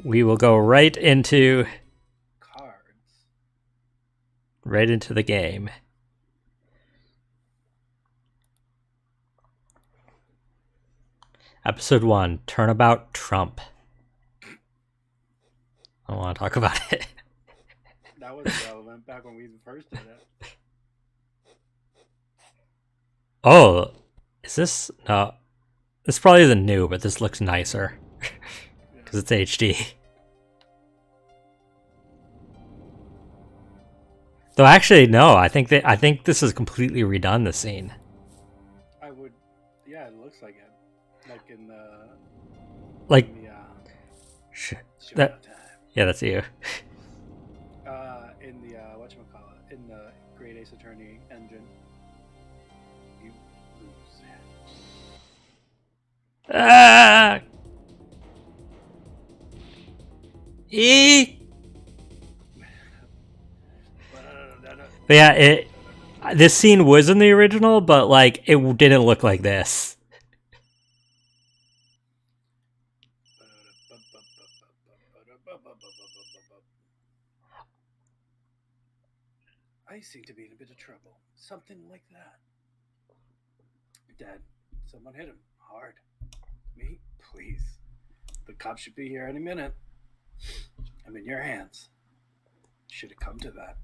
we will go right into Cards. the game. Episode 1, Turnabout Trump. I don't want to talk about it. That was relevant back when we first did it. Oh, is this? No. This probably isn't new, but this looks nicer. Because it's HD. Though actually, no, I think this is completely redone, the scene. I would, yeah, it looks like it. Like in the, Like, in the, that, time. yeah, that's you. In the, whatchamacallit, in the Great Ace Attorney engine. You lose. Ah! But yeah, this scene was in the original, but like it didn't look like this. I seem to be in a bit of trouble. Something like that. Dad, someone hit him hard. Me? Please. The cops should be here any minute. I'm in your hands. Should have come to that.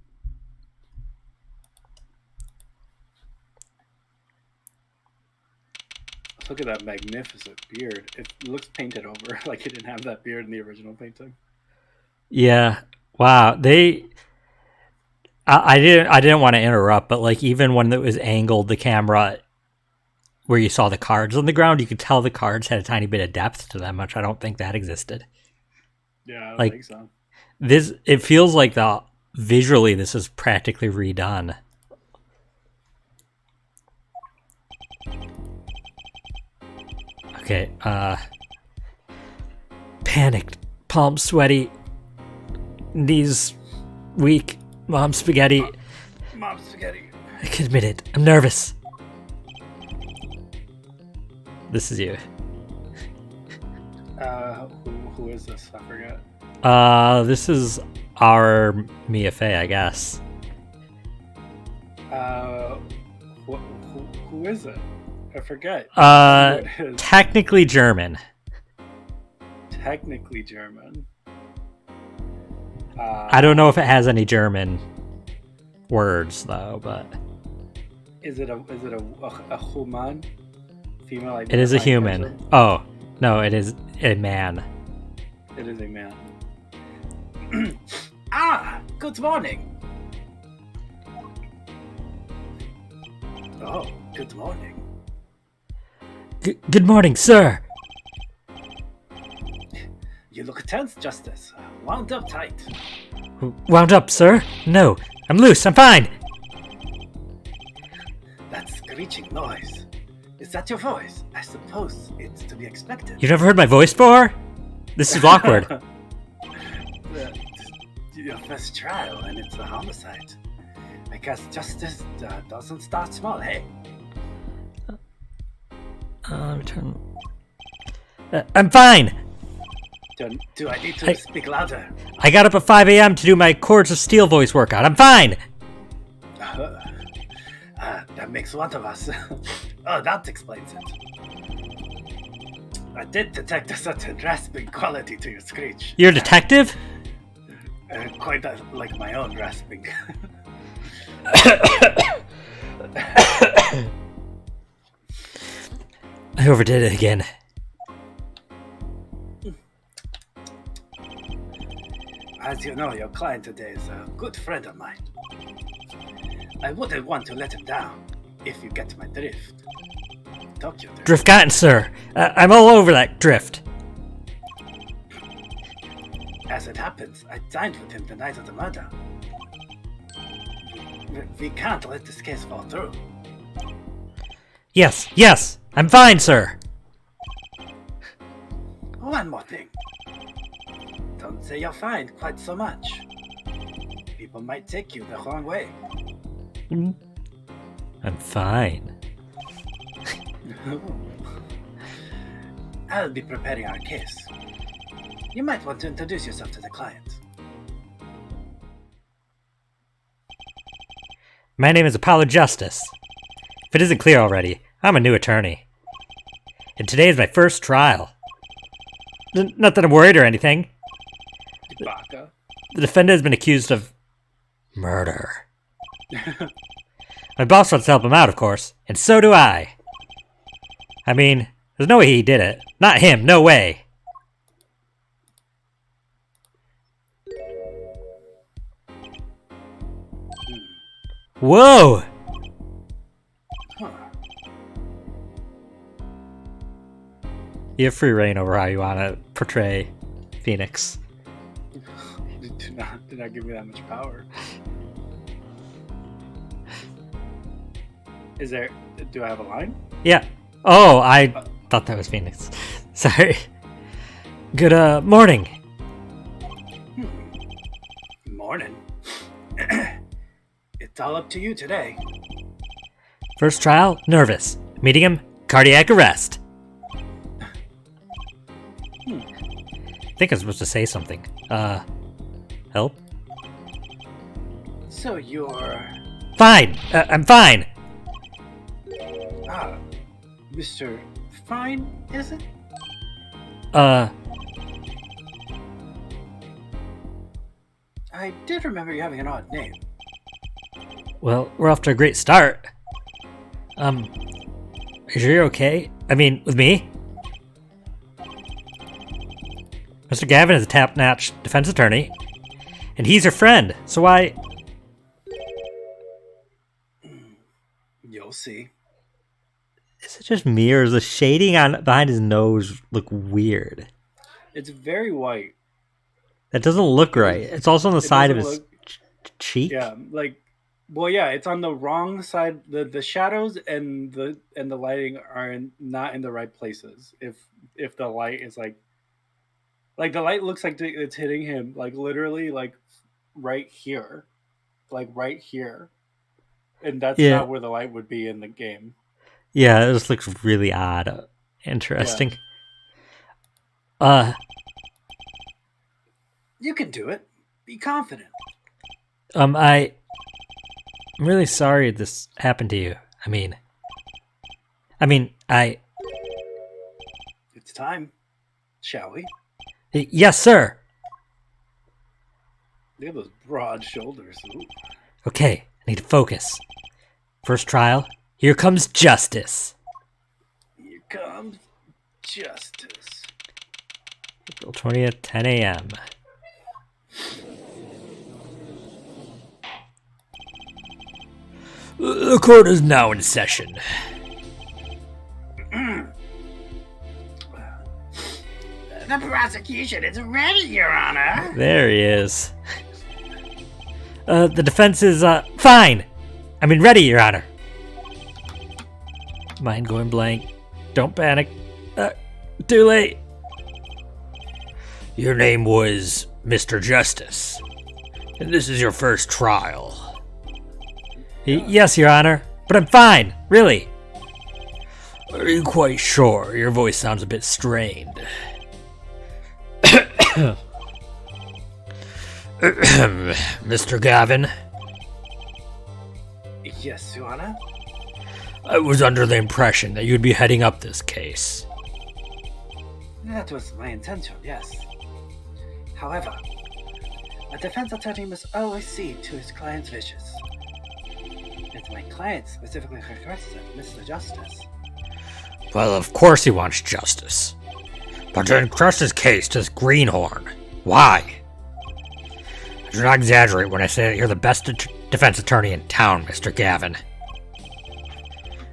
Look at that magnificent beard. It looks painted over, like he didn't have that beard in the original painting. Yeah. Wow. I didn't want to interrupt, but like even when it was angled, the camera where you saw the cards on the ground, you could tell the cards had a tiny bit of depth to them, which I don't think that existed. Yeah, I don't Like think so. it feels like visually this is practically redone. Okay, panicked, palms sweaty, knees weak, mom spaghetti. Mom spaghetti. I can admit it, I'm nervous. This is you. Who is this? I forget. This is our Mia Fey, I guess. Who is it? I forget. Technically German. Technically German. I don't know if it has any German words though, but is it a human? Female? It is a human. Person? Oh no, it is a man. It is a man. Good morning. Oh, good morning. Good morning, sir. You look tense, Justice. Wound up tight. Wound up, sir? No, I'm loose. I'm fine. That screeching noise. Is that your voice? I suppose it's to be expected. You never heard my voice before? This is awkward. Your first trial, and it's a homicide. I guess justice doesn't start small, hey? Return. I'm fine. Do I need to speak louder? I got up at 5 a.m. to do my Chords of Steel voice workout. I'm fine. That makes one of us. Oh, that explains it. I did detect a certain rasping quality to your screech. You're a detective? Quite like my own rasping. I overdid it again. As you know, your client today is a good friend of mine. I wouldn't want to let him down, if you get my drift. Don't you, Drift gotten, sir. I'm all over that drift. As it happens, I dined with him the night of the murder. We can't let this case fall through. Yes, I'm fine, sir. One more thing. Don't say you're fine quite so much. People might take you the wrong way. I'm fine. I'll be preparing our case. You might want to introduce yourself to the client. My name is Apollo Justice. If it isn't clear already, I'm a new attorney. And today is my first trial. Not that I'm worried or anything. Baka. The defendant has been accused of murder. My boss wants to help him out, of course, and so do I. I mean, there's no way he did it. Not him, no way. Whoa! Huh. You have free reign over how you want to portray Phoenix. Did not give me that much power. Do I have a line? Yeah. Oh, I thought that was Phoenix. Sorry. Good morning. Morning. It's all up to you today. First trial, nervous. Meeting him, cardiac arrest. I think I'm supposed to say something. Help? So you're... Fine! I'm fine! Mr. Fine, is it? I did remember you having an odd name. Well, we're off to a great start. Are you sure you're okay? I mean, with me? Mr. Gavin is a top-notch defense attorney, and he's your friend, so why... You'll see. Is it just me, or is the shading on behind his nose look weird? It's very white. That doesn't look right. It's also on the side of his cheek. Yeah, well, yeah, it's on the wrong side. The shadows and the lighting are not in the right places. If the light is like the light looks like it's hitting him literally right here, and that's not where the light would be in the game. Yeah, it just looks really odd. Interesting. Yeah. You can do it. Be confident. I'm really sorry this happened to you. I mean, It's time, shall we? Yes, sir. They have those broad shoulders. Ooh. Okay, I need to focus. First trial. Here comes justice. Here comes justice. April 20th, 10 a.m. The court is now in session. The prosecution is ready, Your Honor. There he is. The defense is, fine. I mean, ready, Your Honor. Mind going blank. Don't panic. Too late. Your name was Mr. Justice, and this is your first trial. Yes, Your Honor, but I'm fine, really. Are you quite sure? Your voice sounds a bit strained. Mr. Gavin? Yes, Your Honor? I was under the impression that you'd be heading up this case. That was my intention, yes. However, a defense attorney must always see to his client's wishes. It's my client specifically requested Mr. Justice. Well, of course he wants justice. But to entrust his case to this greenhorn, why? I do not exaggerate when I say that you're the best defense attorney in town, Mr. Gavin.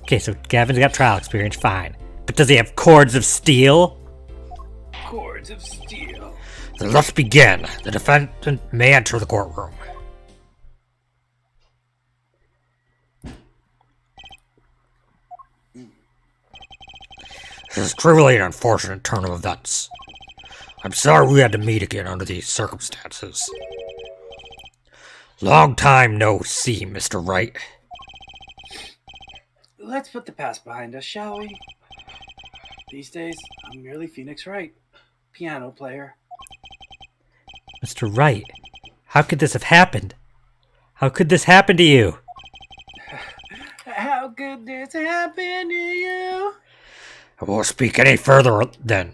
Okay, so Gavin's got trial experience, fine. But does he have cords of steel? Cords of steel. Then let's begin. The defendant may enter the courtroom. This is truly an unfortunate turn of events. I'm sorry we had to meet again under these circumstances. Long time no see, Mr. Wright. Let's put the past behind us, shall we? These days, I'm merely Phoenix Wright, piano player. Mr. Wright, how could this have happened? How could this happen to you? How could this happen to you? I won't speak any further then.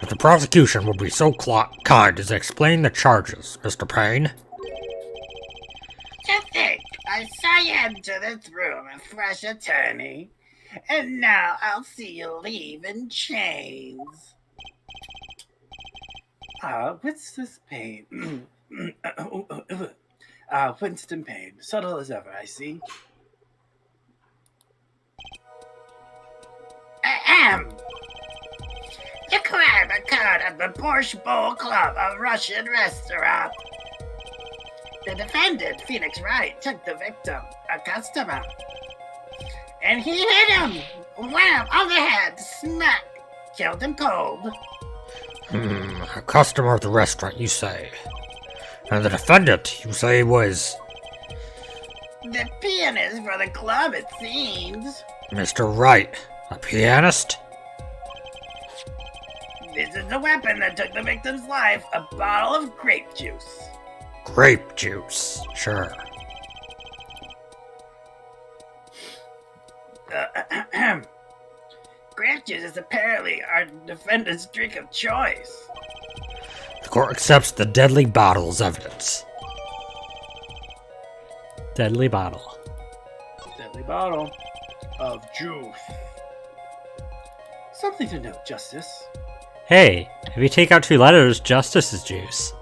If the prosecution will be so kind as to explain the charges, Mr. Payne. To think, I saw you enter this room a fresh attorney, and now I'll see you leave in chains. What's this Payne? Winston Payne, subtle as ever, I see. The crime occurred at the Porsche Bowl Club, a Russian restaurant. The defendant, Phoenix Wright, took the victim, a customer, and he hit him, wham, on the head, smack, killed him cold. A customer at the restaurant, you say? And the defendant, you say, was... The pianist for the club, it seems. Mr. Wright, a pianist? This is the weapon that took the victim's life, a bottle of grape juice. Grape juice, sure. Grape juice is apparently our defendant's drink of choice. The court accepts the deadly bottle as evidence. Deadly bottle. Deadly bottle of juice. Something to note, Justice. Hey, if you take out 2 letters, justice is juice.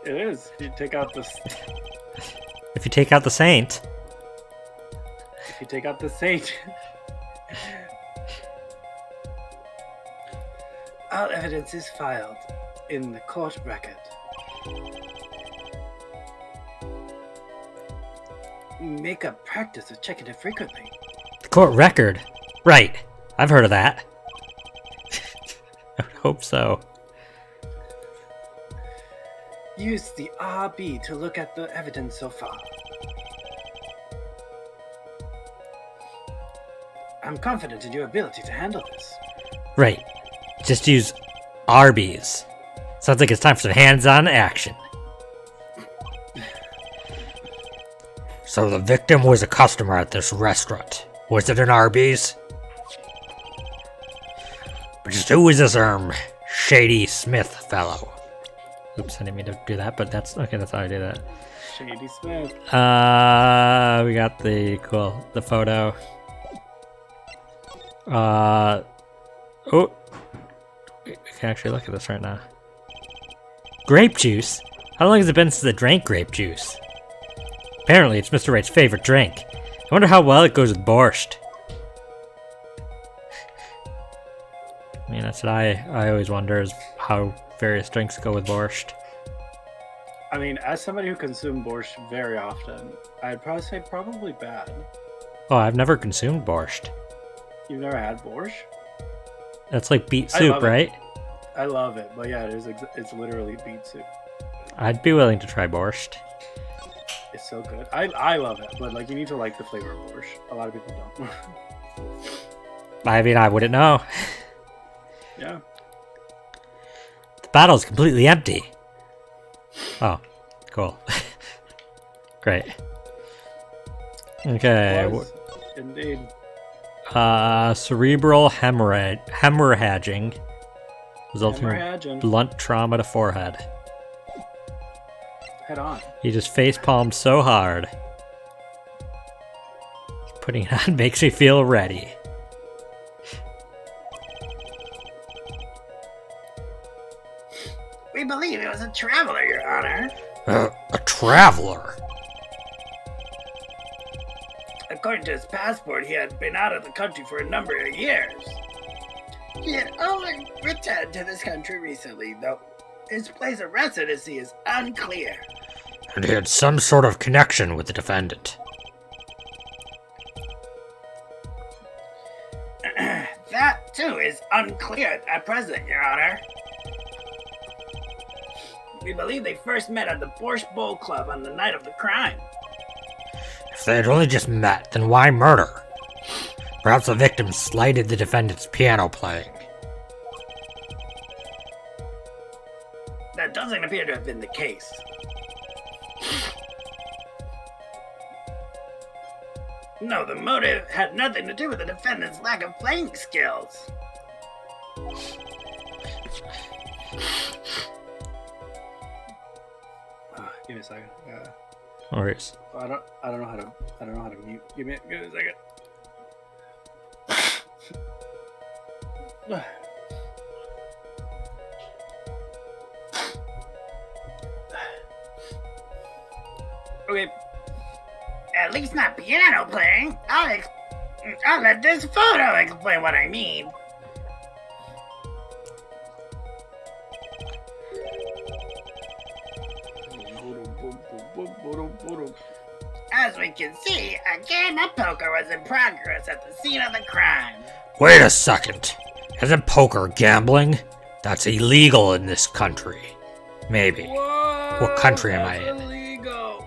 It is. You take out the... If you take out the saint... If you take out the saint... All evidence is filed in the court record. Make a practice of checking it frequently. The court record? Right. I've heard of that. I would hope so. Use the RB to look at the evidence so far. I'm confident in your ability to handle this. Right. Just use Arby's. Sounds like it's time for some hands-on action. So the victim was a customer at this restaurant. Was it an Arby's? But just who is this, Shady Smith fellow? Oops, I didn't mean to do that, but that's... Okay, that's how I do that. Shady Smith. We got the photo. Oh. We can actually look at this right now. Grape juice? How long has it been since I drank grape juice? Apparently, it's Mr. Wright's favorite drink. I wonder how well it goes with borscht. I mean, that's what I always wonder, is how various drinks go with borscht. I mean, as somebody who consumes borscht very often, I'd probably say probably bad. Oh, I've never consumed borscht. You've never had borscht? That's like beet soup, right? I love it, but yeah, it's literally beet soup. I'd be willing to try borscht. It's so good. I love it, but like you need to like the flavor of borscht. A lot of people don't. I mean, I wouldn't know. Yeah. The bottle's completely empty. Oh, cool. Great. Okay. Indeed. Cerebral hemorrhaging, resulting in blunt trauma to forehead. Head on. He just face palmed so hard. Putting it on makes me feel ready. We believe it was a traveler, Your Honor. A traveler? According to his passport, he had been out of the country for a number of years. He had only returned to this country recently, though his place of residency is unclear. And he had some sort of connection with the defendant. That, too, is unclear at present, Your Honor. We believe they first met at the Porsche Bowl Club on the night of the crime. If they had only just met, then why murder? Perhaps the victim slighted the defendant's piano playing. That doesn't appear to have been the case. No, the motive had nothing to do with the defendant's lack of playing skills. Give me a second. No worries. I don't know how to mute. Give me a second. Okay. At least not piano playing. I'll let this photo explain what I mean. As we can see, a game of poker was in progress at the scene of the crime. Wait a second. Isn't poker gambling? That's illegal in this country. Maybe. Whoa, What country am I in? Illegal.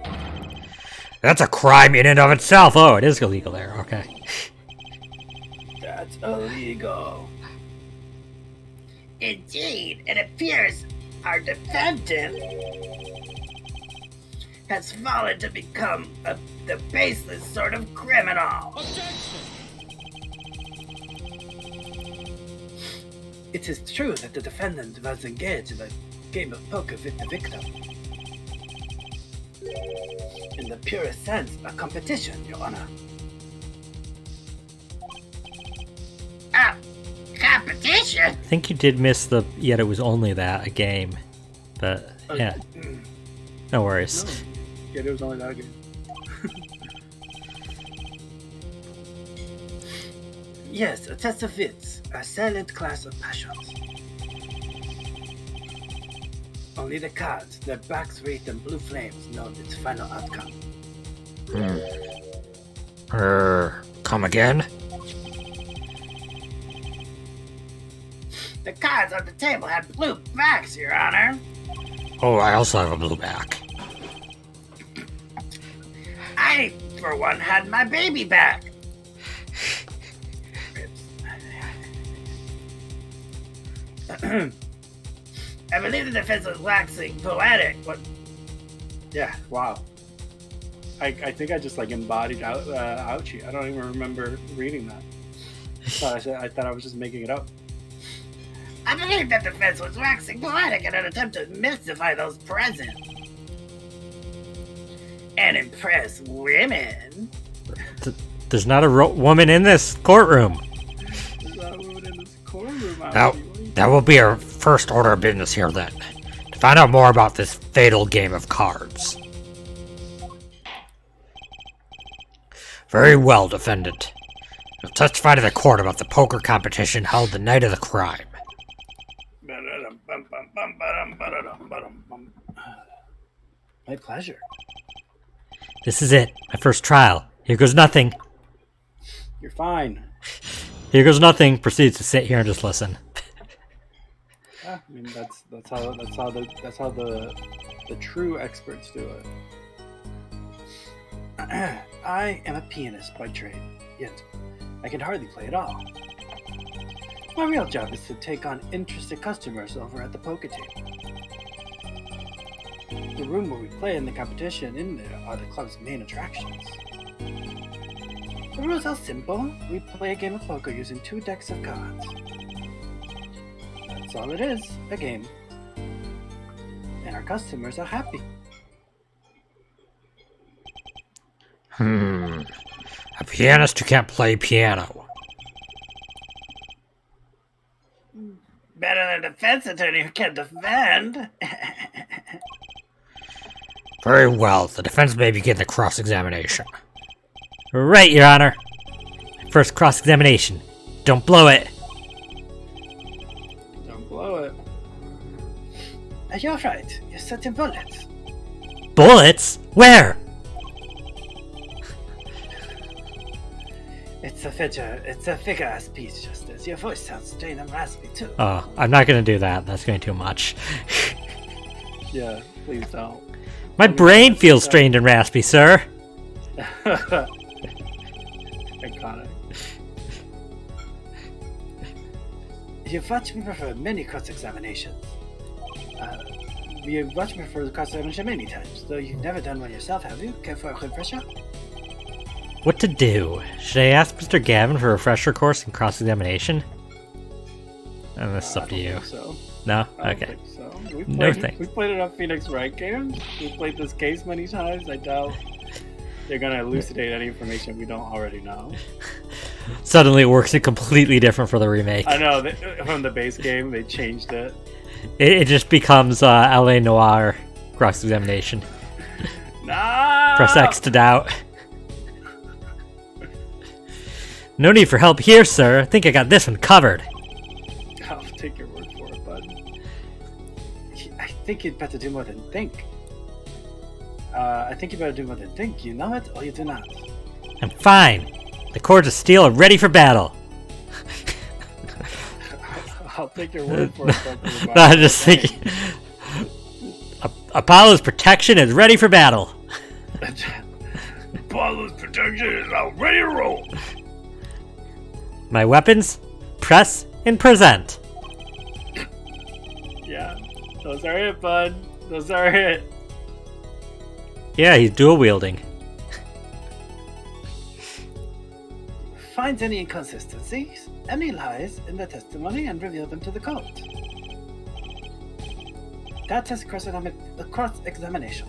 That's a crime in and of itself. Oh, it is illegal there. Okay. That's illegal. Indeed, it appears our defendant has fallen to become the baseless sort of criminal. It is true that the defendant was engaged in a game of poker with the victim. In the purest sense, a competition, Your Honor. Ah, competition? I think you did miss the yet it was only that, a game. But, yeah. No worries. No. Yeah, it was only that game. Yes, a test of wits, a silent class of passions. Only the cards, their backs wreathed in blue flames, know its final outcome. Come again? The cards on the table have blue backs, Your Honor. Oh, I also have a blue back. I, for one, had my baby back. I believe the defense was waxing poetic. What? Yeah, wow. I think I just embodied ouchie. I don't even remember reading that. I thought I was just making it up. I believe that the defense was waxing poetic in an attempt to mystify those present and impress women. There's not a woman in this courtroom. There's not a woman in this courtroom. That will be our first order of business here then. To find out more about this fatal game of cards. Very well, defendant. You'll testify to the court about the poker competition held the night of the crime. My pleasure. This is it. My first trial. Here goes nothing. You're fine. Here goes nothing. Proceeds to sit here and just listen. Yeah, I mean that's how the true experts do it. I am a pianist by trade, yet I can hardly play at all. My real job is to take on interested customers over at the poker table. The room where we play in the competition in there are the club's main attractions. The rules are simple. We play a game of poker using 2 decks of cards. That's all it is, a game. And our customers are happy. A pianist who can't play piano. Better than a defense attorney who can defend. Very well. The defense may begin the cross-examination. Right, Your Honor. First cross-examination. Don't blow it. Don't blow it. You're right. You're setting bullets. Bullets? Where? It's a figure speech, Justice. Your voice sounds strained and raspy too. Oh, I'm not gonna do that. That's going to be too much. Yeah, please don't. My brain feels strained and raspy, sir. Iconic. You've watched me prefer many cross-examinations. we much prefer the cross-examination many times, though you've never done one yourself, have you? Care for a quick refresher? What to do? Should I ask Mr. Gavin for a refresher course in cross-examination? And this is up to you. Think so. No? I don't Okay. think so. No thanks. We played enough Phoenix Wright games. We played this case many times. I doubt they're gonna elucidate any information we don't already know. Suddenly it works completely different for the remake. I know, from the base game, they changed it. It just becomes LA Noire cross-examination. No! Press X to doubt. No need for help here, sir. I think I got this one covered. I'll take your word for it, bud. I think you'd better do more than think. I think you better do more than think. You know it, or you do not. I'm fine. The cords of steel are ready for battle. I'll take your word for it. No, I'm just thinking. Apollo's protection is ready for battle. Apollo's protection is now ready to roll. My weapons, press and present. Yeah, those are it, bud. Those are it. Yeah, he's dual wielding. Finds any inconsistencies, any lies in the testimony, and reveal them to the court. That is cross-examination.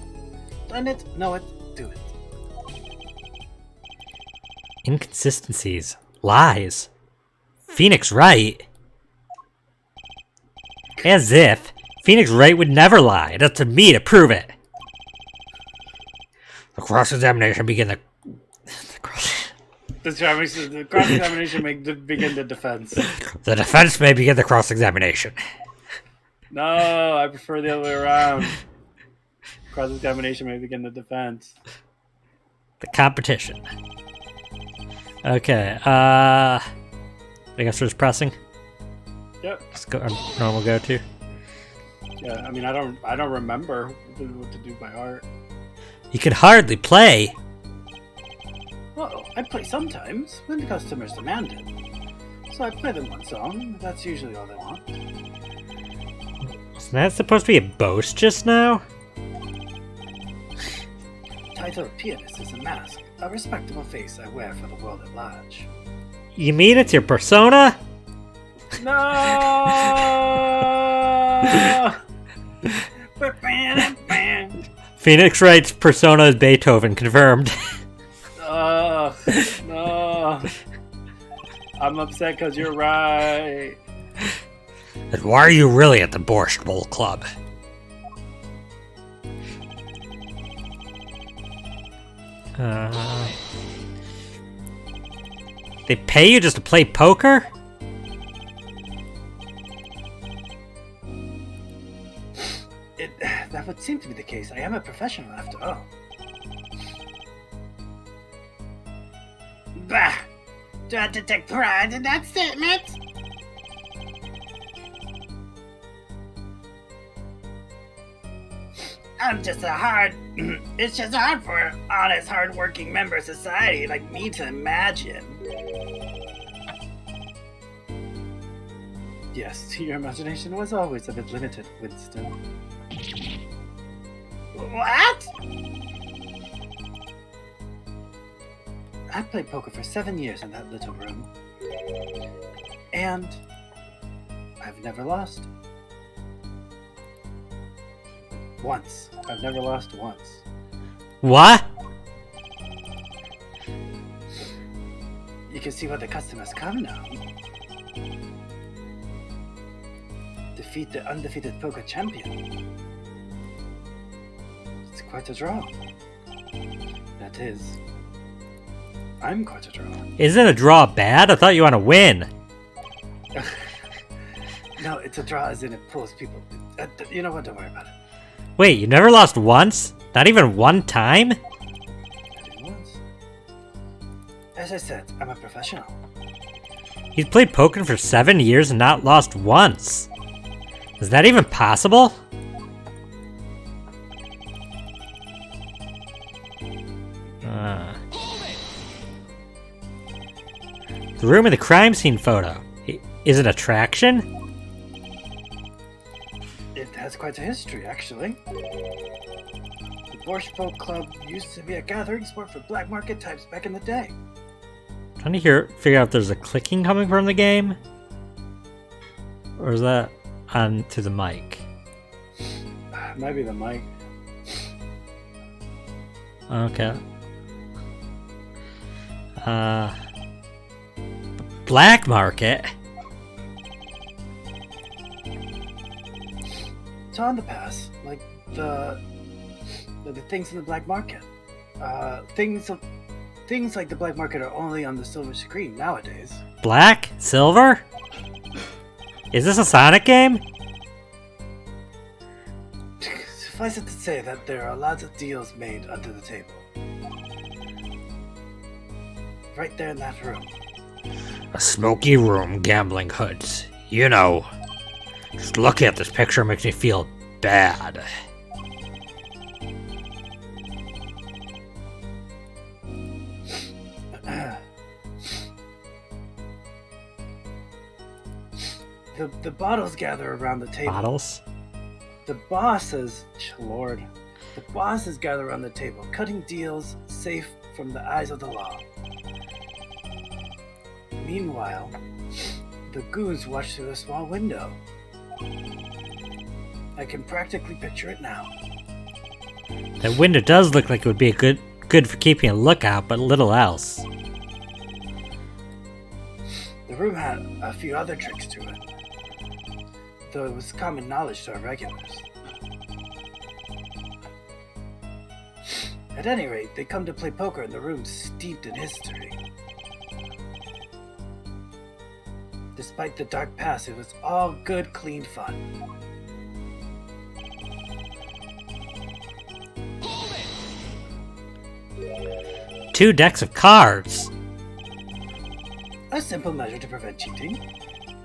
Learn it, know it, do it. Inconsistencies. Lies. Phoenix Wright? As if. Phoenix Wright would never lie. It's up to me to prove it. The cross-examination begin the cross-examination may begin the defense. The defense may begin the cross-examination. No, I prefer the other way around. Cross-examination may begin the defense. The competition. Okay, I guess we're just pressing. Yep. Just go our normal go-to. Yeah, I mean, I don't remember what to do by heart. You can hardly play. Well, I play sometimes when the customers demand it. So I play them one song. That's usually all they want. Wasn't that supposed to be a boast just now? Title of pianist is a mask, a respectable face I wear for the world at large. You mean it's your persona? No! Phoenix Wright's persona is Beethoven, confirmed. No. I'm upset because you're right. Then why are you really at the Borscht Bowl Club? They pay you just to play poker? That would seem to be the case. I am a professional after all. Bah! Do I have to take pride in that statement? It's just hard for an honest, hard-working member of society like me to imagine. Yes, your imagination was always a bit limited, Winston. What? I played poker for 7 years in that little room. And I've never lost. Once. I've never lost once. What? You can see why the customers come now. Defeat the undefeated poker champion. It's quite a draw. That is, I'm quite a draw. Isn't a draw bad? I thought you want to win. No, it's a draw as in it pulls people. You know what? Don't worry about it. Wait, you never lost once? Not even one time? I did once. As I said, I'm a professional. He's played poker for 7 years and not lost once. Is that even possible? The room in the crime scene photo. Is it a attraction? It has quite a history, actually. The Borscht Folk Club used to be a gathering spot for black market types back in the day. Trying to figure out if there's a clicking coming from the game, or is that onto the mic? Might be the mic. Okay. Black market. It's on the pass, like the things in the black market. Things like the black market are only on the silver screen nowadays. Black? Silver? Is this a Sonic game? Suffice it to say that there are lots of deals made under the table. Right there in that room. A smoky room, gambling hoods. You know, just looking at this picture makes me feel bad. The bottles gather around the table. Bottles? The bosses, Lord, the bosses gather around the table, cutting deals safe from the eyes of the law. Meanwhile, the goons watch through a small window. I can practically picture it now. That window does look like it would be good for keeping a lookout, but little else. The room had a few other tricks to it, though it was common knowledge to our regulars. At any rate, they come to play poker in the room steeped in history. Despite the dark past, it was all good, clean fun. Two decks of cards. A simple measure to prevent cheating.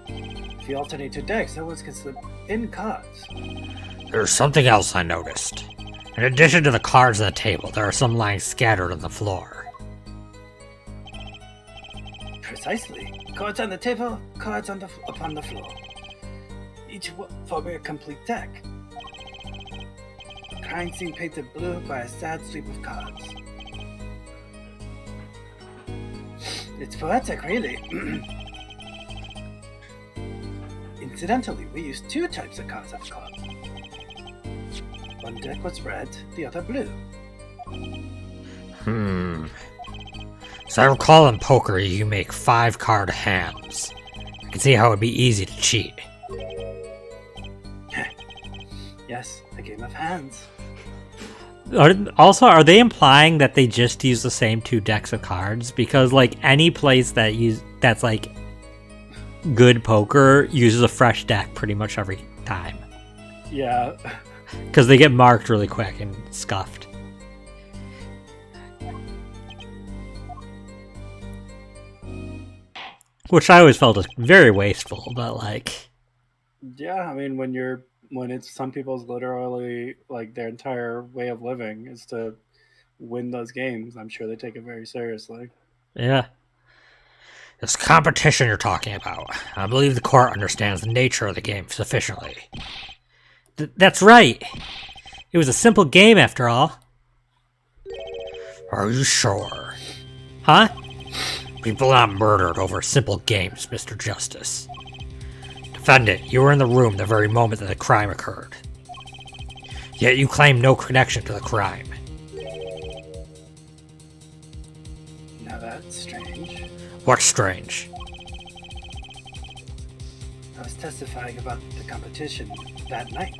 If you alternate two decks, no one can slip in cards. There's something else I noticed. In addition to the cards on the table, there are some lying scattered on the floor. Precisely. Cards on the table, cards upon the floor. Each forming a complete deck. A crime scene painted blue by a sad sweep of cards. It's poetic, really. Incidentally, we used two types of cards at the club. One deck was red, the other blue. So I recall in poker you make 5-card hands. I can see how it would be easy to cheat. Yes, a game of hands. Are they implying that they just use the same 2 decks of cards? Because like any place that's like good poker uses a fresh deck pretty much every time. Yeah. Because they get marked really quick and scuffed. Which I always felt was very wasteful, but like... Yeah, I mean, when it's some people's literally, like, their entire way of living is to win those games, I'm sure they take it very seriously. Yeah. This competition you're talking about, I believe the court understands the nature of the game sufficiently. That's right! It was a simple game after all. Are you sure? Huh? People are not murdered over simple games, Mr. Justice. Defendant, you were in the room the very moment that the crime occurred. Yet you claim no connection to the crime. Now that's strange. What's strange? I was testifying about the competition that night.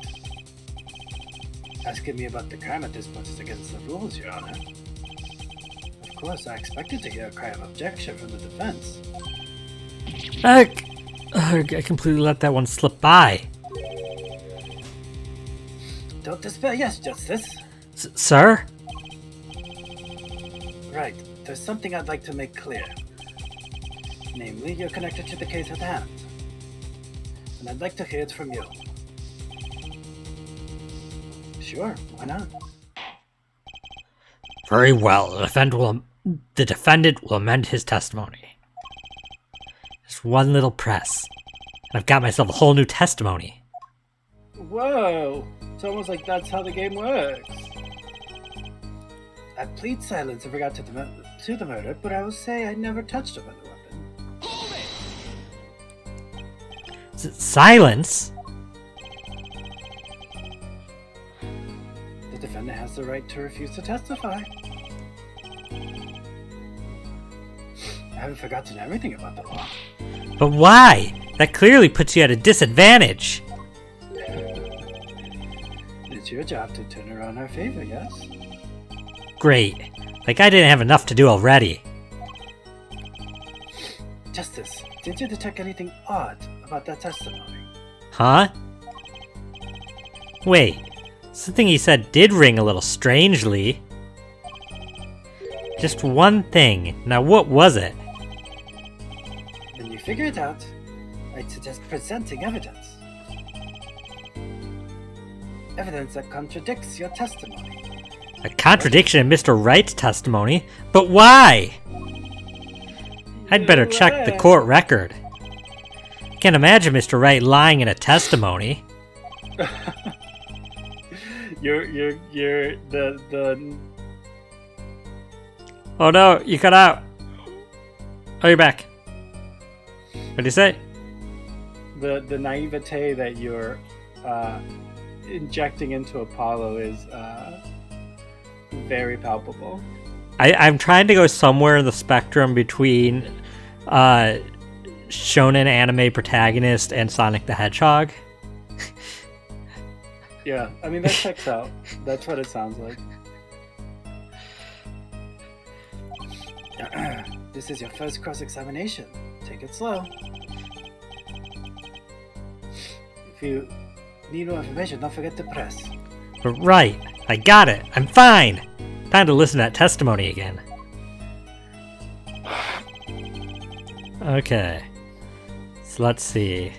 Asking me about the crime at this point is against the rules, Your Honor. Of course, I expected to hear a cry of objection from the defense. I completely let that one slip by. Don't despair, yes, Justice. Sir? Right, there's something I'd like to make clear. Namely, you're connected to the case at hand. And I'd like to hear it from you. Sure, why not? Very well, the defendant will amend his testimony. Just one little press, and I've got myself a whole new testimony. Whoa! It's almost like that's how the game works. I plead silence in regard to the murder, but I will say I never touched a murder weapon. Silence? The defendant has the right to refuse to testify. I haven't forgotten everything about the law. But why? That clearly puts you at a disadvantage. It's your job to turn her on our favor, yes? Great. Like I didn't have enough to do already. Justice, did you detect anything odd about that testimony? Huh? Wait. Something he said did ring a little strangely. Just one thing. Now what was it? When you figure it out, I'd suggest presenting evidence. Evidence that contradicts your testimony. A contradiction in Mr. Wright's testimony? But why? I'd better check the court record. Can't imagine Mr. Wright lying in a testimony. you're the Oh no, you cut out. Oh, you're back. What did you say? the naivete that you're injecting into Apollo is very palpable. I'm trying to go somewhere in the spectrum between shonen anime protagonist and Sonic the Hedgehog. Yeah, I mean, that checks out. That's what it sounds like. This is your first cross-examination. Take it slow. If you need more information, don't forget to press. Right, I got it. I'm fine. Time to listen to that testimony again. Okay. So let's see.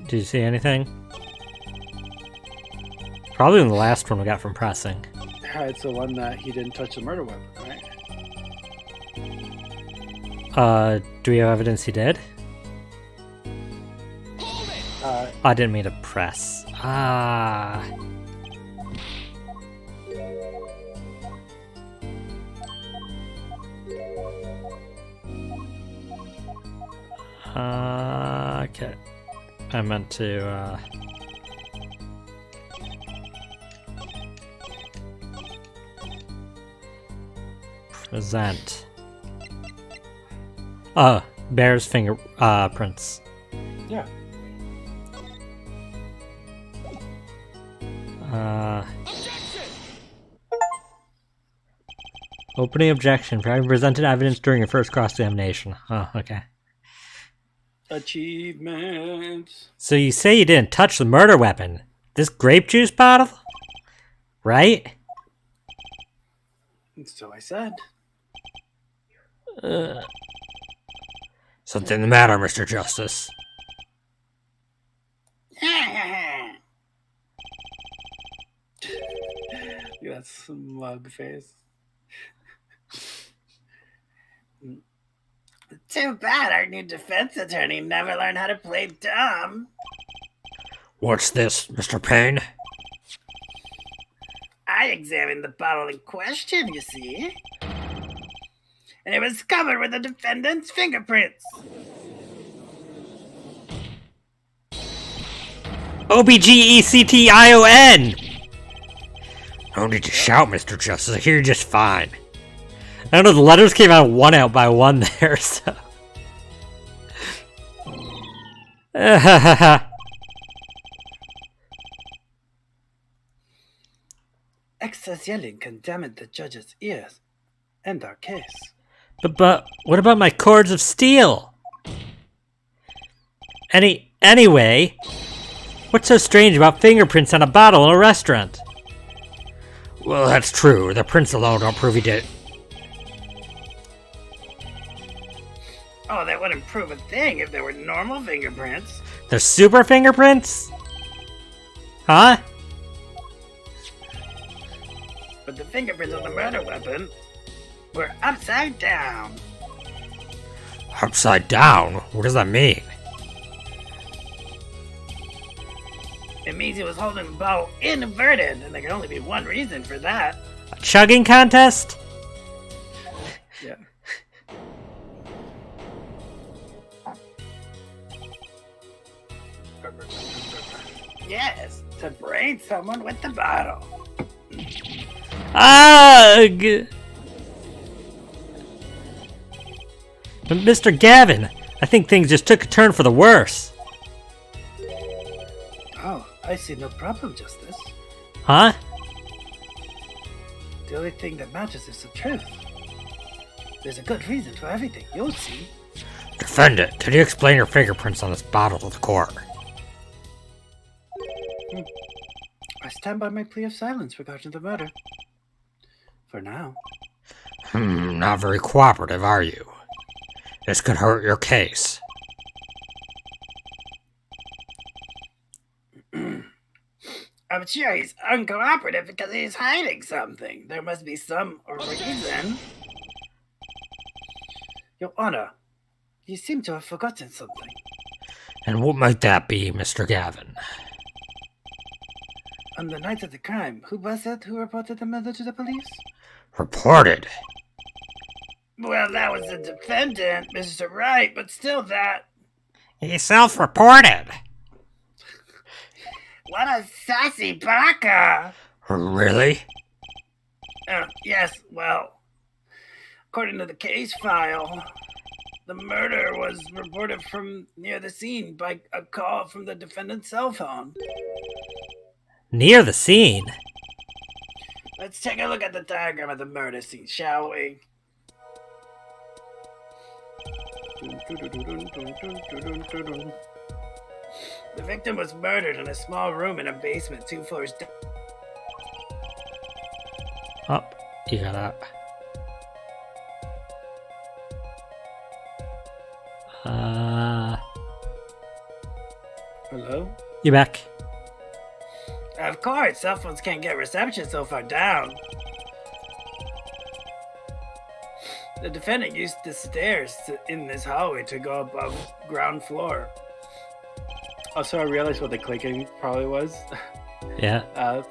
Did you see anything? Probably in the last one we got from pressing. It's the one that he didn't touch the murder weapon, right? Do we have evidence he did? I didn't mean to press. Okay. I meant to, present. Bear's fingerprints. Yeah. Opening objection for having presented evidence during your first cross-examination. Oh, okay. Achievement. So you say you didn't touch the murder weapon. This grape juice bottle? Right? So I said. Something the matter, Mr. Justice? That smug face. Too bad our new defense attorney never learned how to play dumb. What's this, Mr. Payne? I examined the bottle in question, you see. And it was covered with the defendant's fingerprints. OBGECTION! No need to shout, Mr. Justice. I hear you just fine. I don't know, the letters came out one out by one there, so... Excess yelling can damage the judge's ears and our case. But what about my cords of steel? Anyway, what's so strange about fingerprints on a bottle in a restaurant? Well, that's true. The prints alone don't prove he did. Oh, that wouldn't prove a thing if there were normal fingerprints. They're super fingerprints? Huh? but the fingerprints on the murder weapon were upside down. Upside down? What does that mean? It means he was holding the bow inverted, and there can only be one reason for that. A chugging contest? Yeah. Yes, to braid someone with the bottle. Ugh! But Mr. Gavin, I think things just took a turn for the worse. Oh, I see no problem, Justice. Huh? The only thing that matters is the truth. There's a good reason for everything, you'll see. Defendant, can you explain your fingerprints on this bottle to the court? I stand by my plea of silence regarding the murder. For now. Not very cooperative, are you? This could hurt your case. I'm sure he's uncooperative because he's hiding something. There must be some reason. Your Honor, you seem to have forgotten something. And what might that be, Mr. Gavin? On the night of the crime, who was it who reported the murder to the police? Reported? Well, that was the defendant, Mr. Wright, but still that... He self-reported! What a sassy baka! Really? Yes, well, according to the case file, the murder was reported from near the scene by a call from the defendant's cell phone. Near the scene? Let's take a look at the diagram of the murder scene, shall we? The victim was murdered in a small room in a basement 2 floors down. Oh, you got that. Hello? You back? Of course, cell phones can't get reception so far down. The defendant used the stairs in this hallway to go above ground floor. Also, I realized what the clicking probably was. Yeah.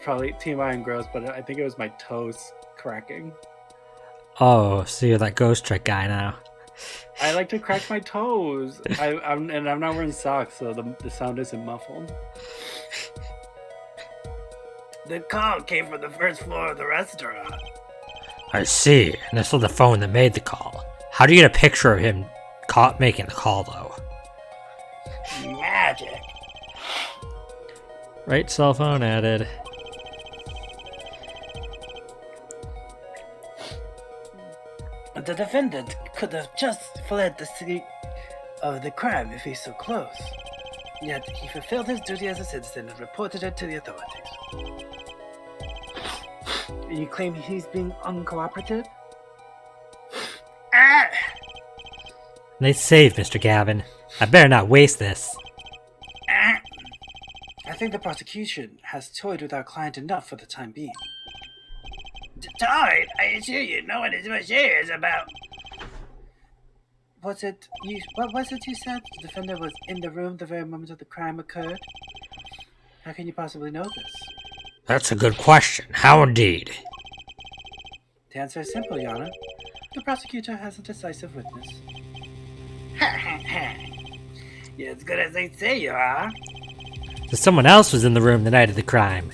Probably TMI and gross, but I think it was my toes cracking. Oh, so you're that ghost trick guy now. I like to crack my toes. I'm not wearing socks, so the sound isn't muffled. The call came from the first floor of the restaurant. I see. And this was the phone that made the call. How do you get a picture of him making the call, though? Magic. Right cell phone added. The defendant could have just fled the scene of the crime if he's so close. Yet he fulfilled his duty as a citizen and reported it to the authorities. You claim he's being uncooperative? Nice save, Mr. Gavin. I better not waste this. I think the prosecution has toyed with our client enough for the time being. Toyed? I assure you, no one is much serious about... What was it you said? The defendant was in the room the very moment of the crime occurred? How can you possibly know this? That's a good question. How indeed? The answer is simple, Your Honor. The prosecutor has a decisive witness. You're as good as they say you are. So someone else was in the room the night of the crime.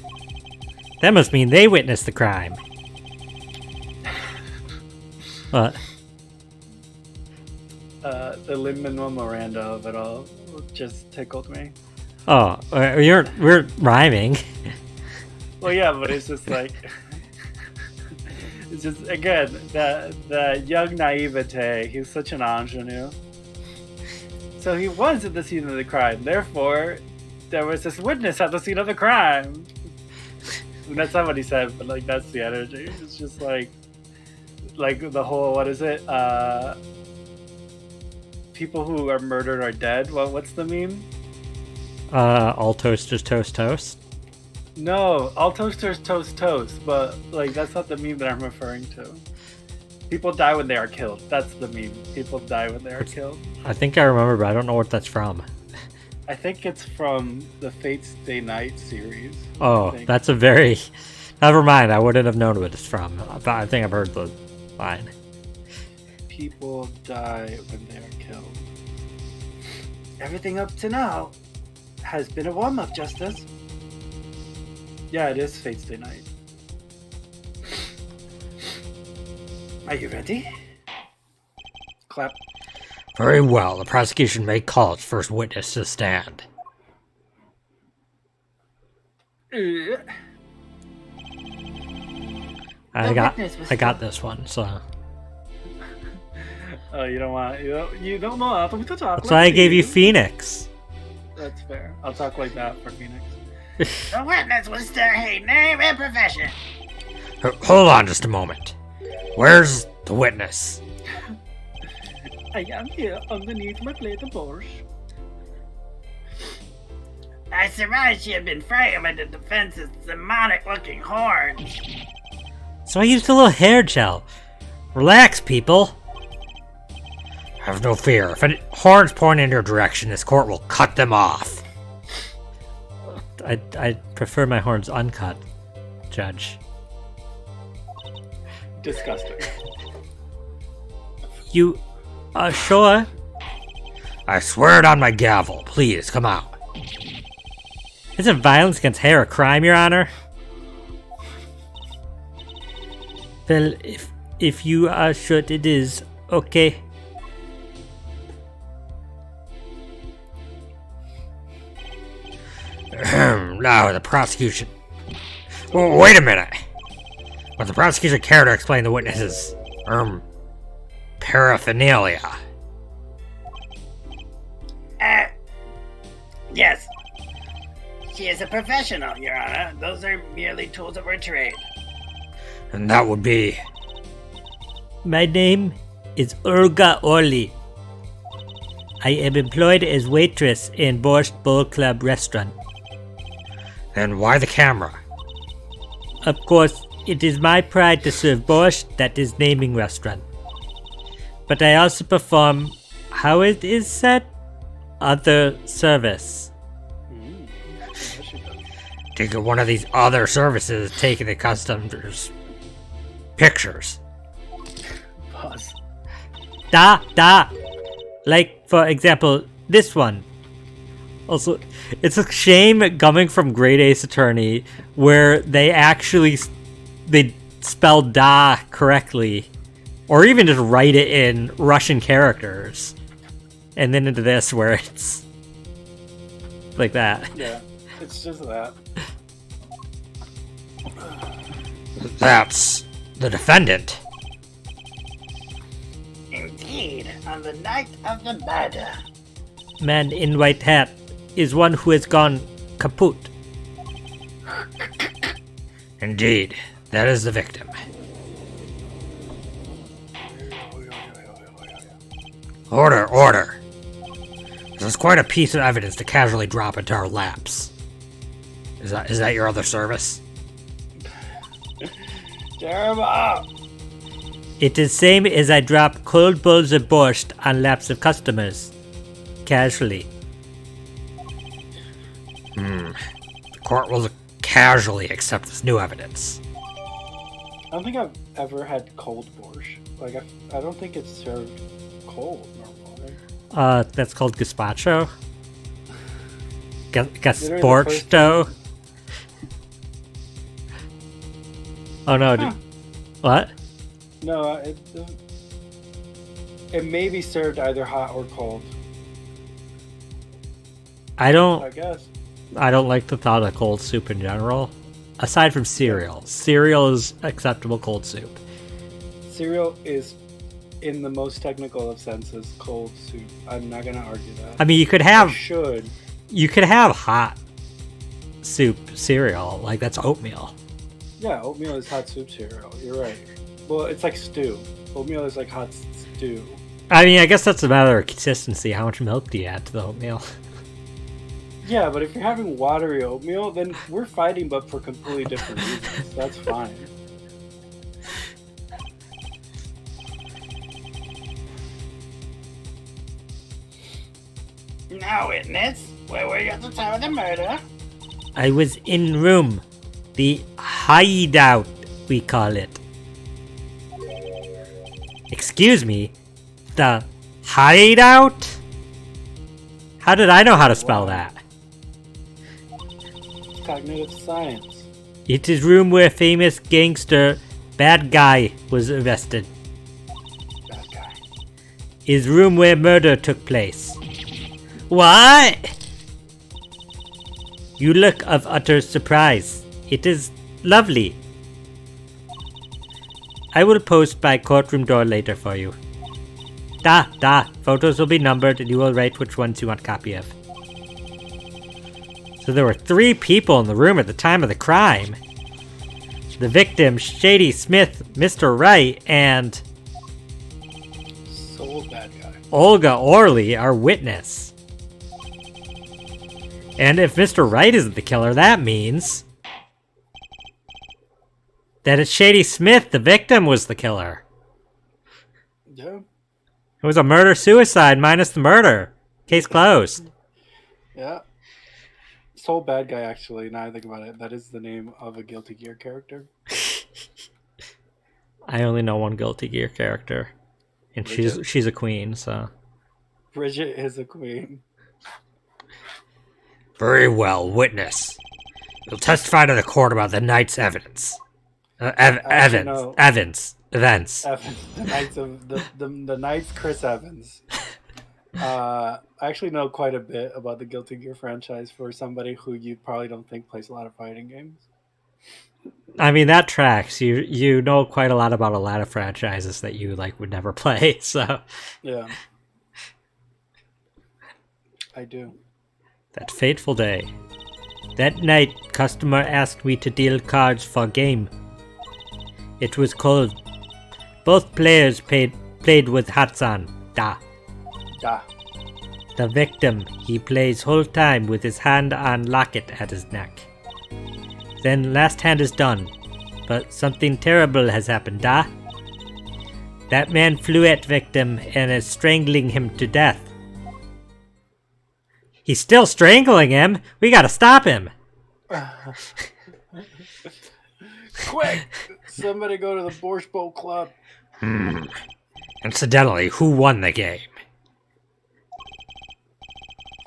That must mean they witnessed the crime. What? The Lin-Manuel Miranda of it all just tickled me. Oh, we're rhyming. Well, yeah, but it's just like... It's just, again, the young naivete. He's such an ingenue. So he was at the scene of the crime. Therefore, there was this witness at the scene of the crime. And that's not what he said, but like that's the energy. It's just like the whole, what is it? People who are murdered are dead. What's the meme? All toasters toast toast. No, all toasters toast, but like that's not the meme that I'm referring to. People die when they are killed. That's the meme. People die when they are killed. I think I remember, but I don't know what that's from. I think it's from the Fate Stay Night series. Oh, that's a very... Never mind, I wouldn't have known what it's from. I think I've heard the line. People die when they are killed. Everything up to now has been a warm-up, Justice. Yeah, it is Fate Stay Night. Are you ready? Clap. Very well, the prosecution may call its first witness to the stand. I got this one, so... Oh, you don't know how to talk. So I gave you Phoenix. That's fair. I'll talk like that for Phoenix. The witness will state her name and profession. Hold on just a moment. Where's the witness? I am here underneath my plate of borscht. I surmise she had been framed by the defense's demonic-looking horn. So I used a little hair gel. Relax, people. Have no fear. If any horns point in your direction, this court will cut them off. I prefer my horns uncut, Judge. Disgusting. You are sure? I swear it on my gavel. Please, come out. Isn't violence against hair a crime, Your Honor? Well, if you are sure it is, okay. Now, the prosecution. Oh, wait a minute. Would the prosecution care to explain the witness's, paraphernalia? Yes. She is a professional, Your Honor. Those are merely tools of her trade. And that would be... My name is Olga Orly. I am employed as waitress in Borscht Bowl Club restaurant. And why the camera? Of course, it is my pride to serve borscht that is naming restaurant. But I also perform, how it is said, other service. Take one of these other services taking the customers' pictures. Pause. Like, for example, this one. Also, it's a shame coming from Great Ace Attorney where they spell da correctly, or even just write it in Russian characters, and then into this where it's like that. Yeah, it's just that. That's the defendant. Indeed, on the night of the murder. Man in white hat is one who has gone kaput. Indeed, that is the victim. Order. This is quite a piece of evidence to casually drop into our laps. Is that your other service? Terrible! It is same as I drop cold bowls of borscht on laps of customers. Casually. The court will casually accept this new evidence. I don't think I've ever had cold borscht. Like, I don't think it's served cold normally. That's called gazpacho. Gazpacho. Oh no, Huh. What? No, it may be served either hot or cold, I guess. don't like the thought of cold soup in general. Aside from cereal. Cereal is acceptable cold soup. Cereal is, in the most technical of senses, cold soup. I'm not gonna argue that. I mean, you could I have hot soup cereal, like that's oatmeal. Yeah, oatmeal is hot soup cereal. You're right. Well, it's like stew. Oatmeal is like hot stew. I mean, I guess that's a matter of consistency. How much milk do you add to the oatmeal? Yeah, but if you're having watery oatmeal, then we're fighting, but for completely different reasons. That's fine. Now, witness, where were you at the time of the murder? I was in room. The hideout, we call it. Excuse me? The hideout? How did I know how to spell that? Cognitive science. It is room where famous gangster bad guy was arrested. Bad guy. Is room where murder took place. What? You look of utter surprise. It is lovely. I will post by courtroom door later for you. Photos will be numbered and you will write which ones you want copy of. So there were 3 people in the room at the time of the crime. The victim, Shady Smith, Mr. Wright, and Sole bad guy. Olga Orley, our witness. And if Mr. Wright isn't the killer, that means that it's Shady Smith, the victim, was the killer. Yeah. It was a murder-suicide minus the murder. Case closed. Yeah. Sole bad guy, actually, now I think about it, that is the name of a Guilty Gear character. I only know one Guilty Gear character. And she's a queen, so. Bridget is a queen. Very well, witness. You'll testify to the court about the night's evidence. Events. Evans, the Knights of the Knights, Chris Evans. I actually know quite a bit about the Guilty Gear franchise for somebody who you probably don't think plays a lot of fighting games. I mean, that tracks. You know quite a lot about a lot of franchises that you would never play. So yeah, I do. That fateful day. That night, customer asked me to deal cards for game. It was cold. Both players played with hats on. Da. The victim, he plays whole time with his hand on locket at his neck. Then last hand is done, but something terrible has happened, da. That man flew at victim and is strangling him to death. He's still strangling him. We gotta stop him. Quick! Somebody go to the Borscht Bowl Club. Incidentally, who won the game?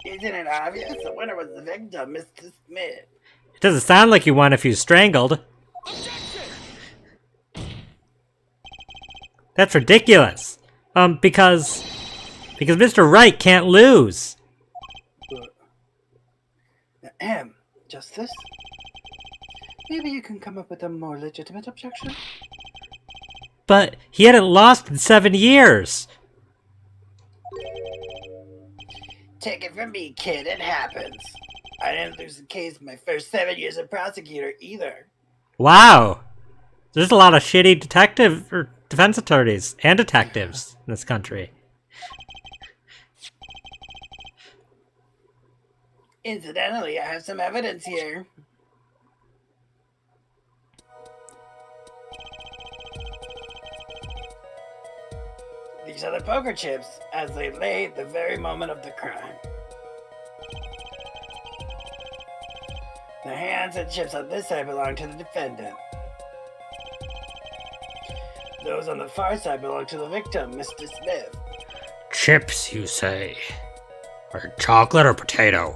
Isn't it obvious? The winner was the victim, Mr. Smith. It doesn't sound like you won if you strangled. That's ridiculous. Because Mr. Wright can't lose. Justice? Maybe you can come up with a more legitimate objection? But he hadn't lost in 7 years. Take it from me, kid, it happens. I didn't lose the case my first 7 years as prosecutor either. Wow. There's a lot of shitty defense attorneys and detectives in this country. Incidentally, I have some evidence here. These are the poker chips, as they lay at the very moment of the crime. The hands and chips on this side belong to the defendant. Those on the far side belong to the victim, Mr. Smith. Chips, you say? Or chocolate or potato?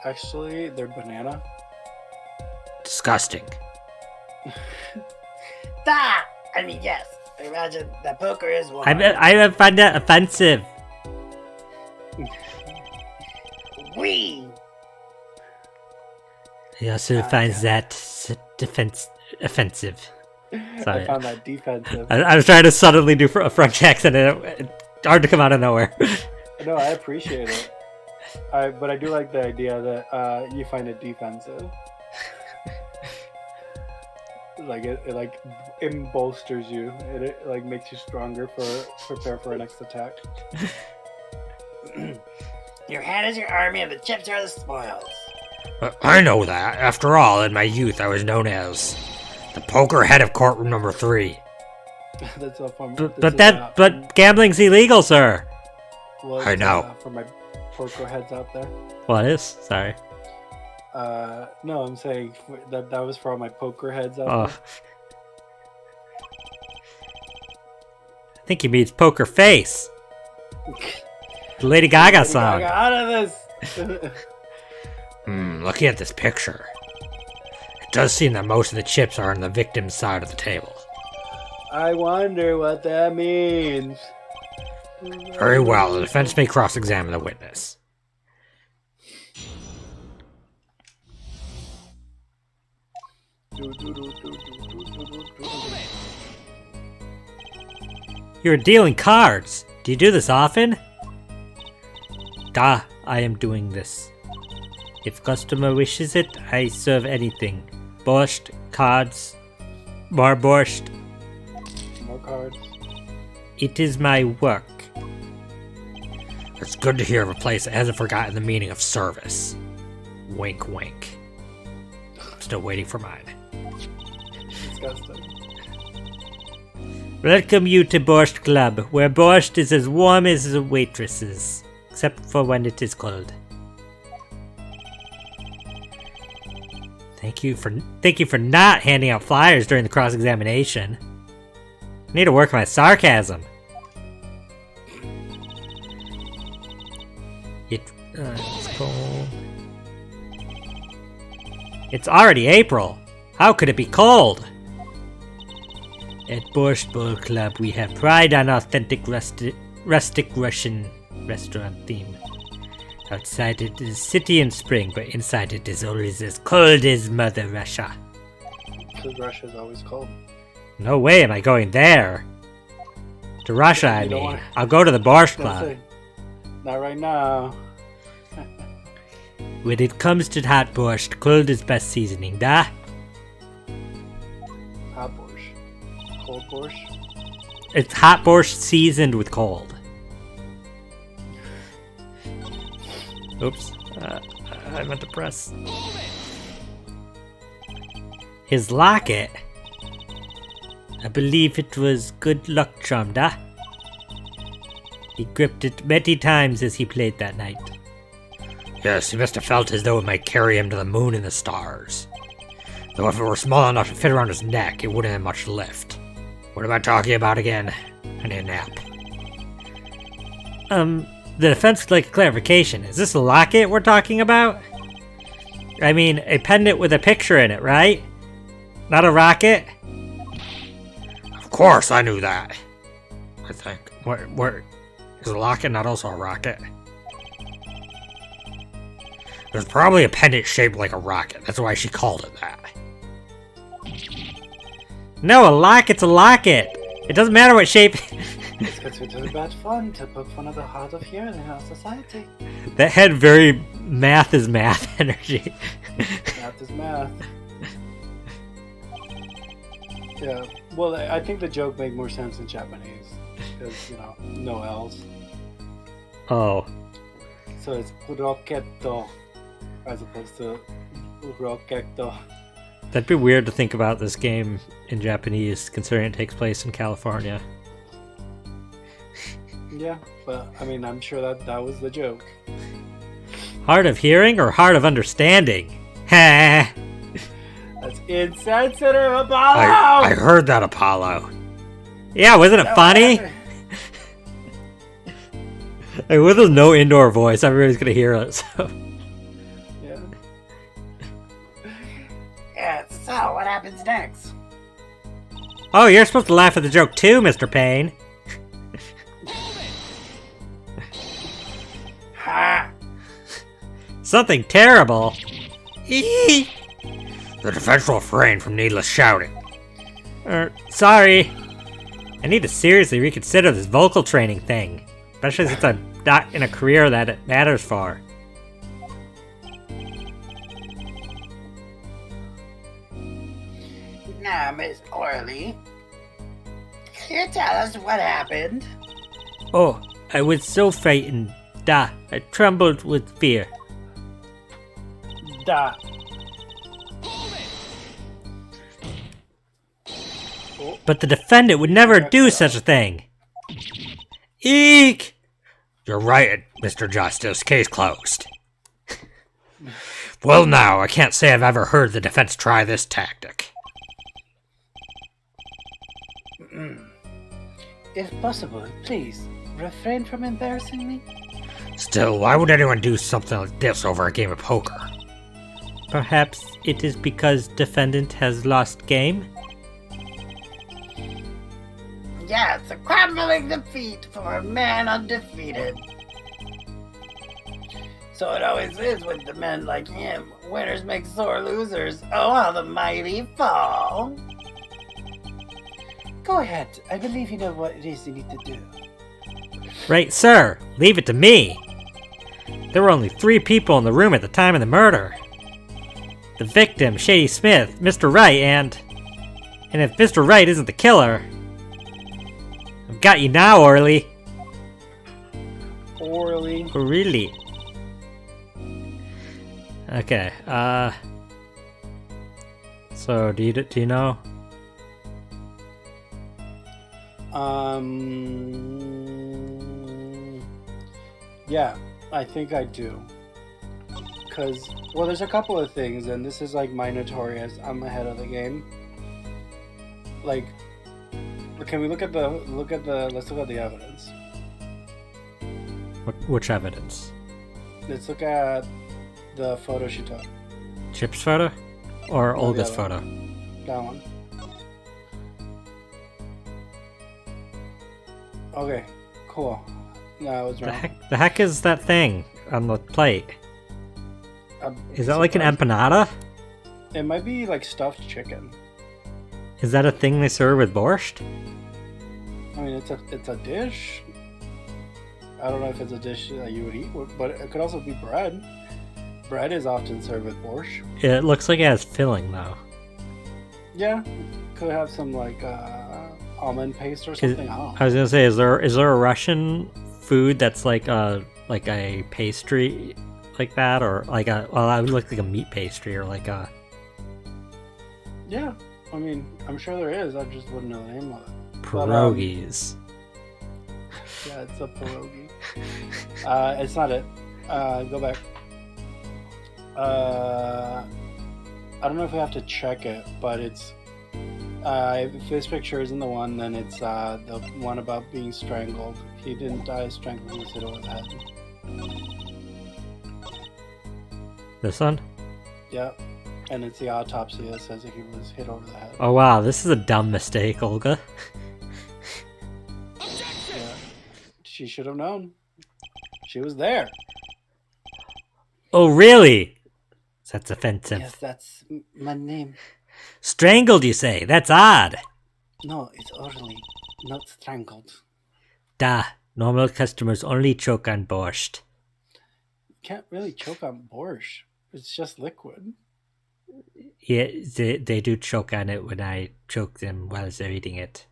Actually, they're banana. Disgusting. I mean, yes. Imagine that poker is one. I find that offensive. We. He also finds that offensive. Sorry. I found that defensive. I was trying to suddenly do a French accent and it's hard to come out of nowhere. No, I appreciate it. But I do like the idea that you find it defensive. It bolsters you. It makes you stronger prepare for a next attack. Your head is your army and the chips are the spoils. I know that. After all, in my youth, I was known as the poker head of courtroom number 3. That's all from. But gambling's illegal, sir. I know. For my poker heads out there. What is? Sorry. No, I'm saying that was for all my poker heads out there. I think he means poker face. The Lady Gaga song. Gaga, out of this. Looking at this picture, it does seem that most of the chips are on the victim's side of the table. I wonder what that means. Very well, the defense may cross-examine the witness. You're dealing cards. Do you do this often? I am doing this. If customer wishes it, I serve anything. Borscht, cards, more borscht. More cards. It is my work. It's good to hear of a place that hasn't forgotten the meaning of service. Wink, wink. I'm still waiting for mine. Disgusting. Welcome you to Borscht Club, where borscht is as warm as the waitresses, except for when it is cold. Thank you for not handing out flyers during the cross-examination. I need to work on my sarcasm. It's cold. It's already April. How could it be cold? At Borscht Bowl Club, we have pride on authentic rustic Russian restaurant theme. Outside it is city in spring, but inside it is always as cold as Mother Russia. Because Russia's always cold. No way am I going there. To Russia, I mean. I'll go to the Borscht Club. Not right now. When it comes to hot borscht, cold is best seasoning, da? Hot borscht. Cold borscht? It's hot borscht seasoned with cold. Oops. I meant to press. His locket? I believe it was good luck charm, da? He gripped it many times as he played that night. Yes, he must have felt as though it might carry him to the moon and the stars. Though if it were small enough to fit around his neck, it wouldn't have much lift. What am I talking about again? I need a nap. The defense would like a clarification. Is this a locket we're talking about? I mean, a pendant with a picture in it, right? Not a rocket? Of course, I knew that. I think. Where is a locket not also a rocket? There's probably a pendant shaped like a rocket. That's why she called it that. No, a locket's a locket. It doesn't matter what shape. It's considered bad fun to poke fun of the hard of hearing in our society. That had very math is math energy. Math is math. Yeah, well, I think the joke made more sense in Japanese. Because, you know, no L's. Oh. So it's rocketo as opposed to rocketo. That'd be weird to think about this game in Japanese, considering it takes place in California. Yeah, but I mean, I'm sure that was the joke. Hard of hearing or hard of understanding? Ha! That's insensitive, Apollo! I heard that, Apollo. Yeah, wasn't it funny? Like, with no indoor voice, everybody's gonna hear it, so... Yeah. Yeah, so what happens next? Oh, you're supposed to laugh at the joke too, Mr. Payne. Ha! Something terrible. The defense will refrain from needless shouting. Sorry. I need to seriously reconsider this vocal training thing. Especially since I'm not in a career that it matters for. Now, Miss Orley, can you tell us what happened? Oh, I was so frightened. Da, I trembled with fear. Da. But the defendant would never do such a thing. Eek! You're right, Mr. Justice. Case closed. Well, now, I can't say I've ever heard the defense try this tactic. If possible, please, refrain from embarrassing me. Still, why would anyone do something like this over a game of poker? Perhaps it is because defendant has lost game? Yeah, it's a crumbling defeat for a man undefeated. So it always is with the men like him. Winners make sore losers. Oh, how the mighty fall. Go ahead. I believe you know what it is you need to do. Right, sir. Leave it to me. There were only 3 people in the room at the time of the murder. The victim, Shady Smith, Mr. Wright, and if Mr. Wright isn't the killer, I've got you now, Orly. Orly. Really? Okay. So do you know? Yeah, I think I do. Cause, well, there's a couple of things, and this is like my notorious. I'm ahead of the game. Like, can we let's look at the evidence. Which evidence? Let's look at the photo she took. Chip's photo? Or No, Olga's the other photo? That one. Okay, cool. No, I was wrong. The heck is that thing on the plate? Is that like an surprised. empanada? It might be like stuffed chicken. Is that a thing they serve with borscht? I mean, it's a dish. I don't know if it's a dish that you would eat, but it could also be bread. Bread is often served with borscht. It looks like it has filling though. Yeah, could have some like almond paste or something. I don't know. I was gonna say, is there a Russian food that's like a pastry like that, or like a it would look like a meat pastry or like a. Yeah, I mean, I'm sure there is. I just wouldn't know the name of it. Pierogies. Yeah, it's a pierogi. It's not it. Go back. I don't know if we have to check it, but it's if this picture isn't the one, then it's the one about being strangled. He didn't die strangled, he was hit over the head. This one? Yep. And it's the autopsy that says that he was hit over the head. Oh wow, this is a dumb mistake, Olga. Yeah. She should have known. She was there. Oh really? That's offensive. Yes, that's my name. Strangled, you say? That's odd. No, it's orally, not strangled. Duh. Normal customers only choke on borscht. You can't really choke on borscht. It's just liquid. Yeah, they do choke on it when I choke them while they're eating it.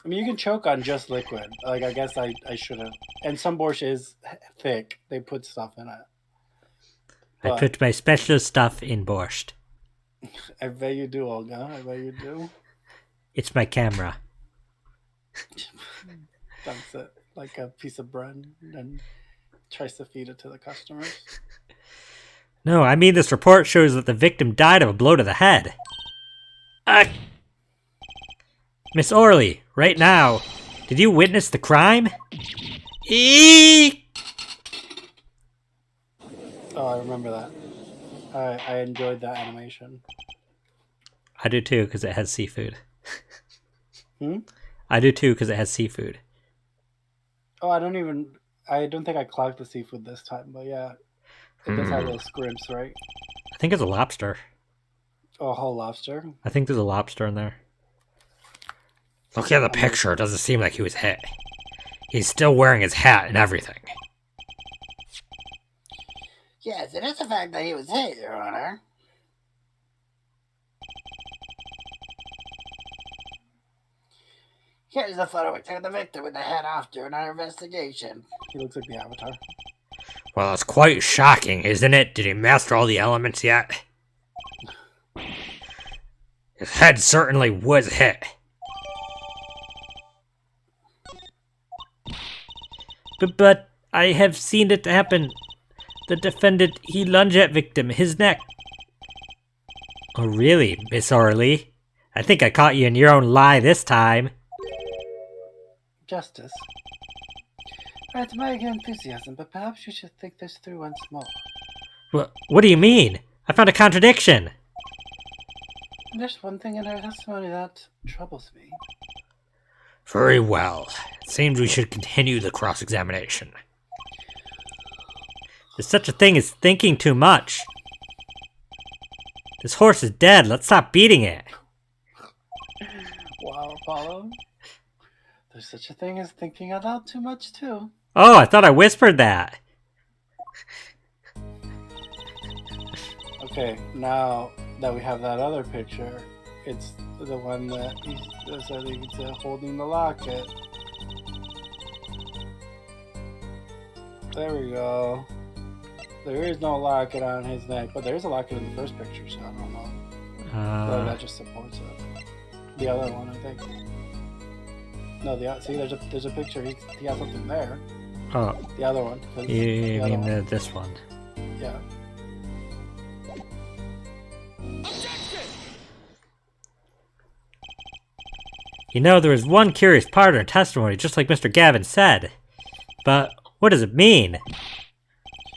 I mean, you can choke on just liquid. Like, I guess I should have. And some borscht is thick. They put stuff in it. I put my special stuff in borscht. I bet you do, Olga. I bet you do. It's my camera. Dumps it like a piece of bread and tries to feed it to the customers. No, I mean this report shows that the victim died of a blow to the head. Miss Orley, right now, did you witness the crime? Eek! Oh, I remember that. I enjoyed that animation. I do too, because it has seafood. Hmm? I do too, because it has seafood. Oh, I don't think I clocked the seafood this time, but yeah. It does have those scrimps, right? I think it's a lobster. Oh, a whole lobster? I think there's a lobster in there. Look at the picture. It doesn't seem like he was hit. He's still wearing his hat and everything. Yes, it is a fact that he was hit, Your Honor. Here's the photo we took of the victim with the head off during our investigation. He looks like the Avatar. Well, it's quite shocking, isn't it? Did he master all the elements yet? His head certainly was hit. But I have seen it happen. The defendant, he lunged at victim, his neck. Oh really, Miss Orley? I think I caught you in your own lie this time. Justice. I admire your enthusiasm, but perhaps you should think this through once more. What do you mean? I found a contradiction. There's one thing in her testimony that troubles me. Very well. It seems we should continue the cross-examination. There's such a thing as thinking too much. This horse is dead. Let's stop beating it. Wow, Apollo. There's such a thing as thinking out loud too much, too. Oh, I thought I whispered that. Okay, now that we have that other picture, it's the one that he's holding the locket. There we go. There is no locket on his neck, but there is a locket in the first picture, so I don't know. But that just supports it. The other one, I think. No, see, there's a picture. He has something there. Oh. The other one. You mean this one? Yeah. You know, there is one curious part in her testimony, just like Mr. Gavin said. But what does it mean?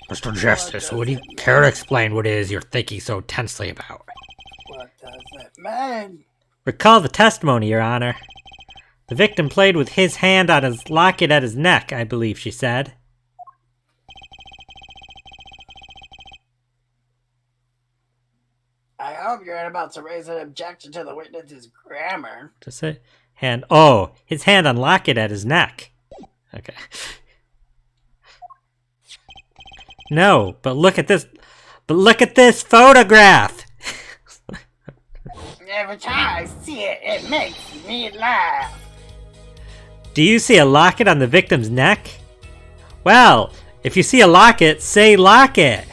Mr. Justice, would you care to explain what it is you're thinking so tensely about? What does it mean? Recall the testimony, Your Honor. The victim played with his hand on his locket at his neck, I believe she said. I hope you're not about to raise an objection to the witness's grammar. To say hand. Oh, his hand on locket at his neck. Okay. No, but look at this. But look at this photograph. Every time I see it, it makes me laugh. Do you see a locket on the victim's neck? Well, if you see a locket, say locket.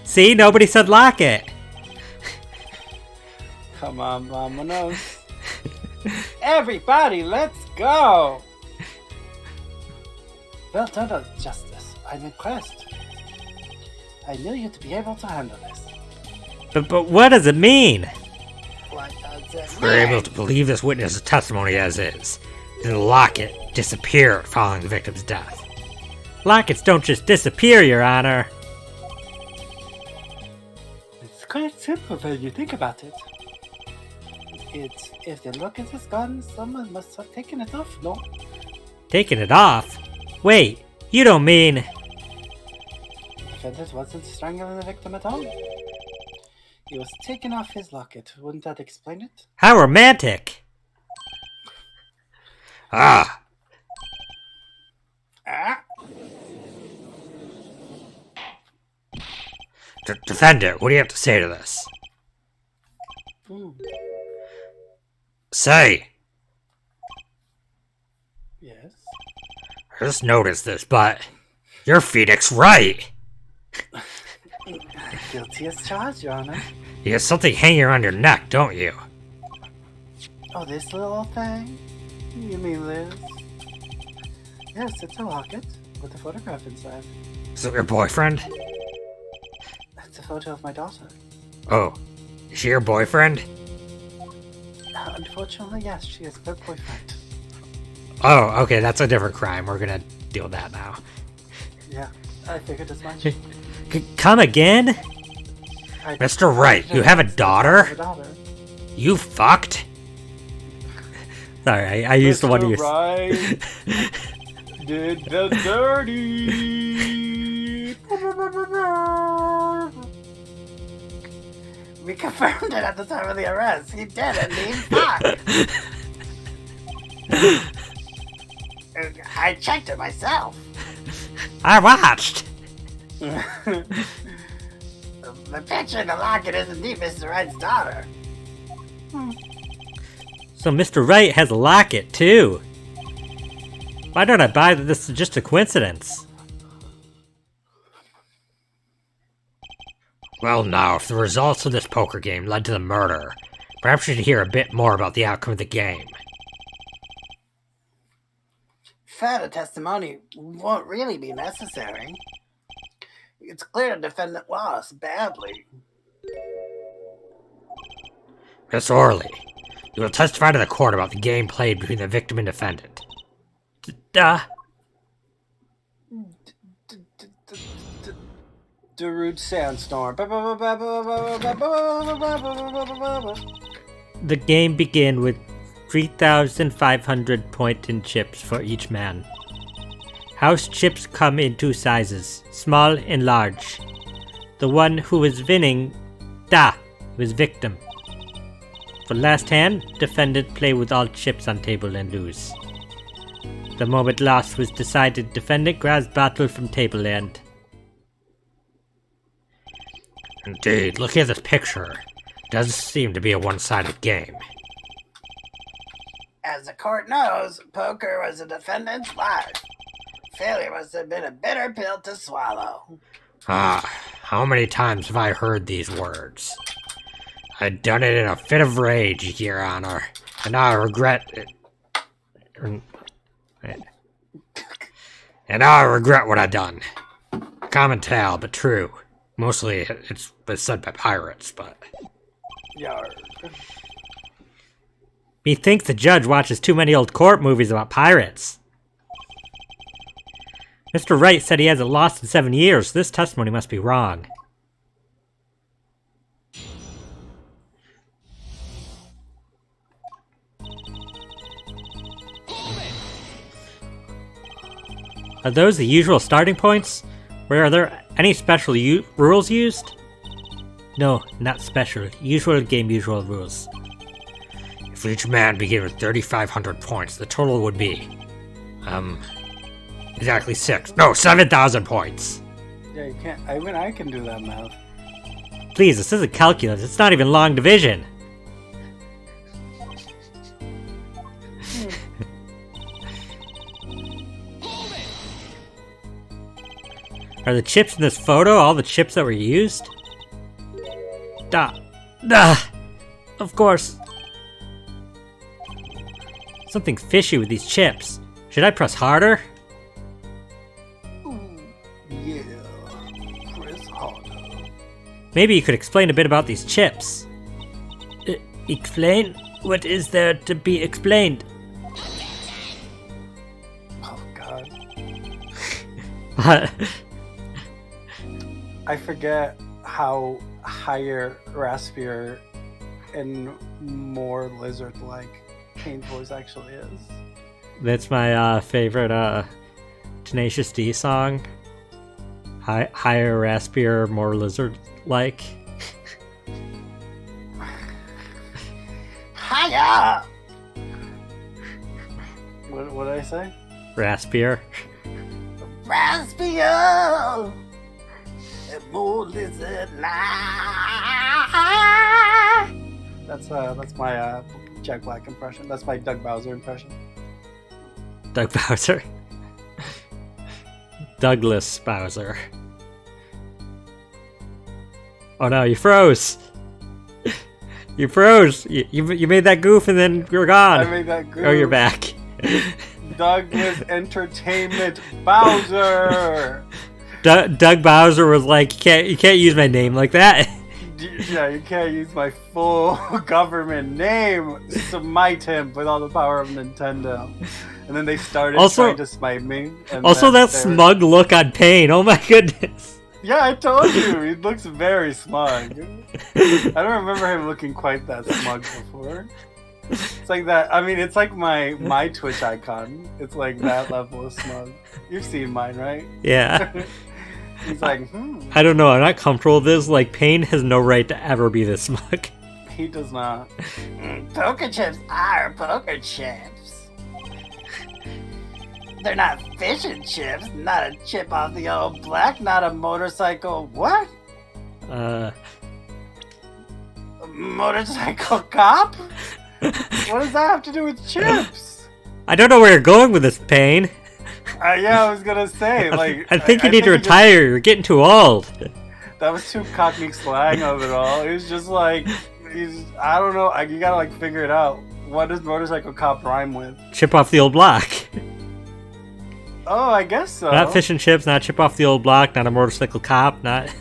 See, nobody said locket. Come on, vámonos. Everybody, let's go! Well done, Justice. I'm impressed. I knew you'd be able to handle this. But what does it mean? What does it We're able mean? to believe this witness's testimony as is. The locket disappeared following the victim's death. Lockets don't just disappear, Your Honor. It's quite simple when you think about it. It's if the locket is gone, someone must have taken it off, no? Taking it off? Wait, you don't mean... The defendant wasn't strangling the victim at all. He was taking off his locket. Wouldn't that explain it? How romantic! Ah! Defendant, what do you have to say to this? Say! Yes. I just noticed this, but... You're Phoenix Wright! Guilty as charged, Your Honor. You have something hanging around your neck, don't you? Oh, this little thing? You mean Liz? Yes, it's a locket with a photograph inside. Is it your boyfriend? It's a photo of my daughter. Oh, is she your boyfriend? Unfortunately, yes, she is my boyfriend. Oh, okay, that's a different crime. We're gonna deal with that now. Yeah, I figured as much. Come again? Mr. Wright, you have a daughter? You fucked? Sorry, I used the one of your... Right did the dirty. We confirmed it at the time of the arrest. He did indeed fuck. I checked it myself. I watched! The picture in the locket is indeed Mr. Wright's daughter. So Mr. Wright has a locket, too. Why don't I buy that this is just a coincidence? Well, now, if the results of this poker game led to the murder, perhaps you should hear a bit more about the outcome of the game. Further testimony won't really be necessary. It's clear the defendant lost badly. Miss Orley, you will testify to the court about the game played between the victim and defendant. Darude Sandstorm. The game began with 3,500 point-in chips for each man. House chips come in two sizes, small and large. The one who was winning, was victim. For last hand, defendant play with all chips on table and lose. The moment lost was decided, defendant grabs bottle from table end. Indeed, looking at this picture, it does seem to be a one-sided game. As the court knows, poker was the defendant's life. Failure must have been a bitter pill to swallow. How many times have I heard these words? I'd done it in a fit of rage, Your Honor, and now I regret it. And now I regret what I've done. Common tale, but true. Mostly it's been said by pirates, but... Yarr. Methinks the judge watches too many old court movies about pirates. Mr. Wright said he hasn't lost in 7 years, so this testimony must be wrong. Are those the usual starting points? Or are there any special rules used? No, not special. Usual game, usual rules. If each man began with 3,500 points, the total would be... exactly 7,000 points! Yeah, you can't... I can do that math. Please, this isn't calculus. It's not even long division. Are the chips in this photo all the chips that were used? Of course. Something fishy with these chips. Should I press harder? Yeah, press harder. Maybe you could explain a bit about these chips. Explain? What is there to be explained? Oh, God. What? I forget how higher, raspier, and more lizard-like Kane's voice actually is. That's my favorite Tenacious D song. Higher, raspier, more lizard-like. Hiya! What did I say? Raspier. Raspier! More lizard That's my Jack Black impression. That's my Doug Bowser impression. Doug Bowser. Douglas Bowser. Oh no, you froze! You froze! You made that goof and then you're gone! I made that goof. Oh, you're back. Douglas Entertainment Bowser! Doug Bowser was like, you can't use my name like that. Yeah, you can't use my full government name. Smite him with all the power of Nintendo. And then they started trying to smite me. And also, that smug look on Pain. Oh my goodness. Yeah, I told you. He looks very smug. I don't remember him looking quite that smug before. It's like that. I mean, it's like my Twitch icon. It's like that level of smug. You've seen mine, right? Yeah. He's like, I don't know. I'm not comfortable with this. Like, Pain has no right to ever be this smug. He does not. Poker chips are poker chips. They're not fishing chips. Not a chip off the old block. Not a motorcycle. What? Motorcycle cop? What does that have to do with chips? I don't know where you're going with this, Pain. Yeah, I was gonna say, like... I think you need to retire. You're getting too old. That was too Cockney slang of it all. It was just like, I don't know. You gotta like figure it out. What does motorcycle cop rhyme with? Chip off the old block. Oh, I guess so. Not fish and chips, not chip off the old block, not a motorcycle cop, not...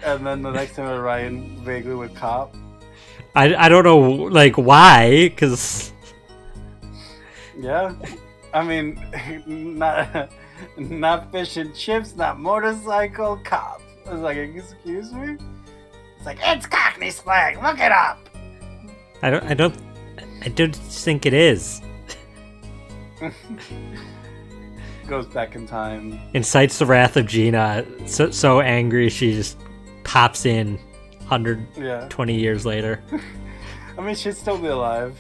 And then the next time I rhyme vaguely with cop. I don't know, like, why, because... Yeah. I mean, not fish and chips, not motorcycle cop. I was like, excuse me? It's like, it's Cockney slang, look it up! I don't think it is. Goes back in time. Incites the wrath of Gina. So angry she just pops in 120 years later. I mean, she'd still be alive.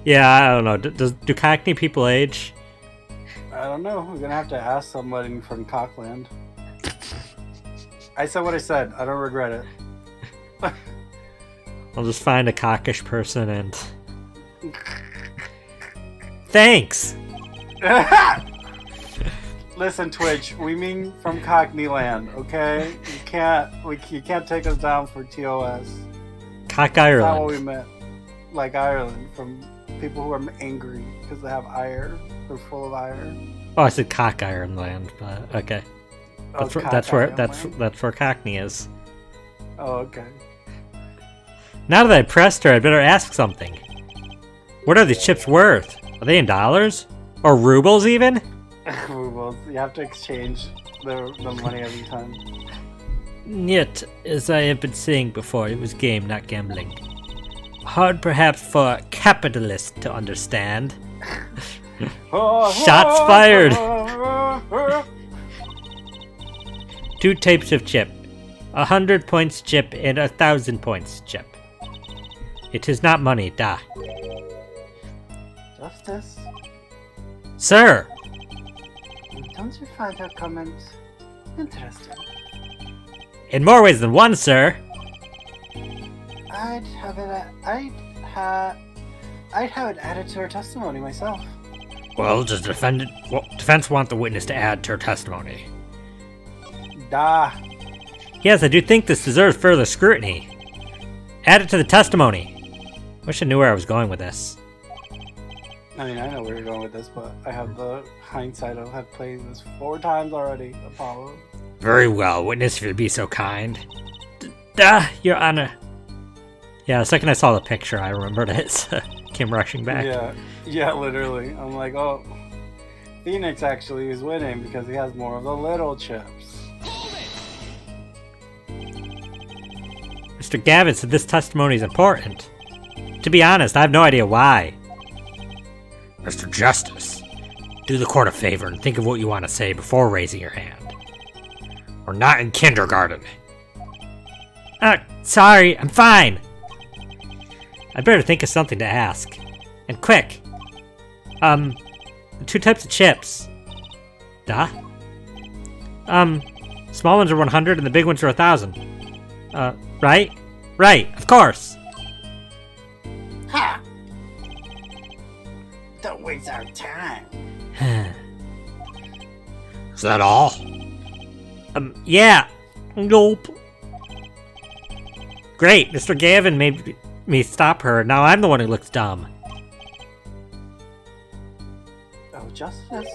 Yeah, I don't know. Do Cockney people age? I don't know. We're gonna have to ask somebody from Cockland. I said what I said. I don't regret it. I'll just find a cockish person and... Thanks! Listen, Twitch, we mean from Cockney land, okay? You can't take us down for TOS. Cock That's not what Ireland. we meant. Like Ireland, from people who are angry because they have ire. They're full of ire. Oh, I said Cock Ireland, but okay. Oh, That's where Cockney is. Oh, okay. Now that I pressed her, I'd better ask something. What are these chips worth? Are they in dollars? Or rubles even? Well, you have to exchange the money every time. Yet, as I have been saying before, it was game, not gambling. Hard perhaps for capitalists to understand. Shots fired! 2 types of chip. 100 points chip and 1,000 points chip. It is not money, da. Justice? Sir! Don't you find her comment interesting? In more ways than one, sir. I'd have it added to her testimony myself. Well, does defense want the witness to add to her testimony? Da. Yes, I do think this deserves further scrutiny. Add it to the testimony. Wish I knew where I was going with this. I mean, I know where you're going with this, but I have the hindsight of have played this 4 times already, Apollo. Very well, witness, if you'd be so kind. Your Honor. Yeah, the second I saw the picture, I remembered it, so came rushing back. Yeah, literally. I'm like, oh, Phoenix actually is winning because he has more of the little chips. Mr. Gavin said this testimony is important. To be honest, I have no idea why. Mr. Justice, do the court a favor and think of what you want to say before raising your hand. We're not in kindergarten. Sorry, I'm fine. I'd better think of something to ask. And quick. The 2 types of chips. Duh. Small ones are 100 and the big ones are 1,000. Right? Right, of course. Ha! Don't waste our time. Is that all? Yeah. Nope. Great, Mr. Gavin made me stop her. Now I'm the one who looks dumb. Oh, Justice?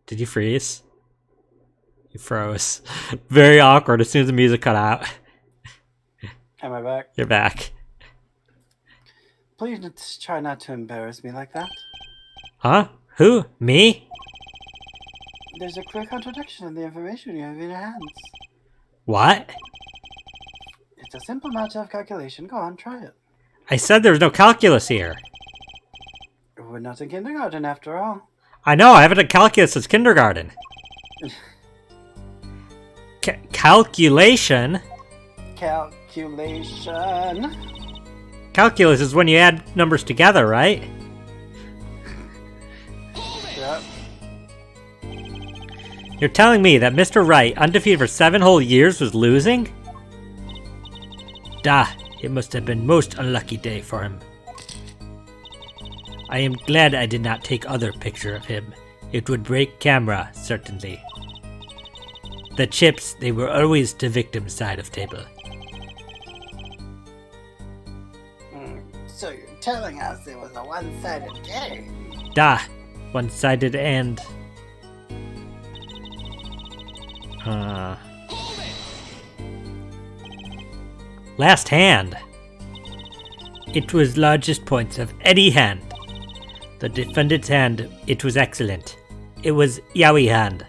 Did you freeze? You froze. Very awkward as soon as the music cut out. Am I back? You're back. Please try not to embarrass me like that. Huh? Who? Me? There's a clear contradiction in the information you have in your hands. What? It's a simple matter of calculation. Go on, try it. I said there's no calculus here. We're not in kindergarten after all. I know, I haven't done calculus since kindergarten. Calculation? Calculation. Calculus is when you add numbers together, right? Yep. You're telling me that Mr. Wright, undefeated for 7 whole years, was losing? It must have been most unlucky day for him. I am glad I did not take other picture of him. It would break camera, certainly. The chips, they were always to victim's side of table. So you're telling us it was a one-sided game? One-sided and... Last hand. It was largest points of any hand. The defendant's hand, it was excellent. It was Yowie hand.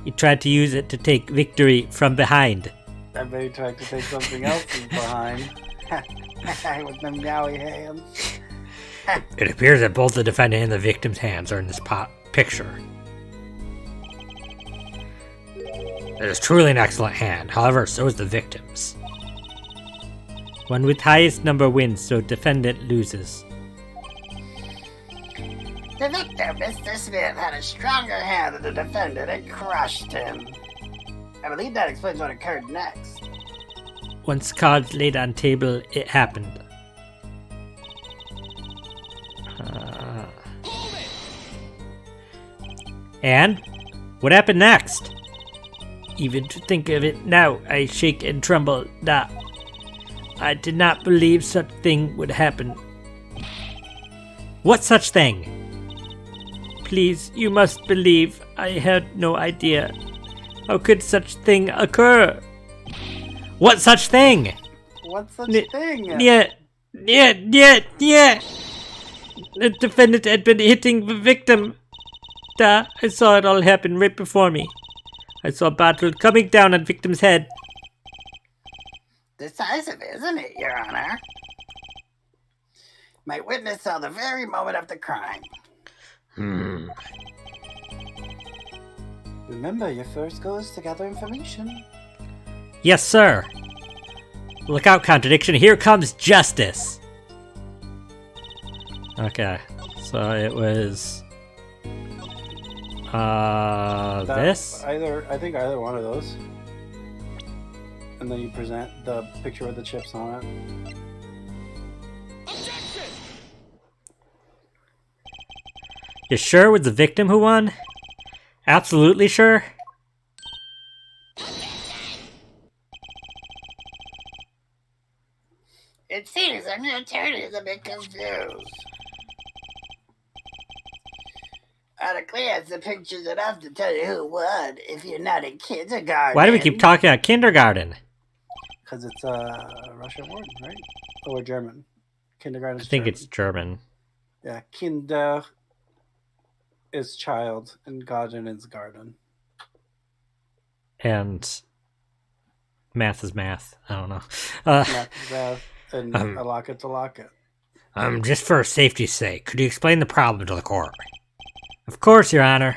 He tried to use it to take victory from behind. I bet he tried to take something else from behind. With them yowie hands. It appears that both the defendant and the victim's hands are in this picture. It is truly an excellent hand, however, so is the victim's. One with highest number wins, so defendant loses. The victim, Mr. Smith, had a stronger hand than the defendant and crushed him. I believe that explains what occurred next. Once cards laid on table, it happened. And? What happened next? Even to think of it now, I shake and tremble. I did not believe such thing would happen. What such thing? Please, you must believe. I had no idea. How could such thing occur? What such thing? What such thing? Yeah. The defendant had been hitting the victim. I saw it all happen right before me. I saw a bottle coming down on victim's head. Decisive, isn't it, Your Honor? My witness saw the very moment of the crime. Remember, your first goal is to gather information. Yes, sir. Look out, contradiction. Here comes justice. Okay, so it was... this? I think either one of those. And then you present the picture with the chips on it. Objection! You sure it was the victim who won? Absolutely sure? It seems our new attorney is a bit confused. At a glance, the picture's enough to tell you who won if you're not in kindergarten. Why do we keep talking about kindergarten? Because it's a Russian word, right? Or German. Kindergarten I is think German. it's German. Yeah, Kinder is child, and Garden is garden. And math is math. I don't know. Math, and a locket's a locket. Just for safety's sake, could you explain the problem to the court? Of course, Your Honor.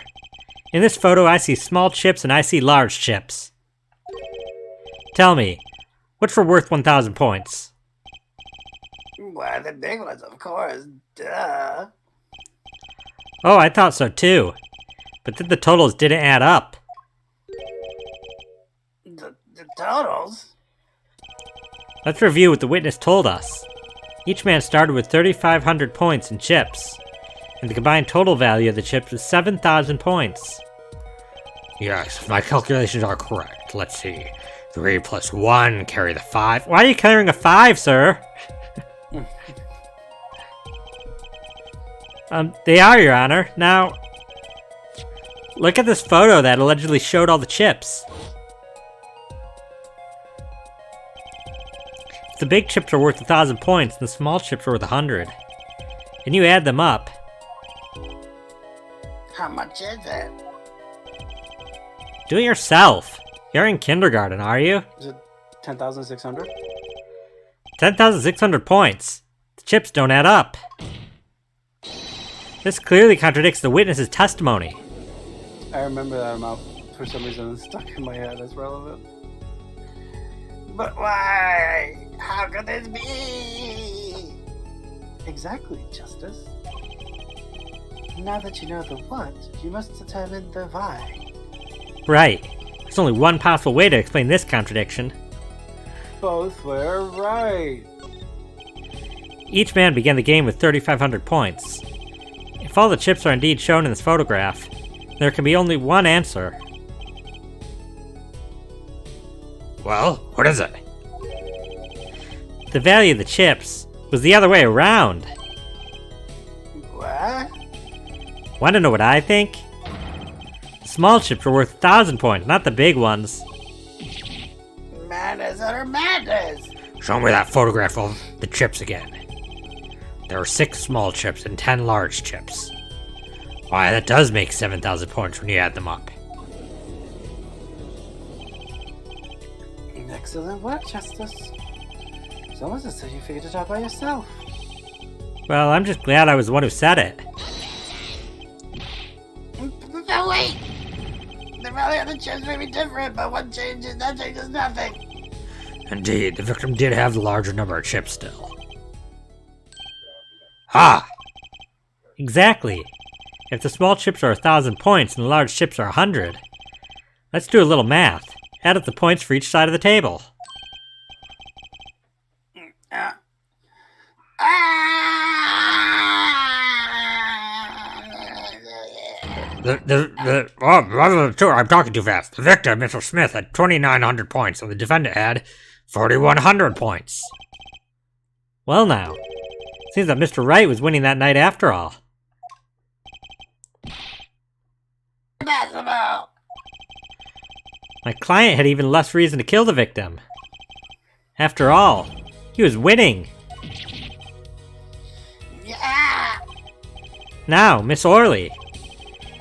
In this photo, I see small chips and I see large chips. Tell me, which were worth 1,000 points? Why, the big ones, of course. Duh. Oh, I thought so too. But then the totals didn't add up. The totals? Let's review what the witness told us. Each man started with 3,500 points in chips, and the combined total value of the chips was 7,000 points. Yes, if my calculations are correct. Let's see. 3 plus 1, carry the 5. Why are you carrying a 5, sir? They are, Your Honor. Now, look at this photo that allegedly showed all the chips. If the big chips are worth 1,000 points, and the small chips are worth 100, and you add them up... How much is it? Do it yourself. You're in kindergarten, are you? Is it 10,600? 10,600 points. The chips don't add up. This clearly contradicts the witness's testimony. I remember that amount. For some reason, it's stuck in my head as relevant. But why? How could this be? Exactly, Justice. Now that you know the what, you must determine the why. Right. There's only one possible way to explain this contradiction. Both were right. Each man began the game with 3,500 points. If all the chips are indeed shown in this photograph, there can be only one answer. Well, what is it? The value of the chips was the other way around. What? Want to know what I think? The small chips were worth 1,000 points, not the big ones. Madness utter madness! Show me that photograph of the chips again. There were 6 small chips and 10 large chips. Why, that does make 7,000 points when you add them up. Excellent work, Justice. It's almost as if you figured it out by yourself. Well, I'm just glad I was the one who said it. No, wait! The value of the chips may be different, but that changes nothing. Indeed, the victim did have the larger number of chips still. Ah! Exactly. If the small chips are 1,000 points and the large chips are 100, let's do a little math. Add up the points for each side of the table. I'm talking too fast. The victim, Mr. Smith, had 2,900 points, and the defendant had 4,100 points. Well now, seems that Mr. Wright was winning that night after all. Impossible! My client had even less reason to kill the victim. After all, he was winning. Yeah! Now, Miss Orley,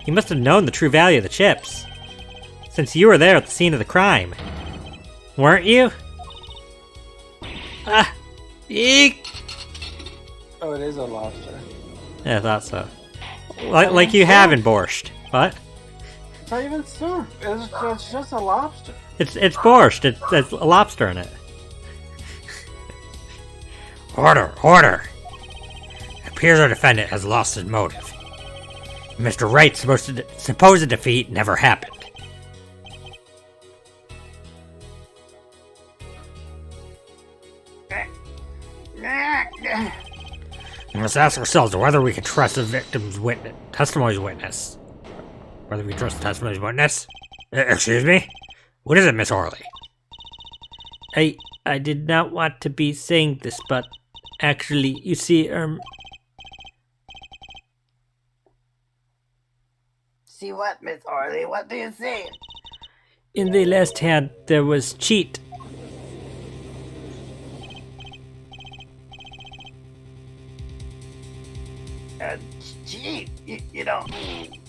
you must have known the true value of the chips, since you were there at the scene of the crime. Weren't you? Ah! Eek! Oh, it is a lobster. Yeah, I thought so. Like you have in borscht. What? It's not even soup. It's just a lobster. It's borscht. There's a lobster in it. Order, order! It appears our defendant has lost his motive. Mr. Wright's supposed defeat never happened. We must ask ourselves whether we can trust the victim's testimony's witness. Whether we trust the testimony's witness? Excuse me? What is it, Miss Orley? I did not want to be saying this, but actually, you see, See what, Miss Orley? What do you see? in the last hand, there was cheat. Cheat? You don't mean...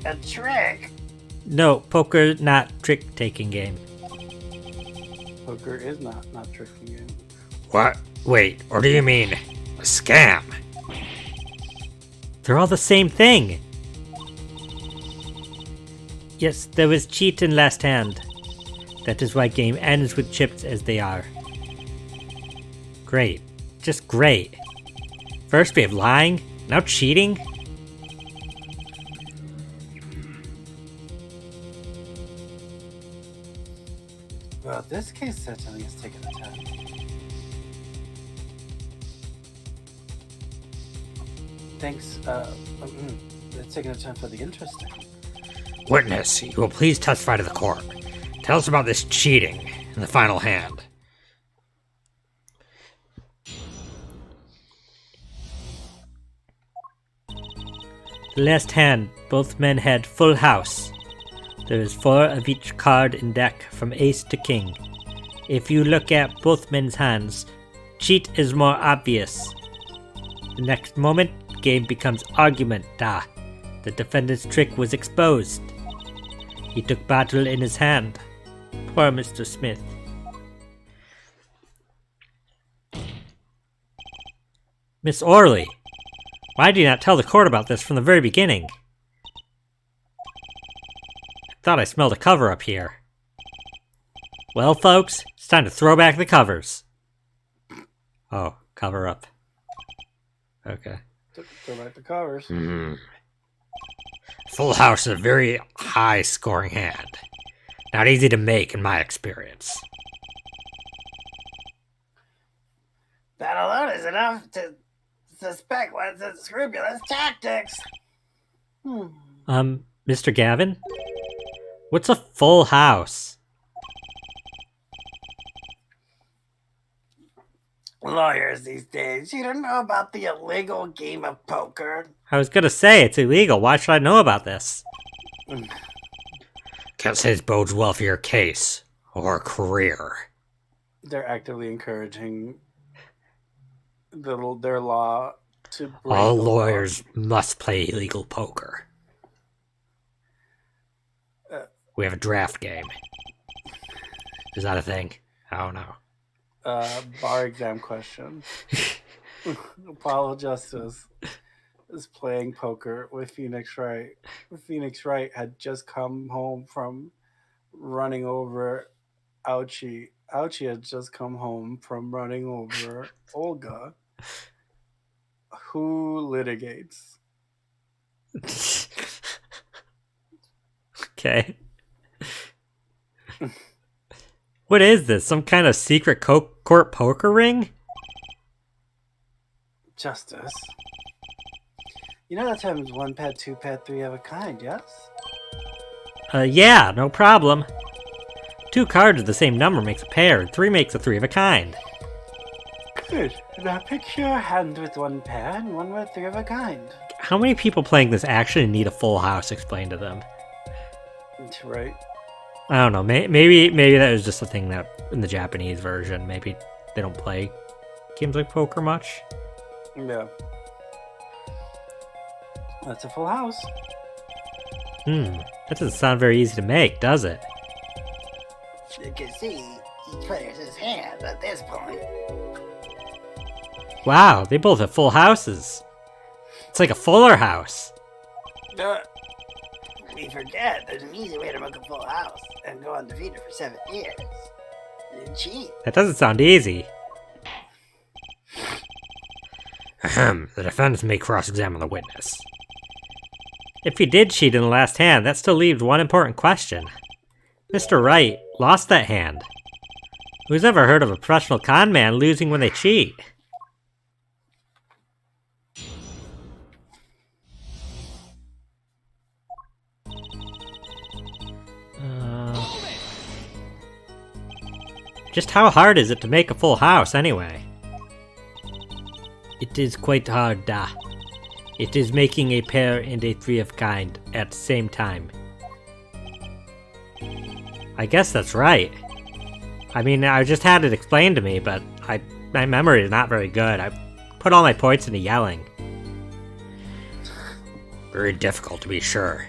a trick? No, poker, not trick-taking game. Poker is not tricking you. What? Wait, or do you mean a scam? They're all the same thing. Yes, there was cheat in last hand. That is why game ends with chips as they are. Great. Just great. First we have lying, now cheating? Well, this case certainly has taken a turn. Thanks, it's taken a turn for the interesting. Witness, you will please testify to the court. Tell us about this cheating in the final hand. The last hand, both men had full house. There is 4 of each card in deck from ace to king. If you look at both men's hands, cheat is more obvious. The next moment, game becomes argument. The defendant's trick was exposed. He took battle in his hand. Poor Mr. Smith. Miss Orley, why did you not tell the court about this from the very beginning? I thought I smelled a cover up here. Well, folks, it's time to throw back the covers. Oh, cover up. Okay. Throw back the covers. Full house is a very high scoring hand. Not easy to make in my experience. That alone is enough to suspect one's unscrupulous tactics. Mr. Gavin? What's a full house? Lawyers these days, you don't know about the illegal game of poker. I was gonna say, it's illegal. Why should I know about this? Can't say this bodes well for your case or career. They're actively encouraging their law to break All the law. lawyers must play illegal poker. We have a draft game. Is that a thing? I don't know. Bar exam question. Apollo Justice is playing poker with Phoenix Wright. Phoenix Wright had just come home from running over Ouchie. Ouchie had just come home from running over Olga. Who litigates? Okay. What is this? Some kind of secret court poker ring? Justice. You know that times 1 pad, 2 pad, 3 of a kind, yes? Yeah, no problem. 2 cards of the same number makes a pair, and 3 makes a 3 of a kind. Good. Now picture a hand with 1 pair and 1 with 3 of a kind. How many people playing this actually need a full house explained to them? That's right. I don't know. Maybe that was just a thing that in the Japanese version. Maybe they don't play games like poker much. Yeah. That's a full house. That doesn't sound very easy to make, does it? You can see each player's hand at this point. Wow, they both have full houses. It's like a fuller house. We forget there's an easy way to make a full house and go undefeated for 7 years. You cheat. That doesn't sound easy. Ahem. The defense may cross-examine the witness. If he did cheat in the last hand, that still leaves one important question. Mr. Wright lost that hand. Who's ever heard of a professional con man losing when they cheat? Just how hard is it to make a full house, anyway? It is quite hard, It is making a pair and a 3 of kind at the same time. I guess that's right. I mean, I just had it explained to me, but my memory is not very good. I put all my points into yelling. Very difficult to be sure.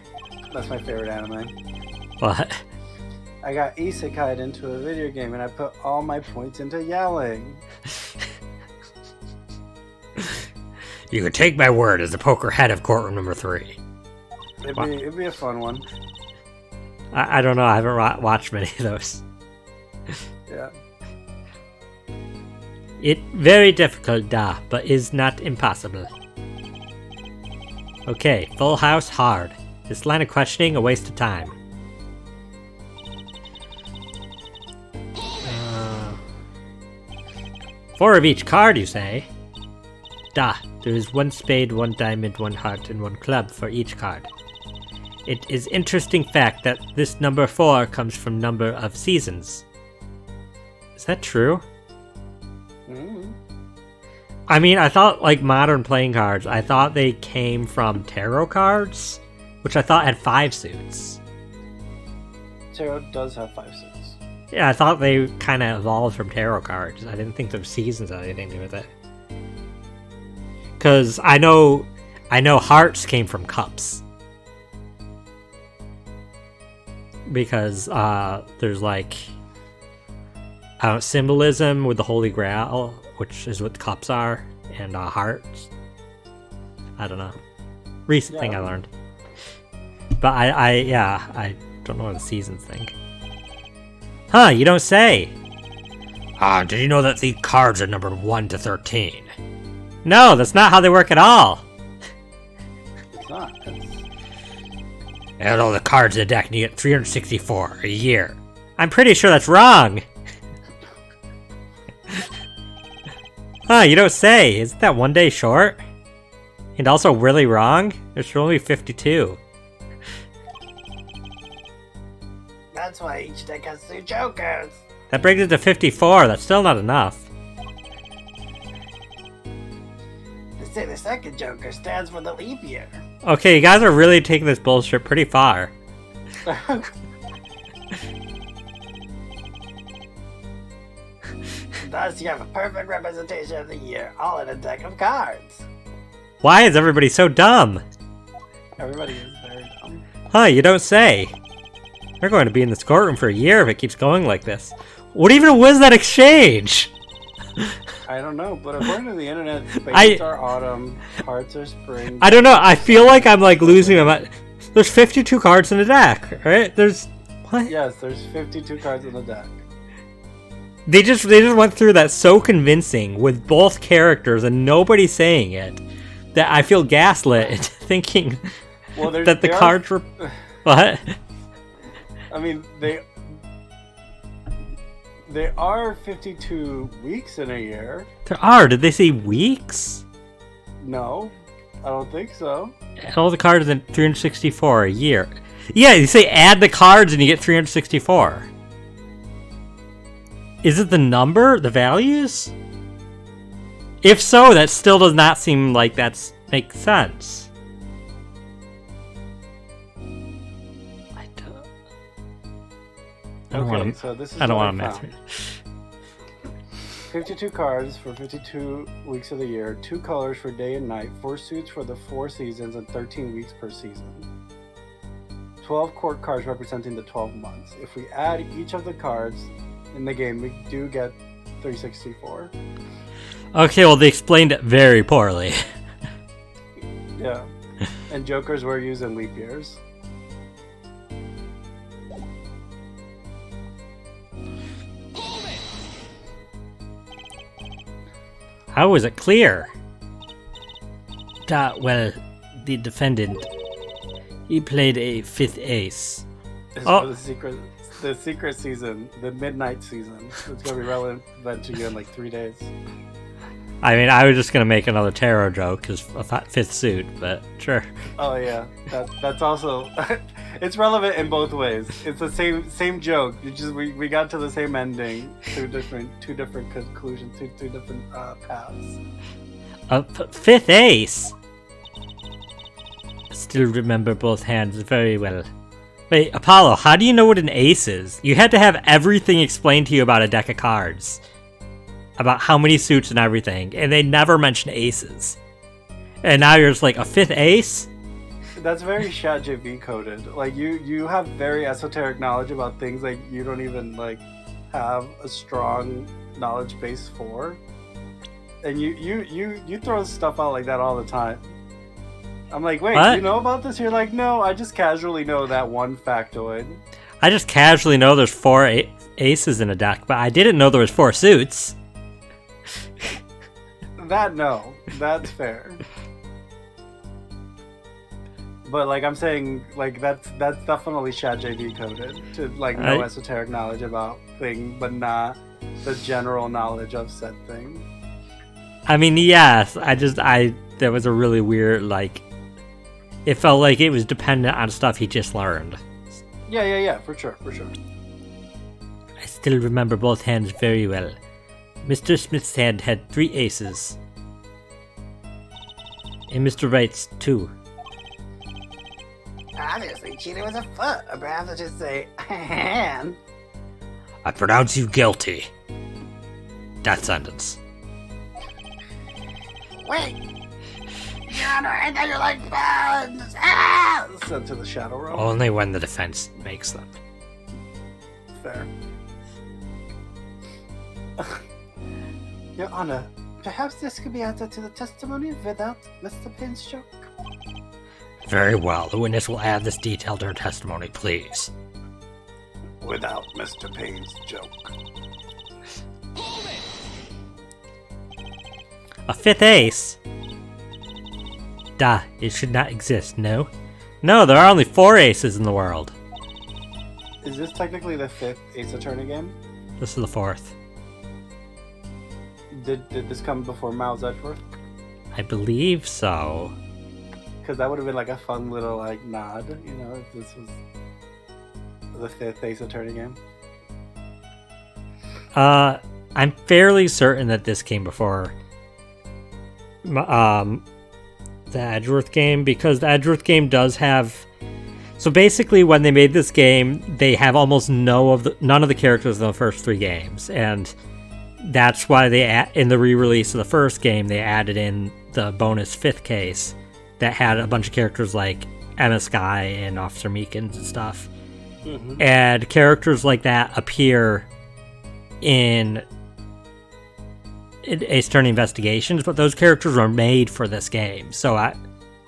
That's my favorite anime. What? I got isekai'd into a video game and I put all my points into yelling. You could take my word as the poker head of courtroom number 3. It'd be a fun one. I don't know, I haven't watched many of those. Yeah. It very difficult, but is not impossible. Okay, full house hard. This line of questioning a waste of time. 4 of each card, you say? There is 1 spade, 1 diamond, 1 heart, and 1 club for each card. It is interesting fact that this number 4 comes from number of seasons. Is that true? I mean, I thought, like, modern playing cards, I thought they came from tarot cards, which I thought had 5 suits. Tarot does have 5 suits. Yeah, I thought they kind of evolved from tarot cards. I didn't think the seasons had anything to do with it. Because I know hearts came from cups. Because there's like symbolism with the Holy Grail, which is what cups are, and hearts. I don't know. Recent thing I learned. But I don't know what the seasons think. Huh, you don't say. Did you know that the cards are numbered 1 to 13? No, that's not how they work at all. It's not. And all the cards in the deck, and you get 364 a year. I'm pretty sure that's wrong. Huh, you don't say. Isn't that 1 day short? And also really wrong? There should only be 52. That's why each deck has 2 jokers. That brings it to 54. That's still not enough. They say the second joker stands for the leap year. Okay, you guys are really taking this bullshit pretty far. Thus, you have a perfect representation of the year, all in a deck of cards. Why is everybody so dumb? Everybody is very dumb. Huh, you don't say. We're going to be in this courtroom for a year if it keeps going like this. What even was that exchange? I don't know, but according to the internet, spades are autumn, hearts are spring. I don't know, I feel like I'm like losing my mind. There's 52 cards in the deck, right? There's... What? Yes, there's 52 cards in the deck. They just went through that so convincing with both characters and nobody saying it that I feel gaslit into thinking that the cards were... What? I mean, they are 52 weeks in a year. There are. Did they say weeks? No, I don't think so. And all the cards in 364 a year. Yeah, you say add the cards and you get 364. Is it the number? The values? If so, that still does not seem like that makes sense. I don't want to. So this is I don't what want to found. mess with 52 cards for 52 weeks of the year, 2 colors for day and night, 4 suits for the 4 seasons, and 13 weeks per season. 12 court cards representing the 12 months. If we add each of the cards in the game, we do get 364. Okay, well, they explained it very poorly. Yeah. And jokers were used in leap years. How was it clear? Well, the defendant, he played a 5th ace. It's Oh. for the secret season, the midnight season. It's gonna be relevant to you in like 3 days. I mean, I was just gonna make another tarot joke because a 5th suit, but sure. Oh yeah, that's also it's relevant in both ways. It's the same joke. You just we got to the same ending, two different conclusions, two different paths. A 5th ace. I still remember both hands very well. Wait, Apollo, how do you know what an ace is? You had to have everything explained to you about a deck of cards. About how many suits and everything, and they never mention aces. And now you're just like, a 5th ace? That's very ChatGPT coded. Like you have very esoteric knowledge about things like you don't even like have a strong knowledge base for. And you throw stuff out like that all the time. I'm like, wait, what? You know about this? You're like, no, I just casually know that one factoid. I just casually know there's 4 aces in a deck, but I didn't know there was 4 suits. No, that's fair. But like I'm saying, like that's definitely ChatGPT coded to like know esoteric knowledge about thing, but not the general knowledge of said thing. I mean, yes, there was a really weird, like, it felt like it was dependent on stuff he just learned. Yeah, for sure. I still remember both hands very well. Mr. Smith's hand had 3 aces. And Mr. Wright's 2. Obviously, cheating was a foot, or perhaps I should say, hand. I pronounce you guilty. That sentence. Wait! Your Honor, I thought you like buns! Ah! Sent to the shadow realm. Only when the defense makes them. Fair. Your Honor, perhaps this could be added to the testimony without Mr. Payne's joke. Very well. The witness will add this detail to her testimony, please. Without Mr. Payne's joke. A 5th ace? Duh, it should not exist, no? No, there are only 4 aces in the world. Is this technically the 5th Ace Attorney game? This is the 4th. Did this come before Miles Edgeworth? I believe so. Because that would have been like a fun little like nod, you know, if this was the fifth Ace Attorney game. I'm fairly certain that this came before the Edgeworth game, because the Edgeworth game does have. So basically, when they made this game, they have almost none of the characters in the first 3 games, and that's why in the re-release of the first game, they added in the bonus 5th case that had a bunch of characters like Emma Skye and Officer Meekins and stuff. Mm-hmm. And characters like that appear in Ace Attorney Investigations, but those characters are made for this game. So I'd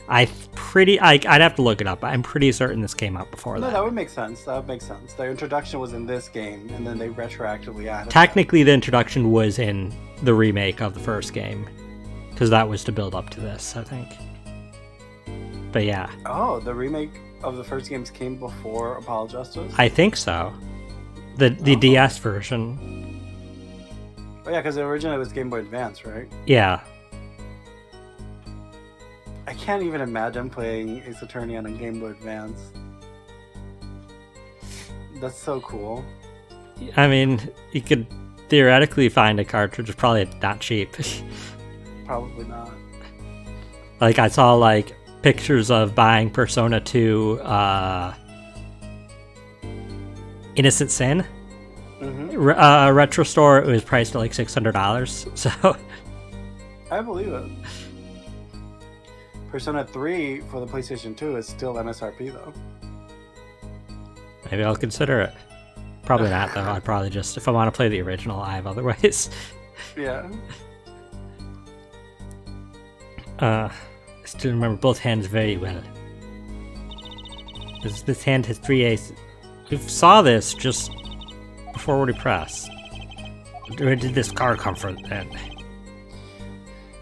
have to look it up. I'm pretty certain this came out before that. No, that would make sense. That would make sense. Their introduction was in this game, and then they retroactively added. Technically, the introduction was in the remake of the first game, because that was to build up to this, I think. But yeah. Oh, the remake of the first games came before Apollo Justice? I think so. The DS version. Oh yeah, because originally it was Game Boy Advance, right? Yeah. I can't even imagine playing Ace Attorney on a Game Boy Advance. That's so cool. I mean, you could theoretically find a cartridge, it's probably not cheap. Probably not. Like, I saw, like, pictures of buying Persona 2 Innocent Sin. Mm-hmm. Retro store, it was priced at like $600, so... I believe it. Persona 3 for the PlayStation 2 is still MSRP, though. Maybe I'll consider it. Probably not, though. I'd probably just... If I want to play the original, I have other ways. Yeah. I still remember both hands very well. This hand has 3 aces. We saw this just before we pressed. Where did this card come from then?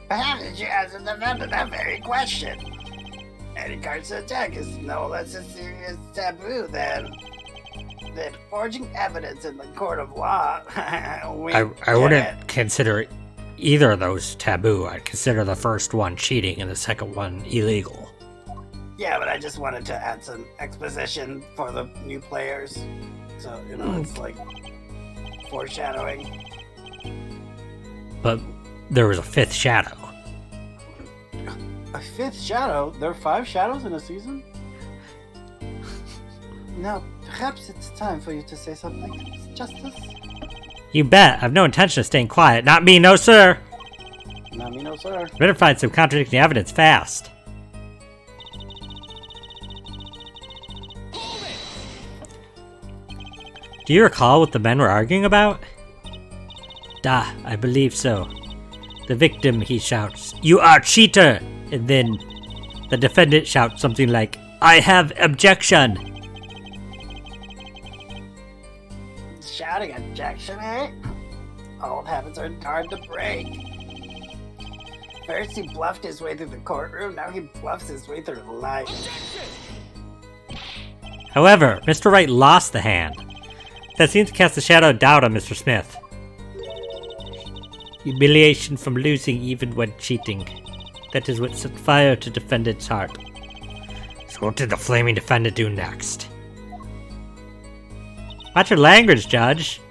Perhaps you hasn't defended that very question. Any cards to attack is no less a serious taboo than forging evidence in the court of law. I wouldn't consider either of those taboo. I'd consider the first one cheating and the second one illegal. Yeah, but I just wanted to add some exposition for the new players. So, you know, it's like foreshadowing. But there was a 5th shadow. A 5th shadow? There are 5 shadows in a season? Now, perhaps it's time for you to say something, Justice? You bet. I've no intention of staying quiet. Not me, no sir. Not me, no sir. Better find some contradicting evidence fast. Do you recall what the men were arguing about? Da, I believe so. The victim, he shouts, "You are cheater!" And then the defendant shouts something like, "I have objection!" Shouting objection, eh? Old habits are hard to break. First he bluffed his way through the courtroom, now he bluffs his way through life. However, Mr. Wright lost the hand. That seems to cast a shadow of doubt on Mr. Smith. Humiliation from losing even when cheating. That is what set fire to defendant's heart. So what did the flaming defendant do next? Watch your language, Judge.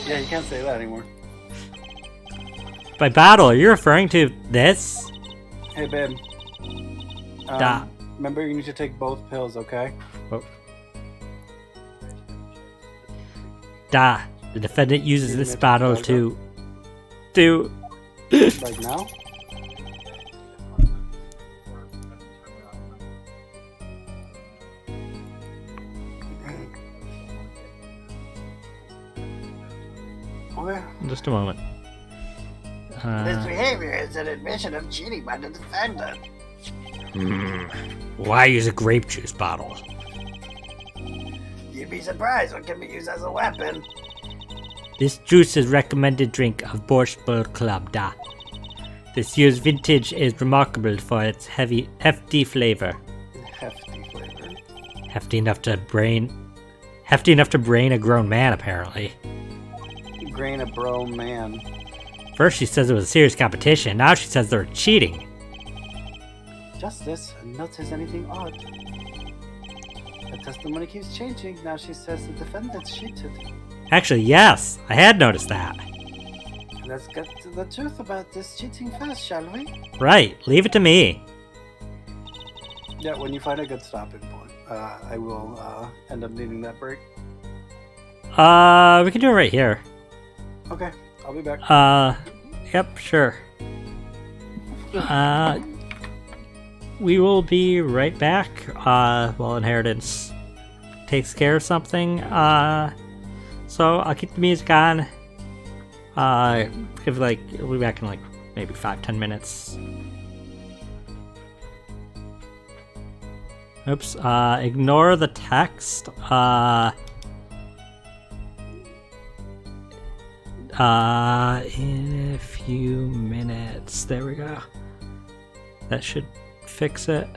Yeah, you can't say that anymore. By battle, are you referring to this? Hey, babe. Da. Remember, you need to take both pills, okay? Oh. Da. The defendant uses this battle to... Like now? Okay. Just a moment. This behavior is an admission of cheating by the defendant. Why use a grape juice bottle? You'd be surprised what can be used as a weapon. This juice is recommended drink of Borscht Bowl Club, da. This year's vintage is remarkable for its hefty flavor. Hefty flavor. Hefty enough to brain a grown man, apparently. Grain a bro man. First she says it was a serious competition, now she says they're cheating. Justice notice anything odd. The testimony keeps changing. Now she says the defendant cheated. Actually, yes, I had noticed that. Let's get to the truth about this cheating fast, shall we? Right, leave it to me. Yeah, when you find a good stopping point, I will end up needing that break. We can do it right here. Okay, I'll be back. Yep, sure. We will be right back, while Inheritance takes care of something. So I'll keep the music on. We'll be back in like maybe 5-10 minutes. Oops, ignore the text. In a few minutes. There we go. That should fix it.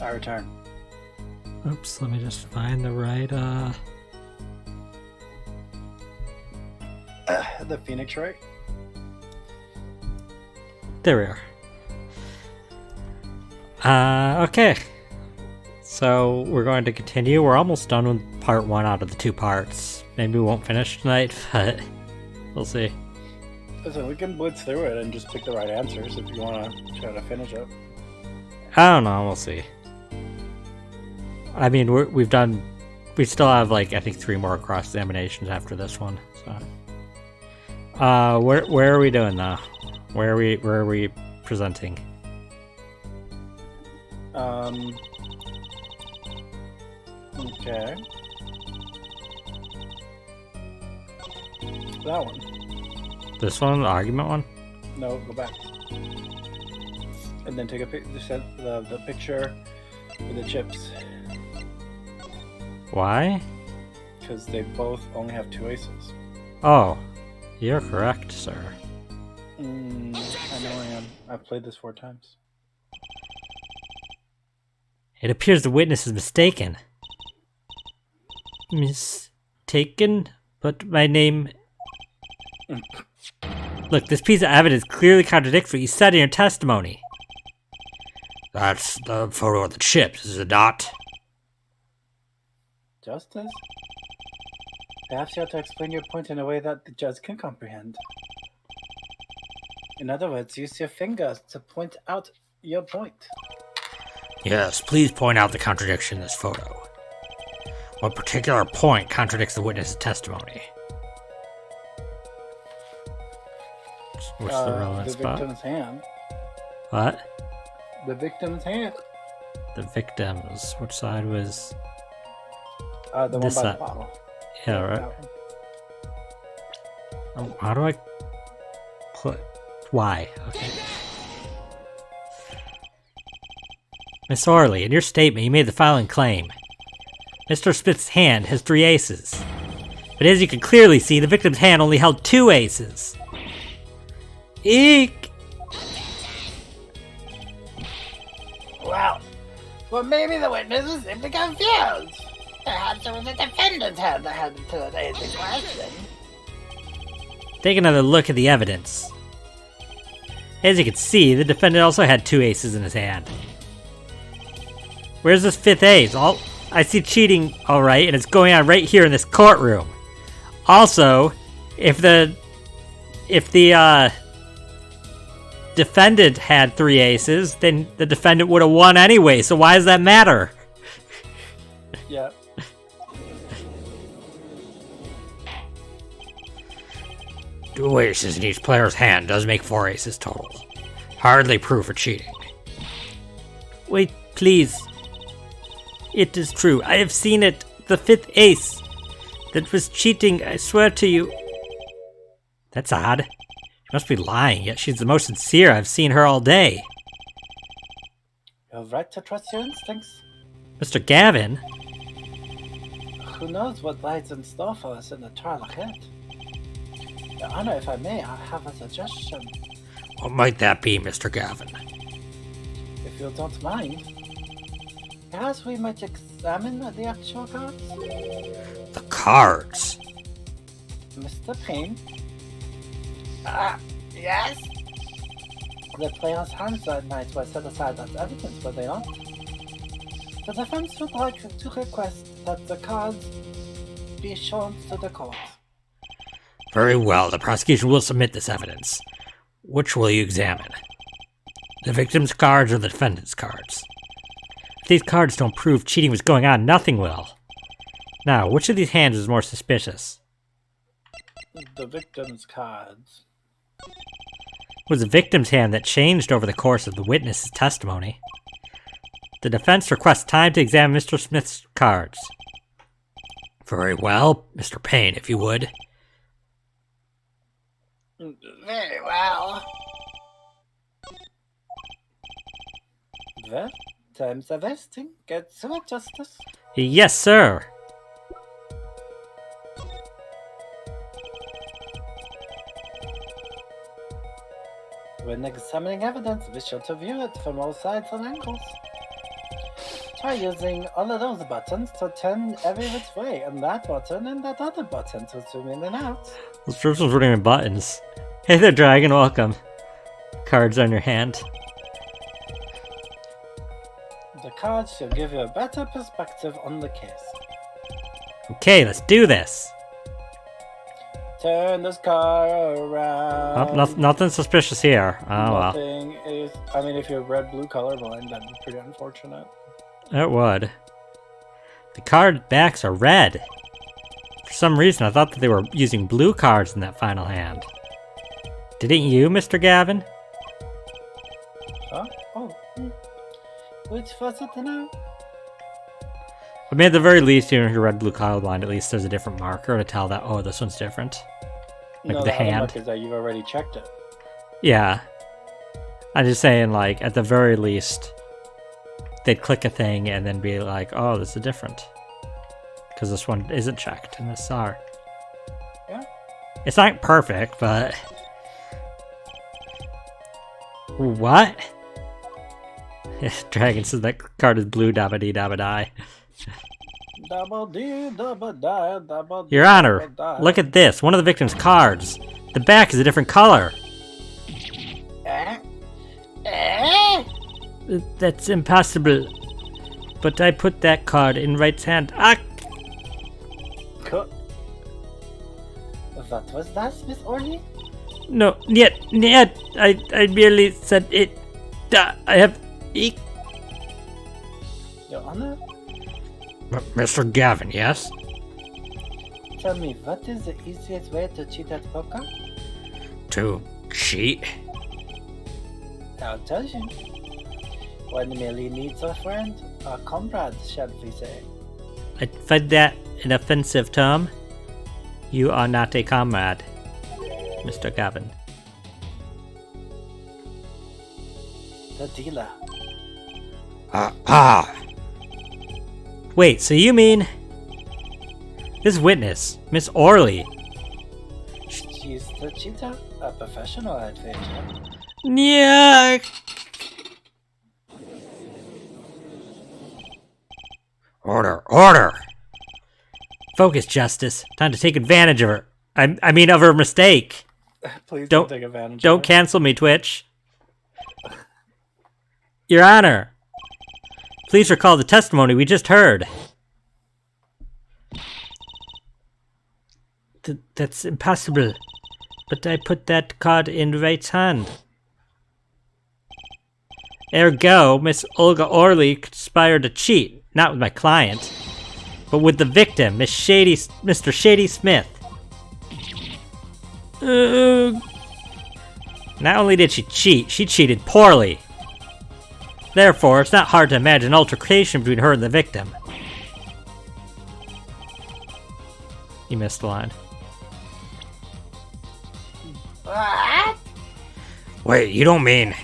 I return. Oops, let me just find the right, The Phoenix Ray. There we are. Okay. So, we're going to continue. We're almost done with part 1 out of the 2 parts. Maybe we won't finish tonight, but we'll see. Listen, we can blitz through it and just pick the right answers if you want to try to finish it. I don't know, we'll see. I mean, we still have, like, I think 3 more cross-examinations after this one, so. Where are we doing now? Where are we presenting? Okay. That one. This one, the argument one? No, go back. And then take a the picture with the chips. Why? Because they both only have 2 aces. Oh, you're correct, sir. I know I am. I've played this 4 times. It appears the witness is mistaken. Mistaken? But my name... Look, this piece of evidence clearly contradicts what you said in your testimony. That's the photo of the chips, is it not? Justice? Perhaps you have to explain your point in a way that the judge can comprehend. In other words, use your fingers to point out your point. Yes, please point out the contradiction in this photo. What particular point contradicts the witness's testimony? What's the relevant the spot? victim's hand. What? The victim's hand. The victims. Which side was... The one This by side. the bottle. Yeah, right. How do I... put... Why? Okay. Miss Orley, in your statement, you made the following claim. Mr. Smith's hand has 3 aces. But as you can clearly see, the victim's hand only held 2 aces. Eek! Well, maybe the witness was simply confused. Perhaps it was the defendant's hand that had to raise the question. Take another look at the evidence. As you can see, the defendant also had 2 aces in his hand. Where's this 5th ace? I see cheating, alright, and it's going on right here in this courtroom. Also, if the defendant had 3 aces, then the defendant would have won anyway, so why does that matter? Yeah. 2 aces in each player's hand does make 4 aces total. Hardly proof of cheating. Wait, please. It is true. I have seen it. The 5th ace. That was cheating, I swear to you. That's odd. She must be lying, yet she's the most sincere I've seen her all day. You have right to trust your instincts. Mr. Gavin? Who knows what lies in store for us in the trial ahead? Your Honor, if I may, I have a suggestion. What might that be, Mr. Gavin? If you don't mind, perhaps we might examine the actual cards? The cards. Mr. Payne, Yes? the player's hands that night were set aside as evidence, were they not? The defense would like to request that the cards be shown to the court. Very well, the prosecution will submit this evidence. Which will you examine? The victim's cards or the defendant's cards? If these cards don't prove cheating was going on, nothing will. Now, which of these hands is more suspicious? The victim's cards. It was the victim's hand that changed over the course of the witness's testimony. The defense requests time to examine Mr. Smith's cards. Very well, Mr. Payne, if you would. Very well. Well, time's a wasting. Get to it, Justice. Yes, sir. When examining evidence, be sure to view it from all sides and angles. Try using all of those buttons to turn every which way, and that button and that other button to zoom in and out. This person's running with buttons. Hey there, Dragon, welcome. Cards on your hand. The cards shall give you a better perspective on the case. Okay, let's do this. Turn this car around. Nothing suspicious here. Oh well. Nothing is. I mean, if you're red-blue colorblind, that'd be pretty unfortunate. It would. The card backs are red. For some reason, I thought that they were using blue cards in that final hand. Didn't you, Mr. Gavin? Huh? Oh. Which was it now? I mean, at the very least, if you're red-blue colorblind, at least there's a different marker to tell that, oh, this one's different. Like No, the the other hand. mark is that you've already checked it. Yeah. I'm just saying, like, at the very least, they'd click a thing and then be like, oh, this is different. Because this one isn't checked, and this are. Yeah. It's not perfect, but... What? Dragon says that card is blue, dabba-dee, dabba-die. Double D, double die, double Your Honor, look at this. One of the victim's cards. The back is a different color. That's impossible. But I put that card in right's hand. Ah! What was that, Miss Orly? No, yet. I merely said it. I have. Your Honor? Mr. Gavin, yes? Tell me, what is the easiest way to cheat at poker? To cheat? I'll tell you. One merely needs a friend, a comrade, shall we say. I find that an offensive term. You are not a comrade, Mr. Gavin. The dealer. Wait, so you mean this witness, Miss Orley? She's the cheater, a professional adventure. Yeah. Order! Focus, Justice. Time to take advantage of her. I mean, of her mistake. Please Don't- don't take advantage Don't of her. cancel me, Twitch. Your Honor, please recall the testimony we just heard. That's impossible. But I put that card in right's hand. Ergo, Miss Olga Orley conspired to cheat, not with my client, but with the victim, Mr. Shady Smith. Not only did she cheat, she cheated poorly. Therefore, it's not hard to imagine an altercation between her and the victim. You missed the line. What? Wait, you don't mean...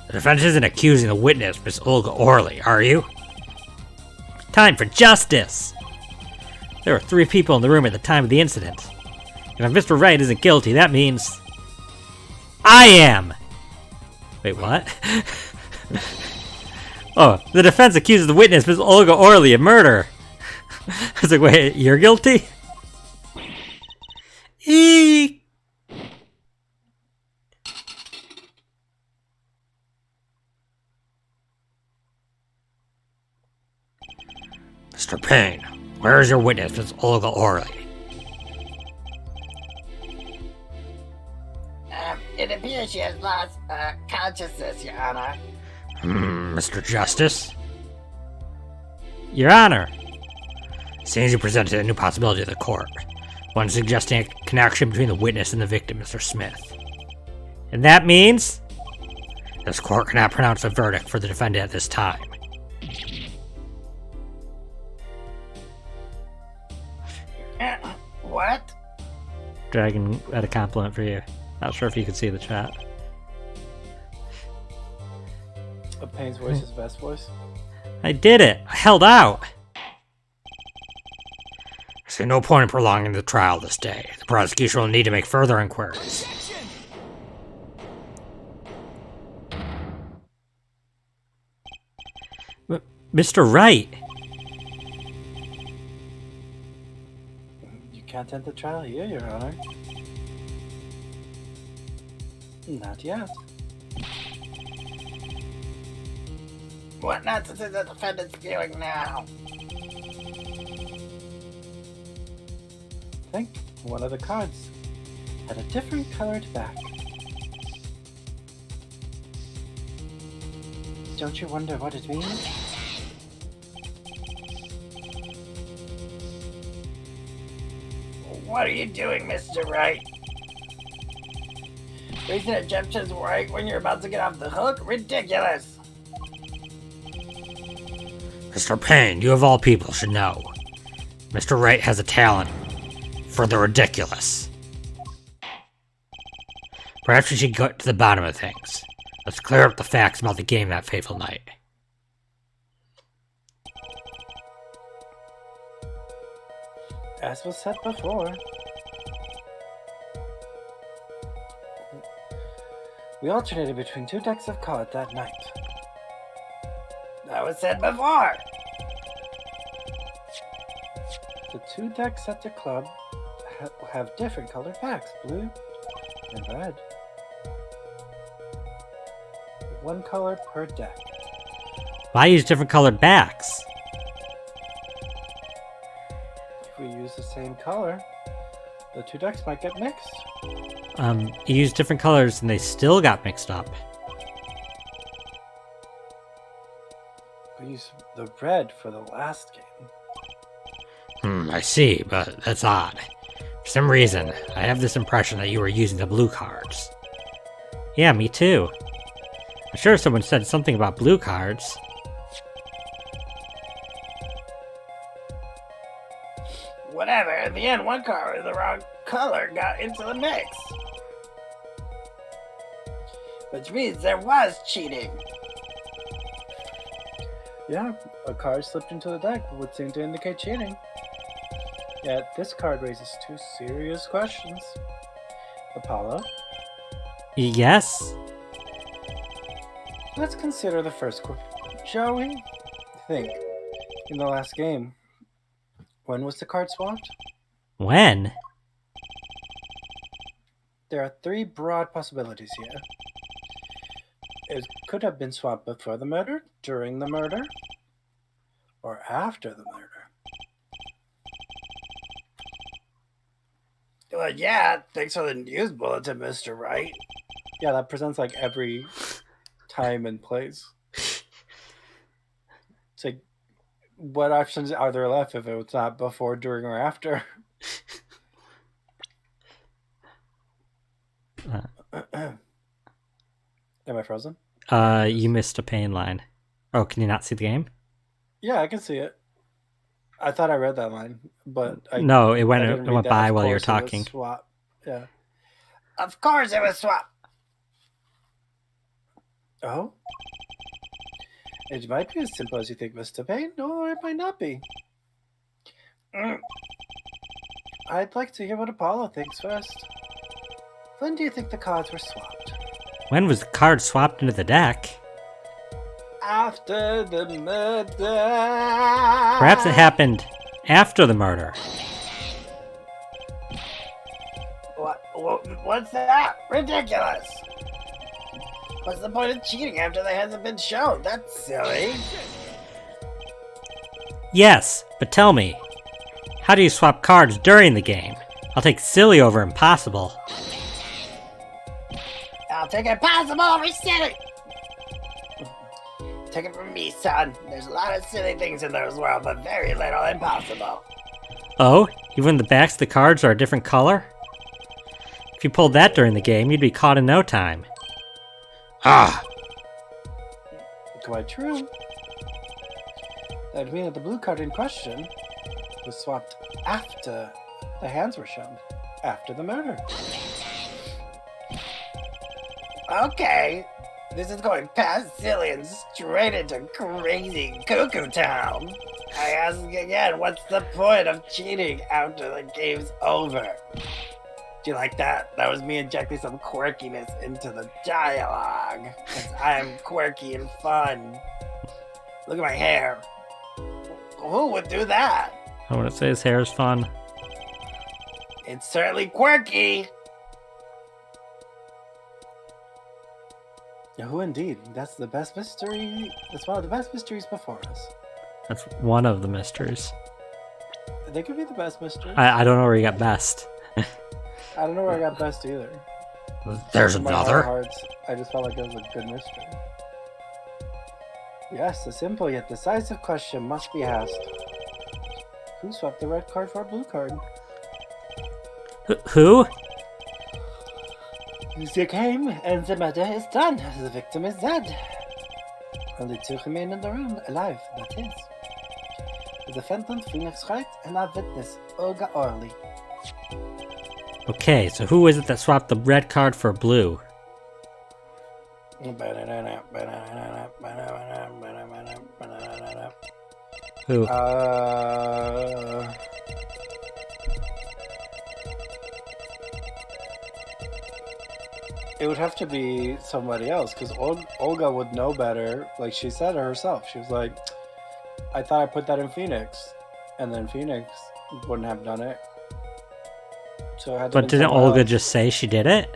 The defense isn't accusing the witness, Miss Olga Orley, are you? Time for justice! There were 3 people in the room at the time of the incident. And if Mr. Wright isn't guilty, that means... I am! Wait, what? Oh, the defense accuses the witness, Miss Olga Orley, of murder! I was like, wait, you're guilty? Eek! Mr. Payne, where is your witness, Miss Olga Orley? It appears she has lost consciousness, Your Honor. Mr. Justice? Your Honor! Seems you presented a new possibility to the court. One suggesting a connection between the witness and the victim, Mr. Smith. And that means? This court cannot pronounce a verdict for the defendant at this time. What? Dragon had a compliment for you. Not sure if you could see the chat. A Payne's voice is best voice. I did it! I held out! I see no point in prolonging the trial this day. The prosecution will need to make further inquiries. Mr. Wright! You can't end the trial here, Your Honor. Not yet. What nonsense is the defendant spewing now? I think one of the cards had a different colored back. Don't you wonder what it means? What are you doing, Mr. Wright? Raising objections right when you're about to get off the hook? Ridiculous! Mr. Payne, you of all people should know. Mr. Wright has a talent for the ridiculous. Perhaps we should get to the bottom of things. Let's clear up the facts about the game that fateful night. As was said before, we alternated between 2 decks of cards that night. That was said before! The 2 decks at the club have different colored packs, blue and red. 1 color per deck. Why use different colored backs? If we use the same color, the 2 decks might get mixed. You used different colors and they still got mixed up. We used the red for the last game. I see, but that's odd. For some reason, I have this impression that you were using the blue cards. Yeah, me too. I'm sure someone said something about blue cards. Whatever, in the end, 1 card with the wrong color got into the mix. Which means there was cheating. Yeah, a card slipped into the deck would seem to indicate cheating. Yet this card raises 2 serious questions. Apollo, Yes? let's consider the first question. Shall we? Think. In the last game, when was the card swapped? When? There are 3 broad possibilities here. It could have been swapped before the murder, during the murder, or after the murder. Well, yeah, thanks for the news bulletin, Mr. Wright. Yeah, that presents like every time and place. It's like, what options are there left if it's not before, during, or after? Am I frozen? You missed a Payne line. Oh, can you not see the game? Yeah, I can see it. I thought I read that line, but No, it I went didn't read went that. by Of while you were course it was talking. swap. Yeah. Of course it was swapped. Oh? It might be as simple as you think, Mr. Payne, or it might not be. I'd like to hear what Apollo thinks first. When do you think the cards were swapped? When was the card swapped into the deck? After the murder. Perhaps it happened after the murder. What's that? Ridiculous! What's the point of cheating after they hasn't been shown? That's silly. Yes, but tell me, how do you swap cards during the game? I'll take silly over impossible. I'll take impossible over silly. Take it from me, son. There's a lot of silly things in this world, but very little impossible. Oh, even the backs of the cards are a different color? If you pulled that during the game, you'd be caught in no time. Ah! Quite true. That would mean that the blue card in question was swapped after the hands were shown, after the murder. Okay, this is going past silly and straight into crazy cuckoo town. I ask again, what's the point of cheating after the game's over? Do you like that? That was me injecting some quirkiness into the dialogue. 'Cause I'm quirky and fun. Look at my hair. Who would do that? I wouldn't say his hair is fun. It's certainly quirky. Who indeed? That's the best mystery. That's one of the best mysteries before us. That's one of the mysteries. They could be the best mystery. I don't know where you got best. I don't know where I got best either. There's In my heart of another. hearts, I just felt like it was a good mystery. Yes, the simple yet decisive question must be asked. Who swapped the red card for a blue card? Who? The game and the murder is done. The victim is dead. Only two remain in the room, alive, that is. The defendant, Phoenix Wright, and our witness, Olga Orley. Okay, so who is it that swapped the red card for blue? Who? It would have to be somebody else, because Olga would know better. Like she said herself, she was like, I thought I put that in Phoenix, and then Phoenix wouldn't have done it. So it had to But been didn't someone Olga else. just say she did it?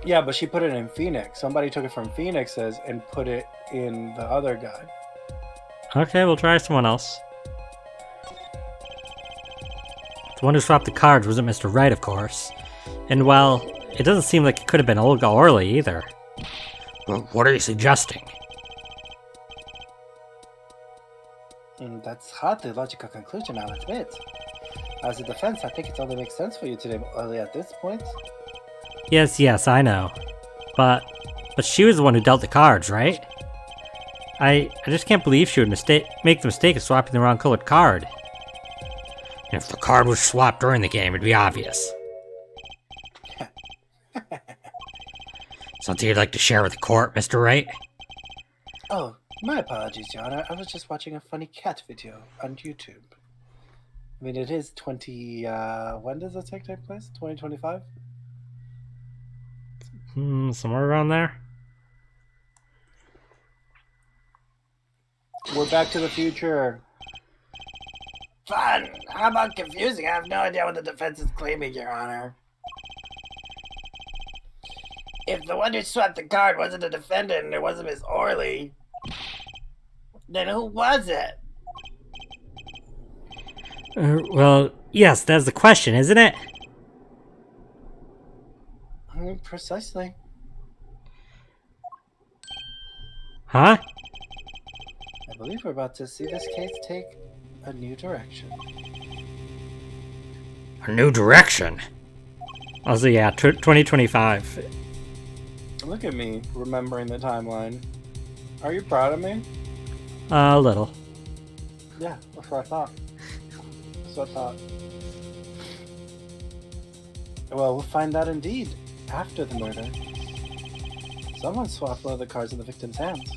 Yeah, but she put it in Phoenix. Somebody took it from Phoenix's and put it in the other guy. Okay, we'll try someone else. The one who swapped the cards wasn't Mr. Wright, of course. And well, it doesn't seem like it could have been Olga Orley either. What are you suggesting? That's hardly a logical conclusion, I'll admit. As a defense, I think it only makes sense for you to name Orley at this point. Yes, I know. But she was the one who dealt the cards, right? I just can't believe she would make the mistake of swapping the wrong colored card. If the card was swapped during the game, it'd be obvious. Something you'd like to share with the court, Mr. Wright? Oh, my apologies, Your Honor. I was just watching a funny cat video on YouTube. I mean, it is 20... when does it take place? 2025? Somewhere around there? We're back to the future. Fun. How about confusing? I have no idea what the defense is claiming, Your Honor. If the one who swapped the card wasn't a defendant and it wasn't Miss Orley, then who was it? Well, yes, that's the question, isn't it? Precisely. Huh? I believe we're about to see this case take a new direction. A new direction? Also, yeah, 2025. Look at me, remembering the timeline. Are you proud of me? A little. Yeah, that's what I thought. That's what I thought. Well, we'll find out indeed after the murder. Someone swapped one of the cards in the victim's hands.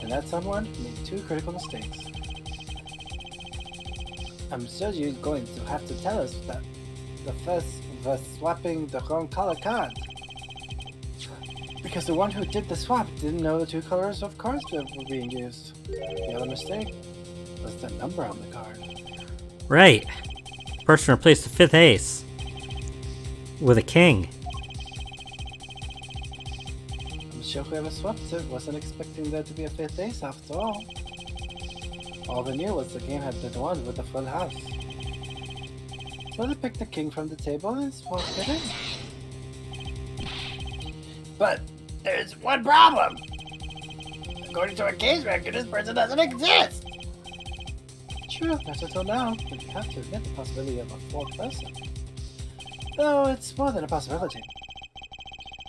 And that someone made two critical mistakes. I'm sure you're going to have to tell us that the first was swapping the wrong color card. Because the one who did the swap didn't know the two colors of cards that were being used. The other mistake was the number on the card. Right. Person replaced the fifth ace with a king. I'm sure whoever swapped it wasn't expecting there to be a fifth ace after all. All they knew was the game had been won with a full house. So they picked the king from the table and swapped it in. But there's one problem. According to our case record, this person doesn't exist. True, not until now, but you have to admit the possibility of a fourth person. Though it's more than a possibility.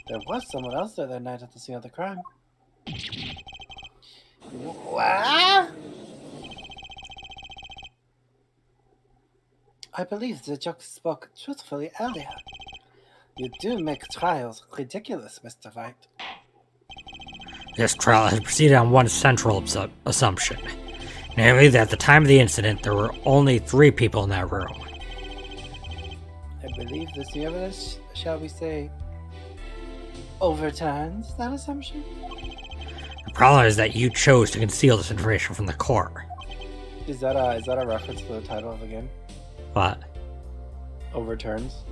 There was someone else there that night at the scene of the crime. What? I believe the joke spoke truthfully earlier. You do make trials ridiculous, Mr. Wright. This trial has proceeded on one central assumption. Namely, that at the time of the incident, there were only 3 people in that room. I believe this new evidence, shall we say, overturns that assumption? The problem is that you chose to conceal this information from the court. Is that a reference to the title of the game? What? Overturns?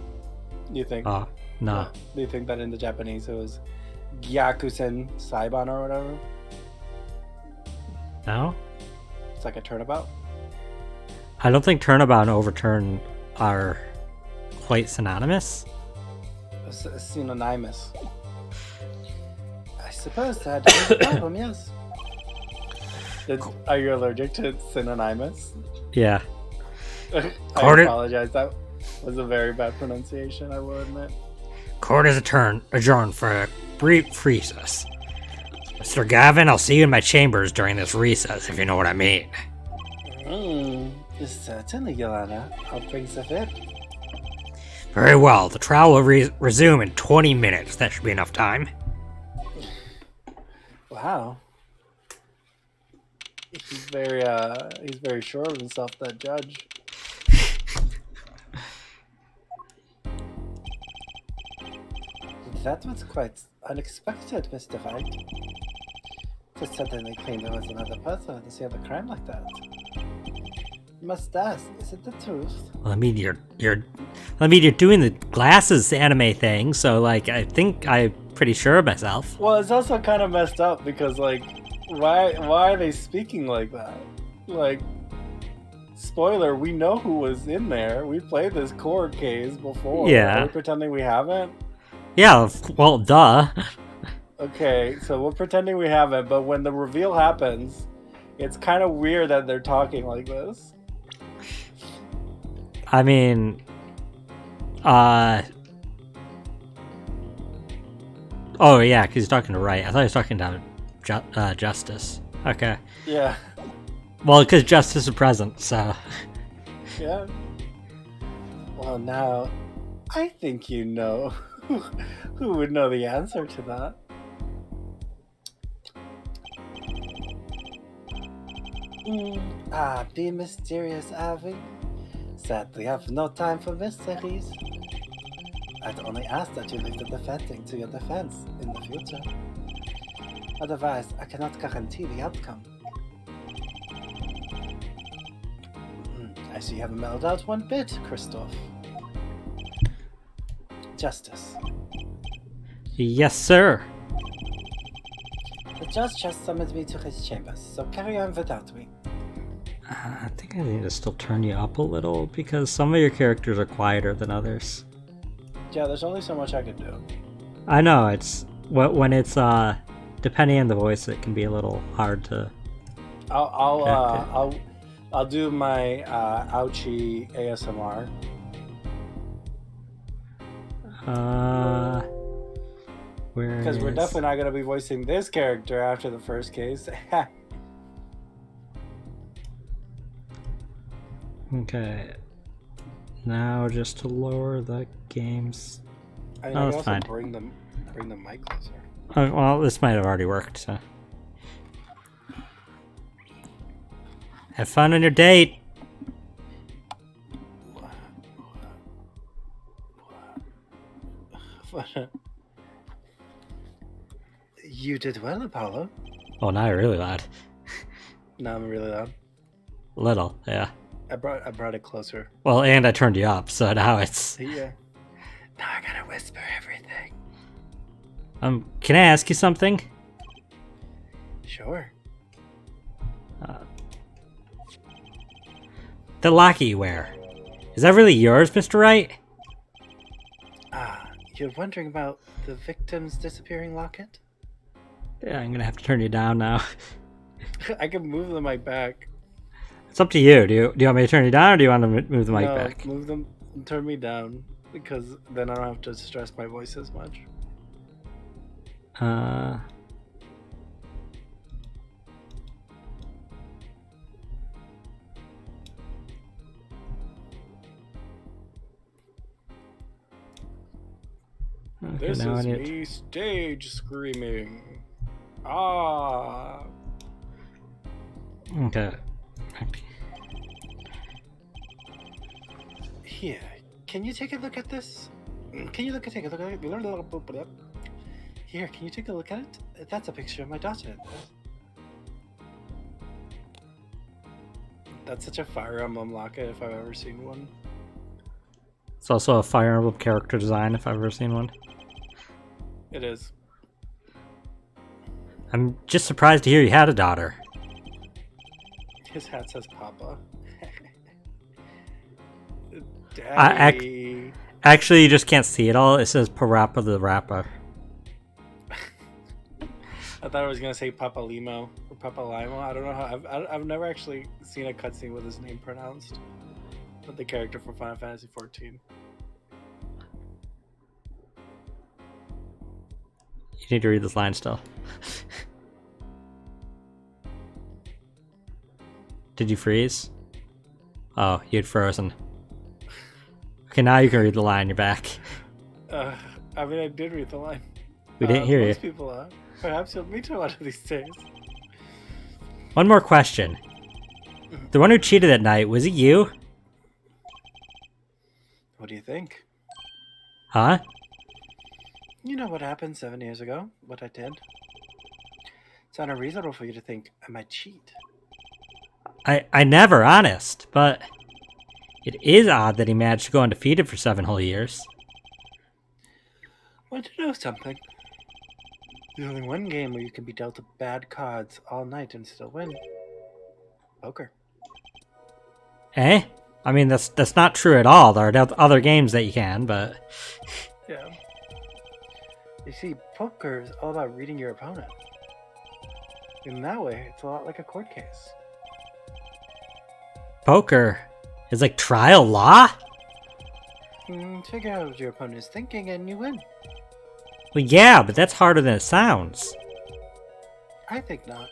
Do you think? Oh, no. Do you think that in the Japanese it was Gyakusen Saiban or whatever? No? It's like a turnabout? I don't think turnabout and overturn are quite synonymous. Synonymous. I suppose that is a problem, yes. Are you allergic to synonymous? Yeah. I Court- apologize. That was a very bad pronunciation, I will admit. Court is adjourned for a brief recess. Mr. Gavin, I'll see you in my chambers during this recess, if you know what I mean. Certainly, Your Honor. I'll bring the fit. Very well, the trial will resume in 20 minutes. That should be enough time. Wow. He's very sure of himself, that judge. That was quite unexpected, Mr. White. To suddenly claim there was another person to see the crime like that. Must ask, is it the truth? Well, I mean, you're doing the glasses anime thing, so like, I think I'm pretty sure of myself. Well, it's also kind of messed up because, like, why are they speaking like that? Like, spoiler, we know who was in there. We played this court case before. Yeah. Are we pretending we haven't? Yeah, well, duh. Okay, so we're pretending we haven't, but when the reveal happens, it's kind of weird that they're talking like this. I mean, oh yeah, because he's talking to Wright. I thought he was talking to Justice. Okay. Yeah. Well, because Justice is present, so. Yeah. Well, now, I think you know who would know the answer to that. Be mysterious, Avi. Sadly, I have no time for mysteries. I'd only ask that you leave the defending to your defense in the future. Otherwise, I cannot guarantee the outcome. I see you haven't mellowed out one bit, Christoph. Justice. Yes, sir. The judge just summoned me to his chambers, so carry on without me. I think I need to still turn you up a little because some of your characters are quieter than others. Yeah, there's only so much I can do. I know, it's when it's depending on the voice, it can be a little hard to. I'll do my ouchie ASMR. Because we're definitely not going to be voicing this character after the first case. Okay. Now just to lower the game's. I mean, Oh, I that's can also fine. bring the mic closer. Well, this might have already worked, so. Have fun on your date! You did well, Apollo. Oh, now you're really loud. Now I'm really loud. Little, yeah. I brought it closer. Well, and I turned you up, so now it's. Yeah. Now I gotta whisper everything. Can I ask you something? Sure. The locket you wear. Is that really yours, Mr. Wright? You're wondering about the victim's disappearing locket? Yeah, I'm gonna have to turn you down now. I can move the mic back. It's up to you. Do you want me to turn you down, or do you want to move the mic No, back? move them. Turn me down, because then I don't have to stress my voice as much. Okay, This now is I need. me stage screaming. Ah. Okay. Here, can you take a look at this? Can you take a look at it? Here, can you take a look at it? That's a picture of my daughter. That's such a Fire Emblem locket if I've ever seen one. It's also a Fire Emblem character design if I've ever seen one. It is. I'm just surprised to hear you had a daughter. His hat says Papa. Daddy. Actually, you just can't see it all. It says Parappa the Rapper. I thought I was gonna say Papa Limo or Papa Limo. I don't know how. I've never actually seen a cutscene with his name pronounced. But the character from Final Fantasy XIV. You need to read this line still. Did you freeze? Oh, you'd frozen. Okay, now you can read the line. You're back. I mean, I did read the line. We didn't hear most you. people are. Perhaps you'll meet her one of these days. One more question. The one who cheated that night, was it you? What do you think? Huh? You know what happened 7 years ago? What I did? It's unreasonable for you to think I might cheat. I never, honest, but it is odd that he managed to go undefeated for 7 whole years. Want to know something? There's only one game where you can be dealt bad cards all night and still win. Poker. Eh? I mean, that's not true at all. There are other games that you can, but... Yeah. You see, poker is all about reading your opponent. In that way, it's a lot like a court case. Poker is like trial law? Figure out what your opponent is thinking and you win. Well, yeah, but that's harder than it sounds. I think not.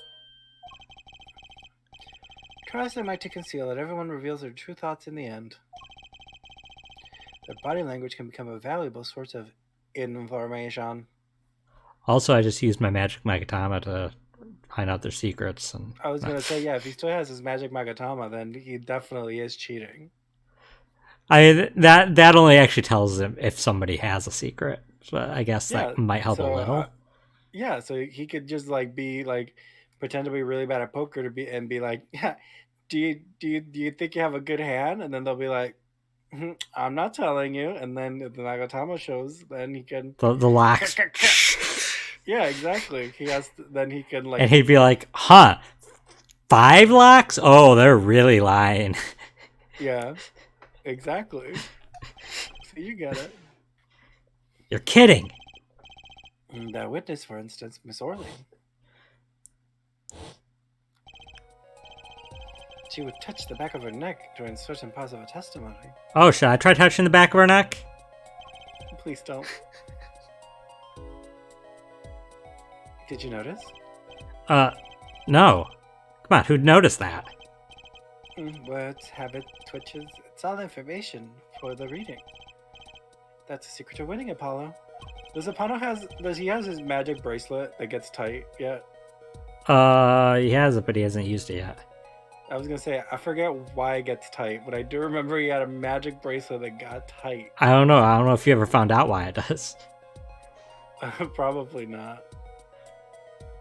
Try as they might to conceal it, everyone reveals their true thoughts in the end. Their body language can become a valuable source of information. Also, I just used my magic Magatama to find out their secrets. And I was going to say, yeah, if he still has his magic Magatama, then he definitely is cheating. That only actually tells him if somebody has a secret. So I guess that might help a little. Yeah, so he could just pretend to be really bad at poker and be like, yeah, do you think you have a good hand? And then they'll be like, I'm not telling you. And then if the Nagatama shows, then he can The locks. Yeah, exactly. Then he can and he'd be like, huh, 5 locks? Oh, they're really lying. Yeah, exactly. So you get it. You're kidding. That witness, for instance, Miss Orley. She would touch the back of her neck during certain parts of her testimony. Oh, should I try touching the back of her neck? Please don't. Did you notice? No. Come on, who'd notice that? Words, habit, twitches, it's all information for the reading. That's the secret to winning, Apollo. Does he has his magic bracelet that gets tight yet? He has it, but he hasn't used it yet. I was gonna say, I forget why it gets tight, but I do remember he had a magic bracelet that got tight. I don't know if you ever found out why it does. Probably not.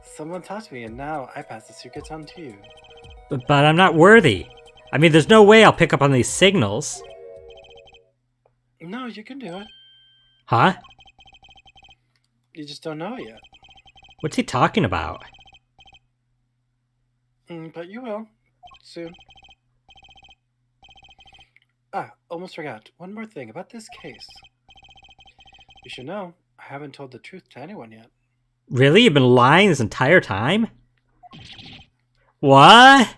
Someone taught me, and now I pass the secrets on to you. But I'm not worthy. I mean, there's no way I'll pick up on these signals. No, you can do it. Huh? You just don't know it yet. What's he talking about? But you will. Soon. Almost forgot. One more thing about this case. You should know, I haven't told the truth to anyone yet. Really? You've been lying this entire time? What?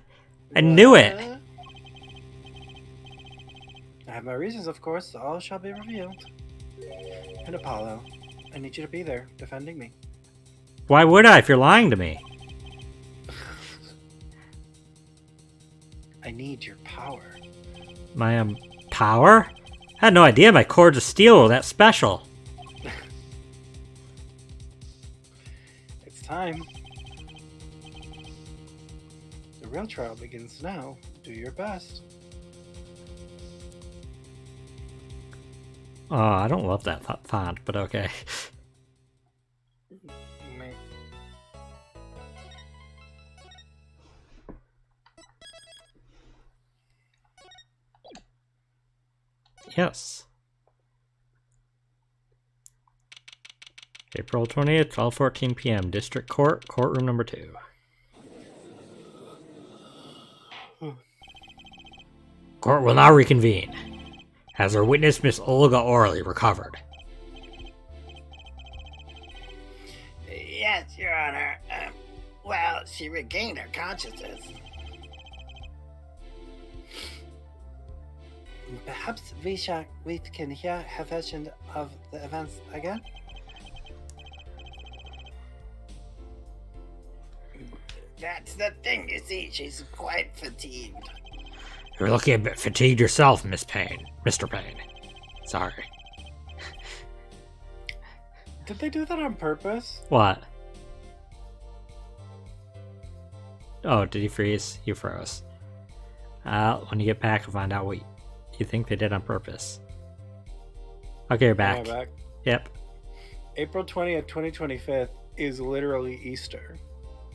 I knew it. I have my reasons, of course. All shall be revealed. And Apollo, I need you to be there, defending me. Why would I if you're lying to me? I need your power. My, power? I had no idea my cords of steel were that special. It's time. The real trial begins now. Do your best. Oh, I don't love that font, but okay. Yes. April 20th, 12:14 p.m. District Court, courtroom number 2. Court will now reconvene. Has our witness, Miss Olga Orley, recovered? Yes, Your Honor. Well, she regained her consciousness. Perhaps we can hear her version of the events again? That's the thing, you see. She's quite fatigued. You're looking a bit fatigued yourself, Miss Payne. Mr. Payne. Sorry. Did they do that on purpose? What? Oh, did you freeze? You froze. When you get back, we'll find out what you think they did on purpose. Okay, you're back. Am I back? Yep. April 20th, 2025 is literally Easter.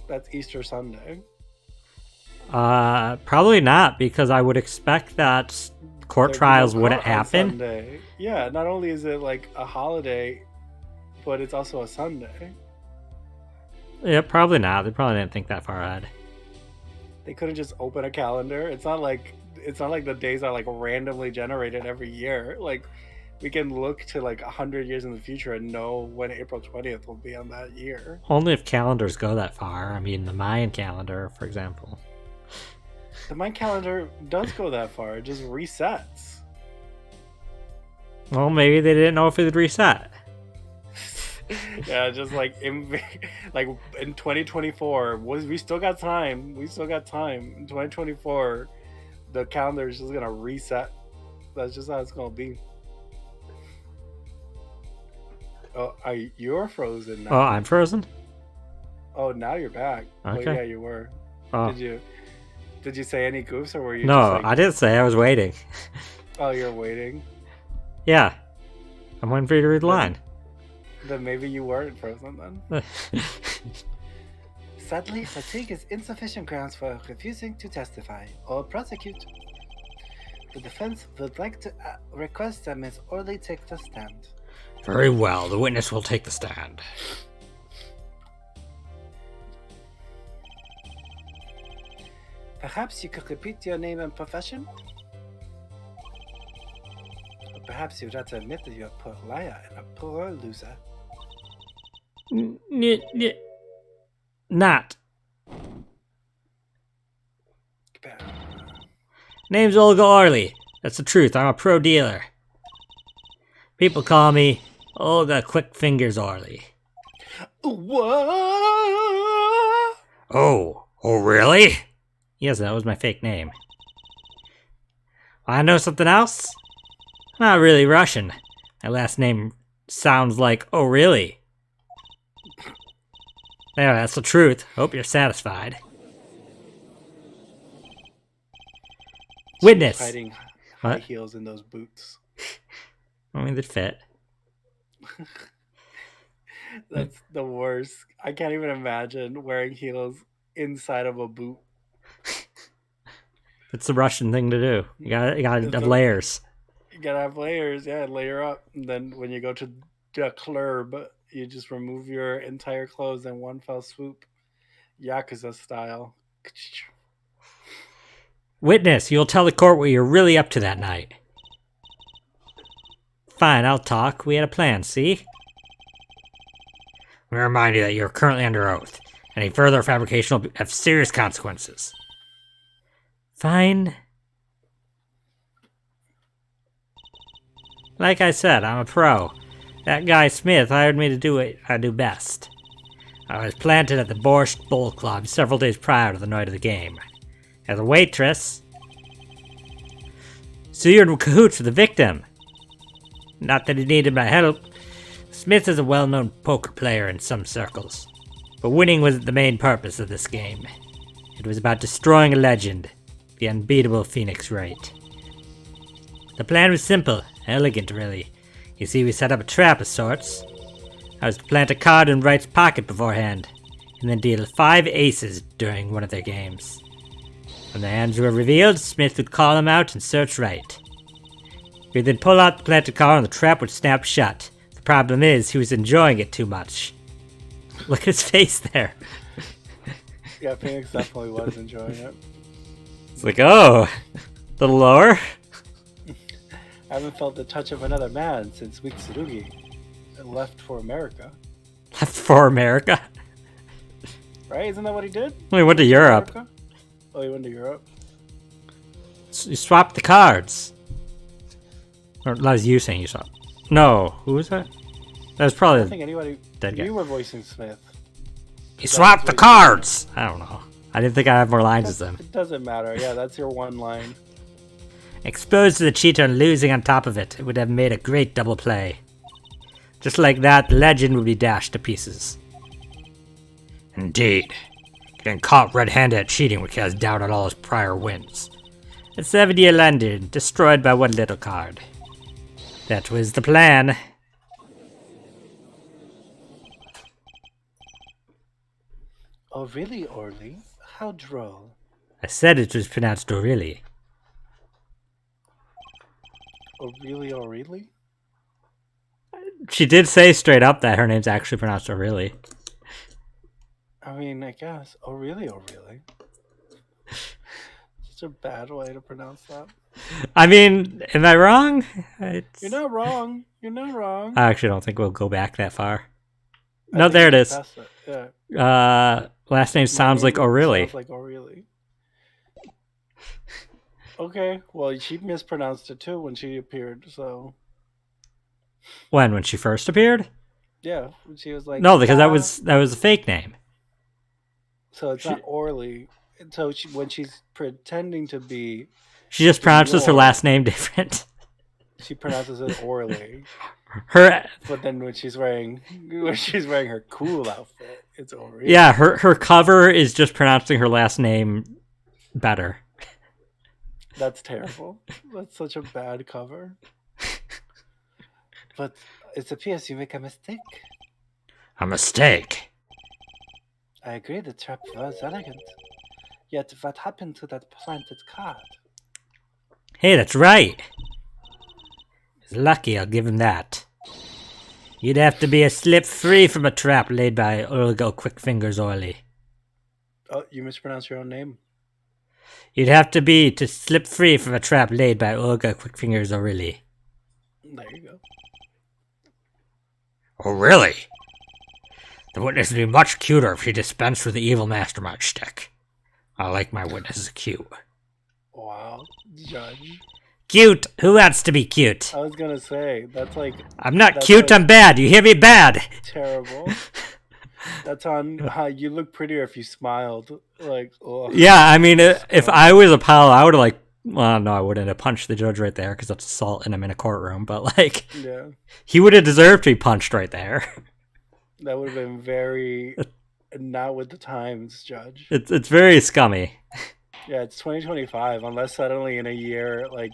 That's Easter Sunday. Probably not, because I would expect that court There'd be trials no wouldn't court on happen. Sunday. Yeah, not only is it like a holiday, but it's also a Sunday. Yeah, probably not. They probably didn't think that far ahead. They couldn't just open a calendar. It's not like the days are like randomly generated every year. Like we can look to like 100 years in the future and know when April 20th will be on that year. Only if calendars go that far. I mean, the Mayan calendar, for example. The Mayan calendar does go that far. It just resets. Well, maybe they didn't know if it would reset. Yeah, just like in 2024, we still got time. We still got time. In 2024, the calendar is just gonna reset. That's just how it's gonna be. Oh, you're frozen now. Oh, I'm frozen? Oh, now you're back. Okay. Well, yeah, you were. Oh. Did you say any goofs, or were you? No, just like, I didn't say. I was waiting. Oh, you're waiting. Yeah. I'm waiting for you to read the line. Then maybe you weren't frozen then. Sadly, fatigue is insufficient grounds for refusing to testify or prosecute. The defense would like to request that Ms. Orley take the stand. Very well, the witness will take the stand. Perhaps you could repeat your name and profession? Or perhaps you'd rather admit that you're a poor liar and a poor loser. Not. Name's Olga Orley. That's the truth. I'm a pro dealer. People call me Olga Quick Fingers Orley. What? Oh really? Yes, that was my fake name. I know something else? I'm not really Russian. My last name sounds like, oh really? There, that's the truth. Hope you're satisfied. Witness! Hiding high What? heels in those boots. I mean, they fit. That's the worst. I can't even imagine wearing heels inside of a boot. It's the Russian thing to do. You gotta It's have a- layers. You gotta have layers, yeah, layer up. And then when you go to the club, you just remove your entire clothes in one fell swoop. Yakuza style. Witness, you'll tell the court what you're really up to that night. Fine, I'll talk. We had a plan, see? We remind you that you're currently under oath. Any further fabrication will have serious consequences. Fine. Like I said, I'm a pro. That guy Smith hired me to do what I do best. I was planted at the Borscht Bowl Club several days prior to the night of the game. As a waitress. So you're in cahoots with the victim. Not that he needed my help. Smith is a well-known poker player in some circles. But winning wasn't the main purpose of this game. It was about destroying a legend, the unbeatable Phoenix Wright. The plan was simple, elegant really. You see, we set up a trap of sorts. I was to plant a card in Wright's pocket beforehand, and then deal 5 aces during one of their games. When the hands were revealed, Smith would call them out and search Wright. He'd then pull out the planted card and the trap would snap shut. The problem is, he was enjoying it too much. Look at his face there. Yeah, Phoenix definitely was enjoying it. It's like, oh, a little lower. I haven't felt the touch of another man since Week Tsurugi left for America. Left for America. Right? Isn't that what he did? Well, he went to Europe. America? Oh, he went to Europe? You swapped the cards. Or that was you saying you swapped. No, who was that? That was I probably don't think anybody... dead guy. You were voicing Smith. He swapped the cards! I don't know. I didn't think I had more lines as them. It doesn't matter. Yeah, that's your one line. Exposed to the cheater and losing on top of it, it would have made a great double play. Just like that, the legend would be dashed to pieces. Indeed. Getting caught red-handed at cheating would cast doubt on all his prior wins. A 7-year London, destroyed by one little card. That was the plan. Oh, really, Orly? How droll. I said it was pronounced O'Reilly. Oh, really, oh, really? She did say straight up that her name's actually pronounced O'Reilly. I mean, I guess. Oh, really, oh, really? Such a bad way to pronounce that. I mean, am I wrong? You're not wrong. You're not wrong. I actually don't think we'll go back that far. No, there it is. Yeah. Last name sounds like O'Reilly. Sounds like O'Reilly. Okay, well, she mispronounced it too when she appeared, so... When she first appeared? Yeah, when she was like... No, because "Ah." that was a fake name. So it's not Orly. So when she's pretending to be... She just pronounces her last name different. She pronounces it Orly. Her... But then when she's wearing her cool outfit, it's Orly. Yeah, her cover is just pronouncing her last name better. That's terrible. That's such a bad cover. But it appears you make a mistake. A mistake? I agree the trap was elegant. Yet what happened to that planted card? Hey, that's right. He's lucky, I'll give him that. You'd have to be a slip free from a trap laid by Olga Quickfingers Orly. Oh, you mispronounced your own name. You'd have to be to slip free from a trap laid by Olga Quickfingers O'Reilly. There you go. Oh, really? The witness would be much cuter if she dispensed with the evil mastermind shtick. I like my witnesses cute. Wow, Judge. Cute? Who wants to be cute? I was gonna say, that's like... I'm not that's cute, like I'm bad. You hear me? Bad. terrible. That's on how you look prettier if you smiled. Like, ugh. Yeah, I mean, if I was a pal, I would have, like, well, no, I wouldn't have punched the judge right there because that's assault and I'm in a courtroom, but, like, Yeah, he would have deserved to be punched right there. that would have been very not with the times, Judge. It's very scummy. Yeah, it's 2025. Unless suddenly in a year, like,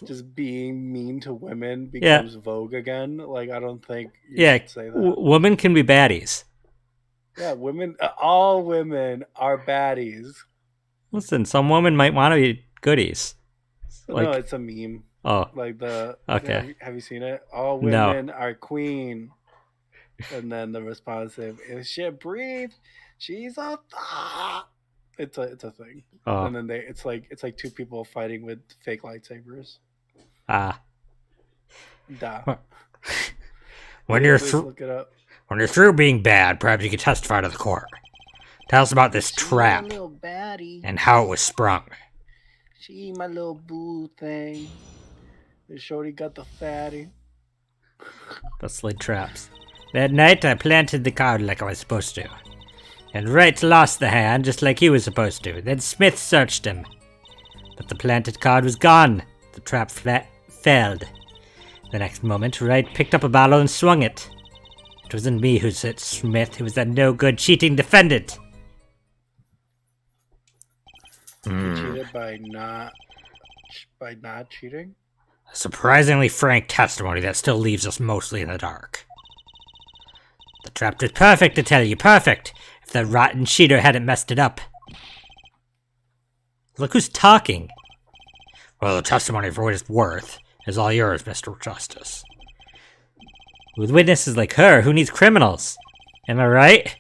just being mean to women becomes vogue again. Like, I don't think you should say that. Women can be baddies. Yeah, women, all women are baddies. Listen, some women might want to be goodies. No, it's a meme. Oh, Like the okay. Have you seen it? All No. women are queen. And then the response is, if she breathe, she's a it's a thing. Oh. And then it's like two people fighting with fake lightsabers. Ah. Duh. When you're Please through, look it up. when you're through being bad, perhaps you could testify to the court. Tell us about this trap My little baddie. and how it was sprung. She my little boo thing. The shorty got the fatty. That's laid traps. That night, I planted the card like I was supposed to. And Wright lost the hand just like he was supposed to. Then Smith searched him. But the planted card was gone. The trap failed. The next moment, Wright picked up a bottle and swung it. It wasn't me who hit Smith. It was that no-good cheating defendant. He cheated by not cheating. A surprisingly frank testimony that still leaves us mostly in the dark. The trap was perfect, to tell you, perfect. If that rotten cheater hadn't messed it up. Look who's talking. Well, the testimony, for what it's worth, is all yours, Mr. Justice. With witnesses like her, who needs criminals? Am I right?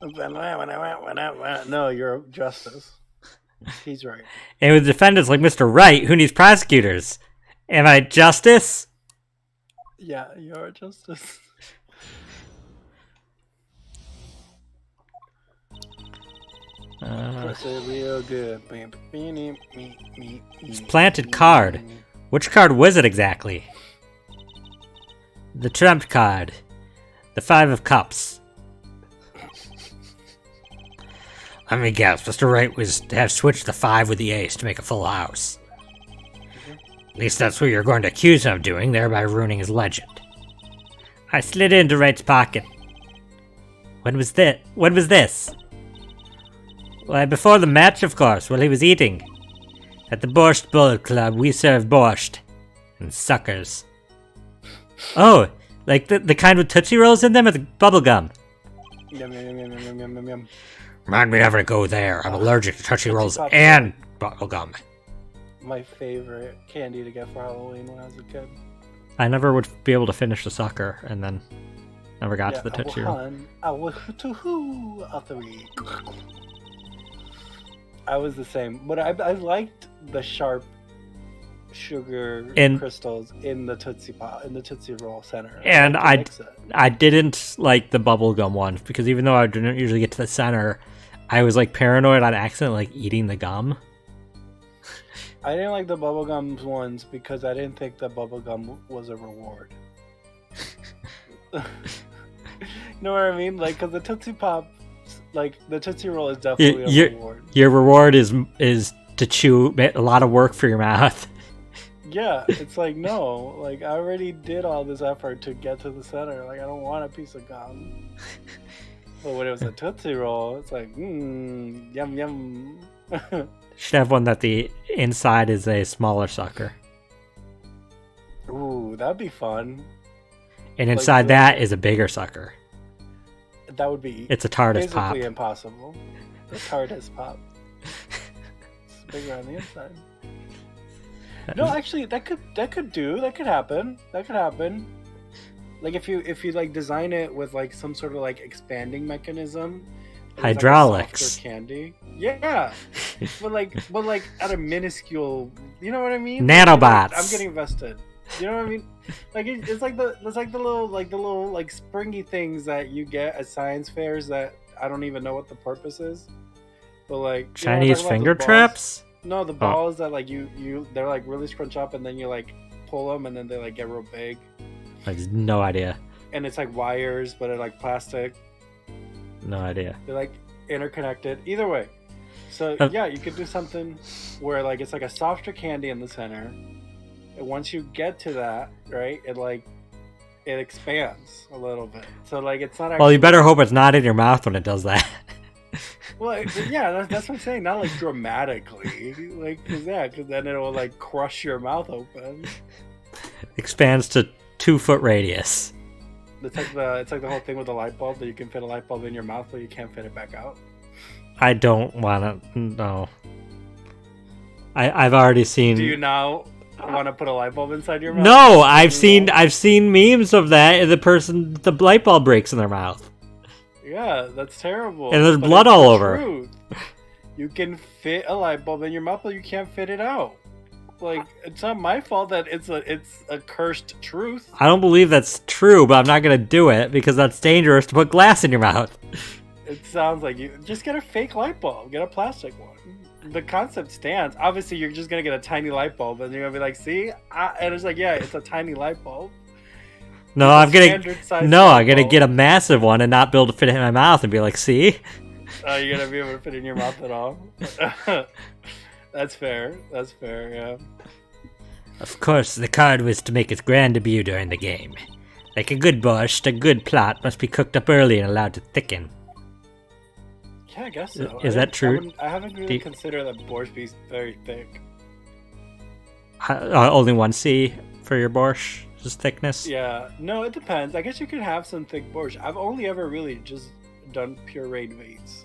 No, you're Justice. He's right. And with defendants like Mr. Wright, who needs prosecutors? Am I Justice? Yeah, you're Justice. Press it real good. It's planted card. Which card was it exactly? The trumped card. The 5 of cups. Let me guess, Mr. Wright was to have switched the 5 with the ace to make a full house. At least that's what you're going to accuse him of doing, thereby ruining his legend. I slid into Wright's pocket. When was this? Why, before the match, of course, while he was eating. At the Borscht Bull Club, we serve borscht. And suckers. Oh, like the kind with Tootsie Rolls in them or the bubblegum? Yum, yum, yum, yum, yum, yum, yum, yum. Remind me never to go there. I'm allergic to Tootsie Rolls and bubblegum. My favorite candy to get for Halloween when I was a kid. I never would be able to finish the sucker, and then never got to the Tootsie Roll. A 3. I was the same, but I liked the sharp sugar crystals in the Tootsie Pop, in the Tootsie Roll center. And I didn't like the bubblegum one, because even though I didn't usually get to the center, I was like paranoid on accident, like eating the gum. I didn't like the bubblegum ones because I didn't think the bubblegum was a reward. You know what I mean? Like, because the Tootsie Pop, like, the Tootsie Roll is definitely a reward. Your reward is to chew a lot of work for your mouth. Yeah, it's like, no, like, I already did all this effort to get to the center. Like, I don't want a piece of gum. But when it was a Tootsie Roll, it's like, yum, yum. Should have one that the inside is a smaller sucker. Ooh, that'd be fun. And inside that is a bigger sucker. That would be... It's a TARDIS pop. Physically impossible. The TARDIS pop. It's bigger on the inside. No, actually, that could happen. That could happen. Like if you like design it with like some sort of like expanding mechanism. Hydraulics. Like softer candy. Yeah. but like at a minuscule. You know what I mean? Nanobots. Like, I'm getting invested. You know what I mean? Like it's like the little springy things that you get at science fairs that I don't even know what the purpose is. But like Chinese finger traps? No, the balls that like you they're like really scrunch up and then you like pull them and then they like get real big. I have no idea. And it's like wires, but they're like plastic. No idea. They're like interconnected. Either way. So yeah, you could do something where like it's like a softer candy in the center. And once you get to that, right, it expands a little bit. So like it's not actually... Well, you better hope it's not in your mouth when it does that. Well, yeah, that's what I'm saying. Not like dramatically, like because then it will like crush your mouth open. Expands to 2-foot radius. It's like the whole thing with the light bulb that you can fit a light bulb in your mouth, but you can't fit it back out. I don't want to. No. I've already seen. Do you now want to put a light bulb inside your mouth? No, I've seen memes of that, and the light bulb breaks in their mouth. Yeah, that's terrible. And there's blood all over. Truth. You can fit a light bulb in your mouth, but you can't fit it out. Like, it's not my fault that it's a cursed truth. I don't believe that's true, but I'm not gonna do it because that's dangerous to put glass in your mouth. It sounds like you just get a fake light bulb, get a plastic one. The concept stands. Obviously, you're just gonna get a tiny light bulb, and you're gonna be like, "See?" And it's like, "Yeah, it's a tiny light bulb." No, I'm gonna get a massive one and not be able to fit it in my mouth and be like, "See?" You're gonna be able to fit it in your mouth at all. That's fair. Yeah. Of course, the card was to make its grand debut during the game. Like a good borscht, a good plot must be cooked up early and allowed to thicken. Yeah, I guess so. Is that true? I haven't really considered that borscht be very thick. Only 1C for your borsch's thickness? Yeah. No, it depends. I guess you could have some thick borscht. I've only ever really just done pureed meats.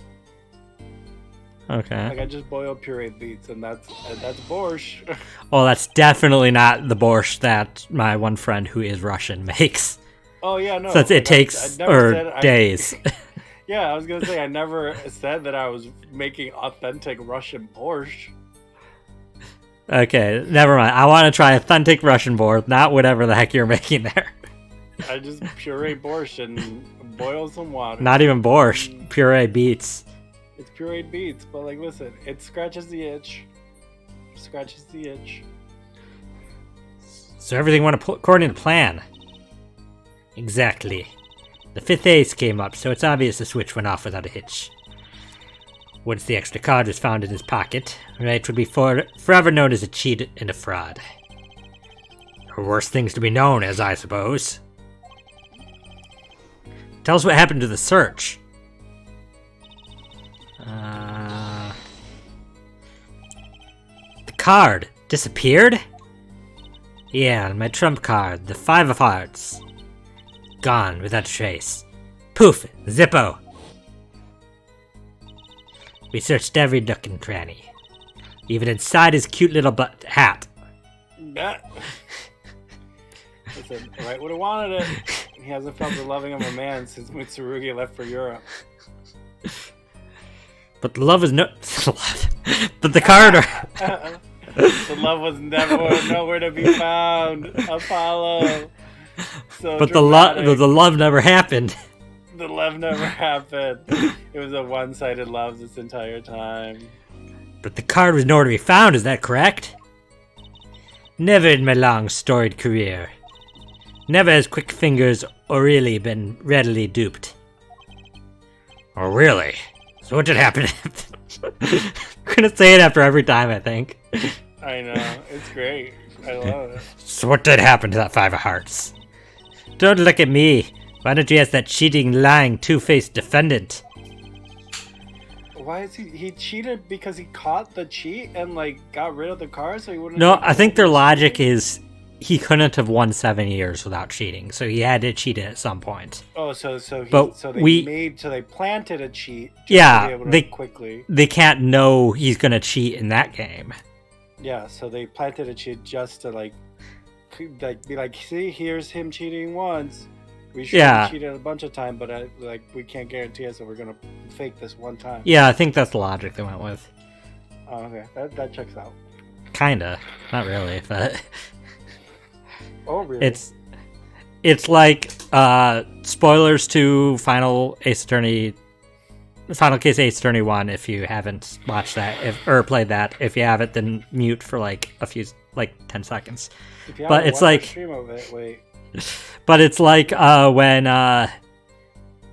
Okay. Like I just boil pureed beets, and that's borscht. Well, that's definitely not the borscht that my one friend who is Russian makes. Oh yeah, no. So it takes days. Yeah, I was gonna say I never said that I was making authentic Russian borscht. Okay, never mind. I want to try authentic Russian borscht, not whatever the heck you're making there. I just puree borscht and boil some water. Not even borscht, puree beets. It's pureed beets, but like, listen, it scratches the itch. Scratches the itch. So everything went according to plan. Exactly. The fifth ace came up, so it's obvious the switch went off without a hitch. Once the extra card was found in his pocket, Wright would be forever known as a cheat and a fraud. Worse things to be known as, I suppose. Tell us what happened to the search. The card disappeared? Yeah, my trump card, the 5 of hearts. Gone without a trace. Poof! Zippo! We searched every nook and cranny. Even inside his cute little hat. Listen, Wright would have wanted it. He hasn't felt the loving of a man since Mitsurugi left for Europe. But the love is no... but the card... The love was nowhere to be found. Apollo. So but the love never happened. The love never happened. It was a one-sided love this entire time. But the card was nowhere to be found, is that correct? Never in my long storied career. Never has quick fingers or really been readily duped. Oh really? So what did happen? I'm gonna say it after every time, I think. I know, it's great. I love it. So what did happen to that 5 of hearts? Don't look at me. Why don't you ask that cheating, lying, two-faced defendant? Why is he cheated because he caught the cheat and like got rid of the card so he wouldn't... No, I think their logic is he couldn't have won 7 years without cheating, so he had to cheat it at some point. Oh, so they planted a cheat just yeah, to be able to quickly. They can't know he's gonna cheat in that game. Yeah, so they planted a cheat just to like be like, see, here's him cheating once. We should have cheated a bunch of time, but we can't guarantee it, so we're gonna fake this one time. Yeah, I think that's the logic they went with. Oh, okay, that checks out. Kinda, not really, but oh, really? It's like spoilers to Final Case Ace Attorney 1 if you haven't watched that or played that. If you haven't, then mute for like 10 seconds. But it's like stream of it, wait. But it's like when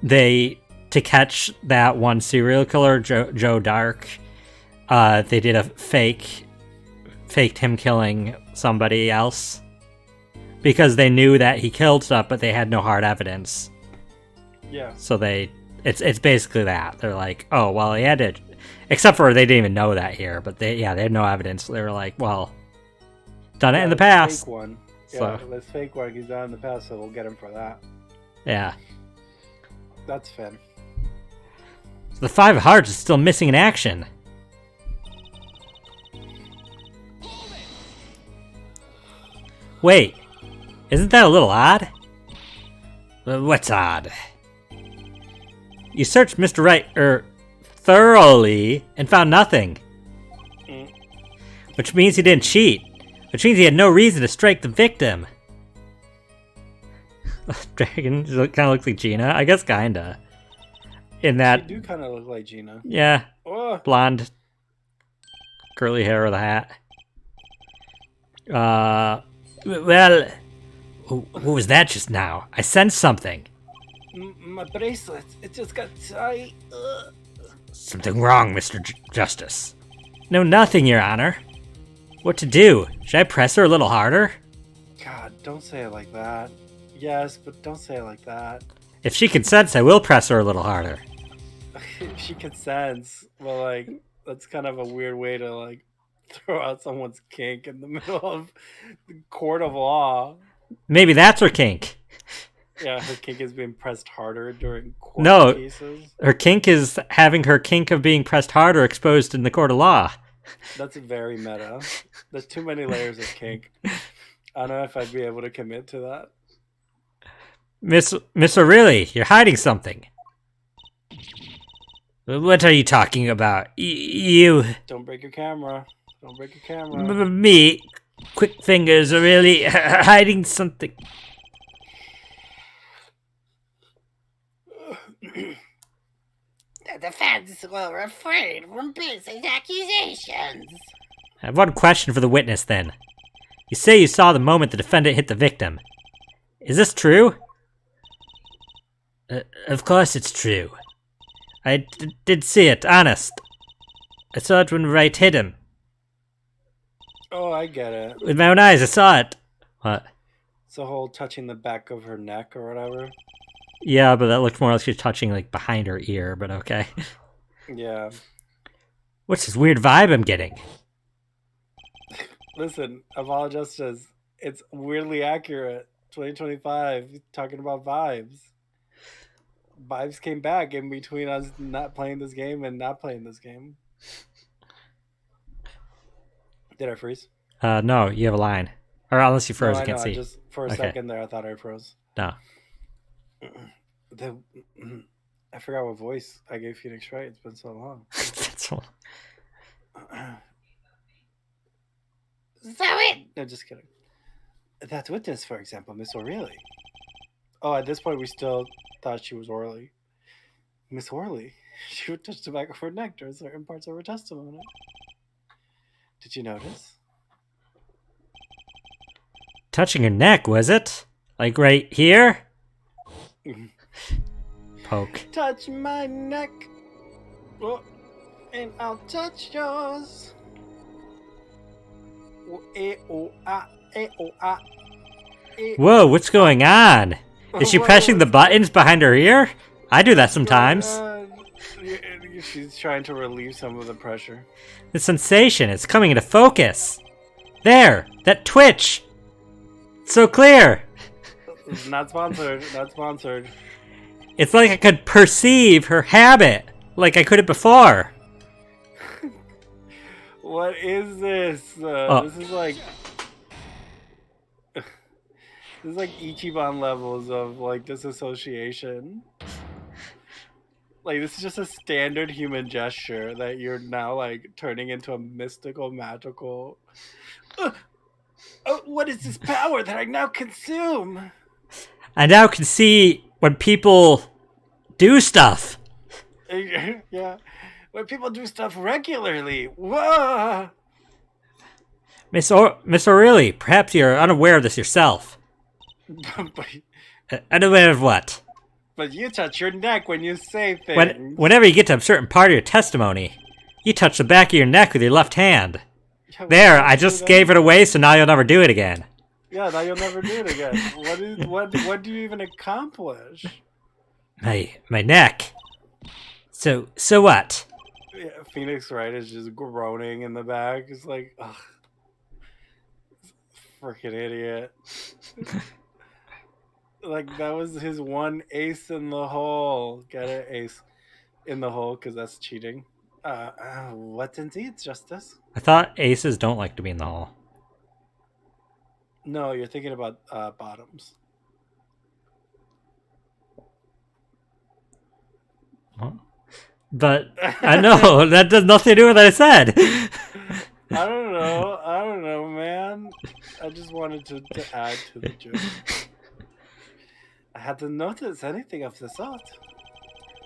they, to catch that one serial killer, Joe Dark, they did a faked him killing somebody else because they knew that he killed stuff, but they had no hard evidence. Yeah. So it's basically that. They're like, oh well, he had to, except for they didn't even know that here, but they had no evidence. They were like, well, done it in the past. Fake one. So. Yeah, let's fake one. He's done in the past, so we'll get him for that. Yeah. That's Finn. So the 5 of hearts is still missing in action. Wait, isn't that a little odd? What's odd? You searched Mr. Wright thoroughly and found nothing. Which means he didn't cheat. Which means he had no reason to strike the victim. Dragon kind of looks like Gina. I guess kinda. In that... You do kind of look like Gina. Yeah. Oh. Blonde. Curly hair with a hat. Well... What was that just now? I sensed something. My bracelet. It just got tight. Ugh. Something wrong, Mr. Justice. No, nothing, Your Honor. What to do? Should I press her a little harder? God, don't say it like that. Yes, but don't say it like that. If she consents, I will press her a little harder. If she consents, well, like, that's kind of a weird way to, like, throw out someone's kink in the middle of the court of law. Maybe that's her kink. Yeah, her kink is being pressed harder during court No. cases. Her kink is having her kink of being pressed harder exposed in the court of law. That's very meta. There's too many layers of kink. I don't know if I'd be able to commit to that. Miss O'Reilly, you're hiding something. What are you talking about? You... Don't break your camera. Don't break your camera. Me, Quick Fingers, are really hiding something. The defense will refrain from basing accusations. I have one question for the witness, then. You say you saw the moment the defendant hit the victim. Is this true? Of course it's true. I did see it, honest. I saw it when Wright hit him. Oh, I get it. With my own eyes, I saw it. What? It's the whole touching the back of her neck or whatever. Yeah, but that looked more like she's touching, like, behind her ear, but okay. Yeah. What's this weird vibe I'm getting? Listen, apologize. It's weirdly accurate. 2025, talking about vibes. Vibes came back in between us not playing this game and not playing this game. Did I freeze? No, you have a line. Or unless you froze, No, I can't see. Just for a Okay. second there, I thought I froze. No. I forgot what voice I gave Phoenix Wright. It's been so long. That's all. So it. No, just kidding. That witness, for example, Miss O'Reilly. Oh, at this point, we still thought she was Orly. Miss Orly. She would touch the back of her neck during certain parts of her testimony. Did you notice? Touching her neck, was it? Like right here? Poke. Touch my neck. Oh, and I'll touch yours. Oh, eh, oh, ah, eh, oh, ah, eh. Whoa, what's going on? Is she Whoa. pressing the buttons behind her ear? I do that sometimes. She's trying to relieve some of the pressure. The sensation is coming into focus. There, that twitch. So clear. Not sponsored. Not sponsored. It's like I could perceive her habit, like I couldn't before. What is this? This is like Ichiban levels of like disassociation. Like this is just a standard human gesture that you're now like turning into a mystical, magical. What is this power that I now consume? I now can see when people do stuff. Yeah, when people do stuff regularly. Whoa! Miss O'Reilly, perhaps you're unaware of this yourself. Unaware of what? But you touch your neck when you say things. Whenever you get to a certain part of your testimony, you touch the back of your neck with your left hand. Yeah, There, I just gave it away, so now you'll never do it again. Yeah, now you'll never do it again. What do you even accomplish? My neck. So what? Yeah, Phoenix Wright is just groaning in the back. It's like, ugh, freaking idiot. Like that was his one ace in the hole. Get it, ace in the hole, because that's cheating. What indeed, Justice? I thought aces don't like to be in the hole. No, you're thinking about bottoms. What? But I know that does nothing to do with what I said. I don't know, man. I just wanted to add to the joke. I hadn't noticed anything of the sort.